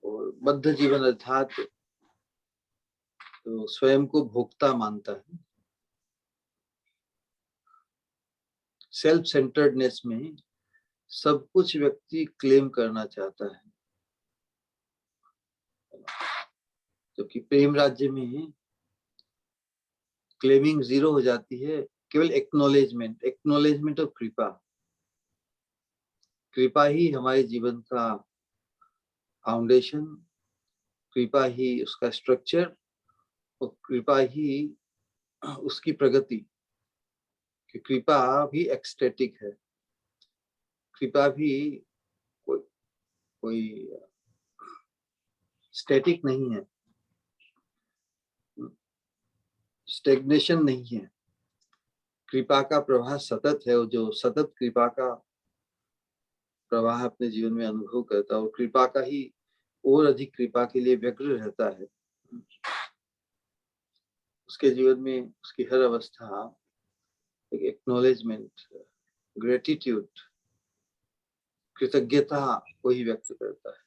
और बद्ध जीवन अर्थात तो स्वयं को भोक्ता मानता है। सेल्फ सेंटर्डनेस में सब कुछ व्यक्ति क्लेम करना चाहता है, क्योंकि प्रेम राज्य में क्लेमिंग जीरो हो जाती है, केवल एक्नॉलेजमेंट ऑफ कृपा ही हमारे जीवन का फाउंडेशन, कृपा ही उसका स्ट्रक्चर, और कृपा ही उसकी प्रगति। कि कृपा भी एक्सटेटिक है, कृपा भी कोई स्टैटिक नहीं है, स्टेग्नेशन नहीं है। कृपा का प्रवाह सतत है, और जो सतत कृपा का प्रवाह अपने जीवन में अनुभव करता है, और कृपा का ही और अधिक कृपा के लिए व्यग्र रहता है, उसके जीवन में उसकी हर अवस्था एक एक्नॉलेजमेंट, ग्रेटिट्यूड, कृतज्ञता को ही व्यक्त करता है।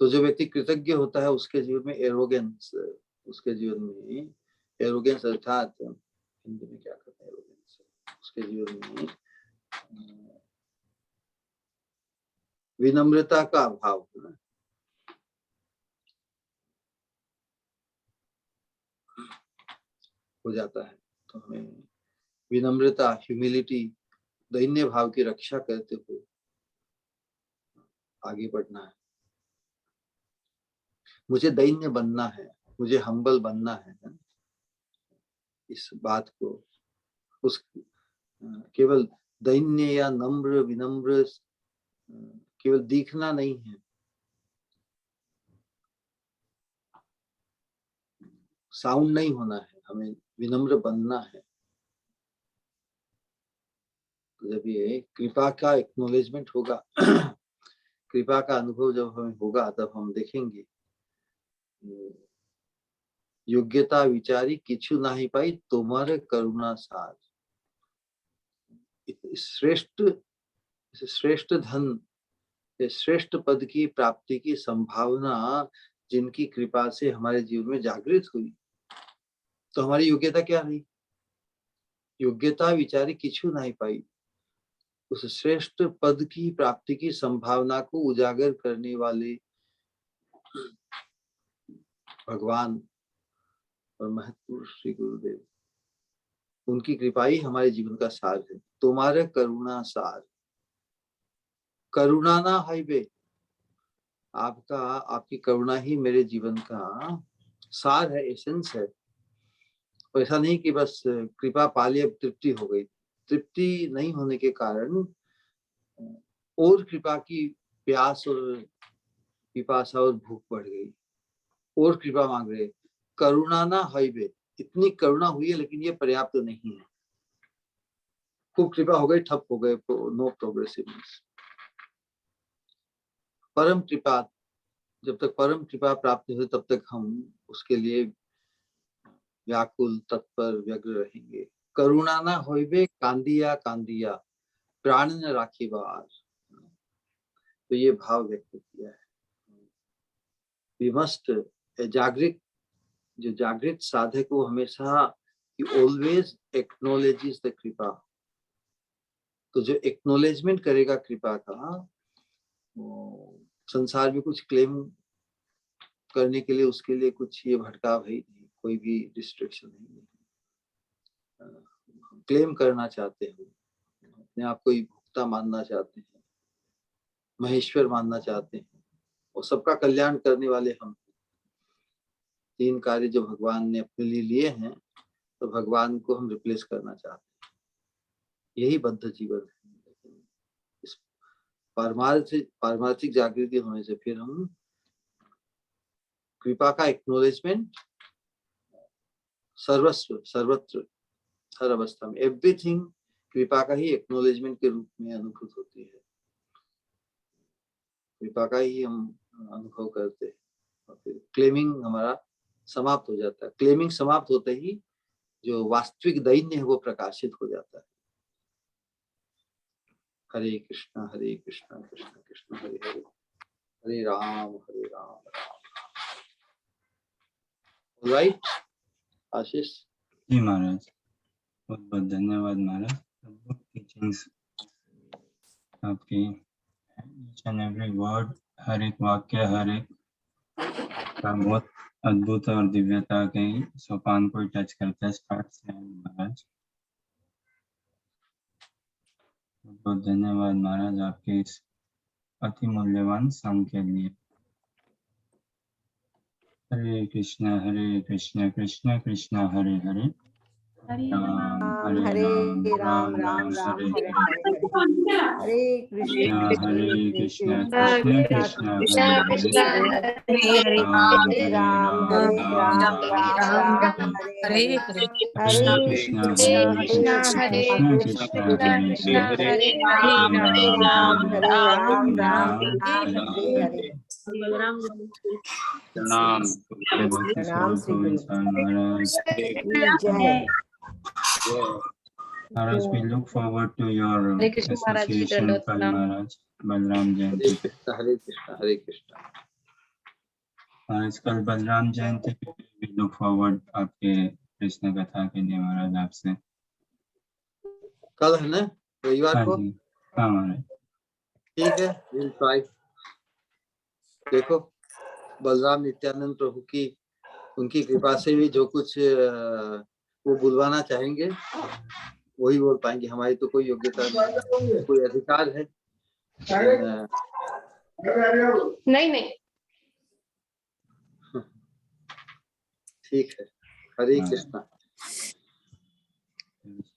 तो जो व्यक्ति कृतज्ञ होता है उसके जीवन में एरोगेंस, अर्थात हिंदी में क्या कहते हैं एरोगेंस, उसके जीवन में विनम्रता का अभाव हो जाता है। तो हमें विनम्रता, ह्यूमिलिटी, दैन्य भाव की रक्षा करते हुए आगे बढ़ना है। मुझे दैन्य बनना है, मुझे हम्बल बनना है। इस बात को उस केवल दैन्य या नम्र विनम्र केवल दिखना नहीं है, साउंड नहीं होना है, हमें विनम्र बनना है। जब ये कृपा का एक्नॉलेजमेंट होगा, कृपा का अनुभव जब हमें होगा, तब हम देखेंगे योग्यता विचारी किछु नहीं पाई तुम्हारे करुणा सार। श्रेष्ठ धन, श्रेष्ठ पद की प्राप्ति की संभावना जिनकी कृपा से हमारे जीवन में जागृत हुई, तो हमारी योग्यता क्या रही? योग्यता विचारी किछु नहीं पाई, उस श्रेष्ठ पद की प्राप्ति की संभावना को उजागर करने वाले भगवान और महत्पुरुष श्री गुरुदेव, उनकी कृपा ही हमारे जीवन का सार है। तुम्हारे करुणा सार, करुणा ना हाईवे, आपकी करुणा ही मेरे जीवन का सार है, एसेंस है। ऐसा नहीं कि बस कृपा पाली अब तृप्ति हो गई। तृप्ति नहीं होने के कारण और कृपा की प्यास और पिपासा और भूख बढ़ गई, और कृपा मांग रहे। करुणा ना हाईवे, इतनी करुणा हुई है लेकिन ये पर्याप्त नहीं है। खूब कृपा हो गई, ठप हो गए, नो प्रोग्रेसिवनेस। परम कृपा, जब तक परम कृपा प्राप्त हो तब तक हम उसके लिए व्याकुल तत्पर व्यग्र रहेंगे। करुणा ना होइबे कांदिया कांदिया, प्राण न राखी बार। तो ये भाव व्यक्त किया है। वी मस्ट जागृत, जो जागृत साधक को हमेशा ऑलवेज एक्नॉलेजेस द कृपा। तो जो एक्नॉलेजमेंट करेगा कृपा का, संसार में कुछ क्लेम करने के लिए उसके लिए कुछ ये भटकाव है नहीं, कोई भी रिस्ट्रिक्शन नहीं है। क्लेम करना चाहते हैं, अपने आप को ही भुक्ता मानना चाहते हैं, महेश्वर मानना चाहते हैं, और सबका कल्याण करने वाले हम। तीन कार्य जो भगवान ने अपने लिए लिए हैं, तो भगवान को हम रिप्लेस करना चाहते हैं। यही बद्ध जीवन है। इस पारमार्थिक जागृति होने से फिर हम कृपा का एक्नॉलेजमेंट सर्वस्व, सर्वत्र, हर अवस्था में, एवरीथिंग कृपा का ही एक्नॉलेजमेंट के रूप में अनुभूत होती है। कृपा का ही हम अनुभव करते हैं, और फिर क्लेमिंग हमारा समाप्त हो जाता है। क्लेमिंग समाप्त होते ही जो वास्तविक दैन्य है वो प्रकाशित हो जाता है। हरे कृष्णा कृष्ण कृष्ण हरे हरे, हरे राम राम। राइट आशीष? जी महाराज, बहुत बहुत धन्यवाद महाराज। अद्भुत टीचिंग्स आपकी, ईच एंड एवरी वर्ड, हर एक वाक्य, हर एक का बहुत अद्भुत और दिव्यता के सोपान को टच करता है, स्टार्ट से महाराज। बहुत धन्यवाद महाराज आपके इस अति मूल्यवान संग के लिए। हरे कृष्णा कृष्ण कृष्ण हरे हरे, हरे राम राम हरे राम, राम राम हरे हरे। हरे कृष्णा हरे कृष्ण कृष्ण कृष्ण कृष्ण कृष्ण हरे हरे, हरे राम राम राम राम हरे हरे हरे। हरे हरे हरे कृष्ण कृष्णा कृष्ण कृष्ण हरे हरे, राम राम हरे राम राम हरे हरे। प्रणाम प्रणाम श्री गुरु महाराज। की जय। Maharaj, we look forward to your Hare Krishna Maharaj ji, association दंडवत कल प्रणाम। महाराज, बलराम हरे जयंती पे। कृष्णा हरे कृष्णा हरे कृष्णा। महाराज कल बलराम जयंती पे we look forward आपके कृष्ण कथा के लिए महाराज आपसे। कल है ना, रविवार हाँ को? जी, हाँ महाराज। ठीक है, विल ट्राई। देखो, बलराम नित्यानंद प्रभु की, उनकी कृपा से भी जो कुछ वो बुलवाना चाहेंगे वही बोल पाएंगे। हमारी तो कोई योग्यता नहीं, कोई अधिकार है नहीं। ठीक है। हरे कृष्णा।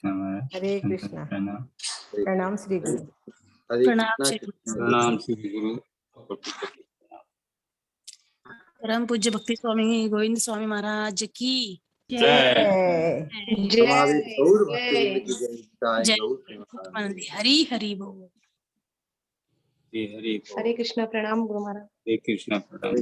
महाराज, हरे कृष्णा। प्रणाम। प्रणाम श्री गुरु। हरे प्रणाम कृष्णा। प्रणाम श्री गुरु। परम पूज्य भक्ति स्वामी गोविंद स्वामी महाराज की जय। हमारे गौर जय भक्तवृंद की जय। जय। गौर प्रेमानंद। हरी हरि बोल। हरे हरे कृष्ण प्रणाम गुरु महाराज। कृष्ण प्रणाम।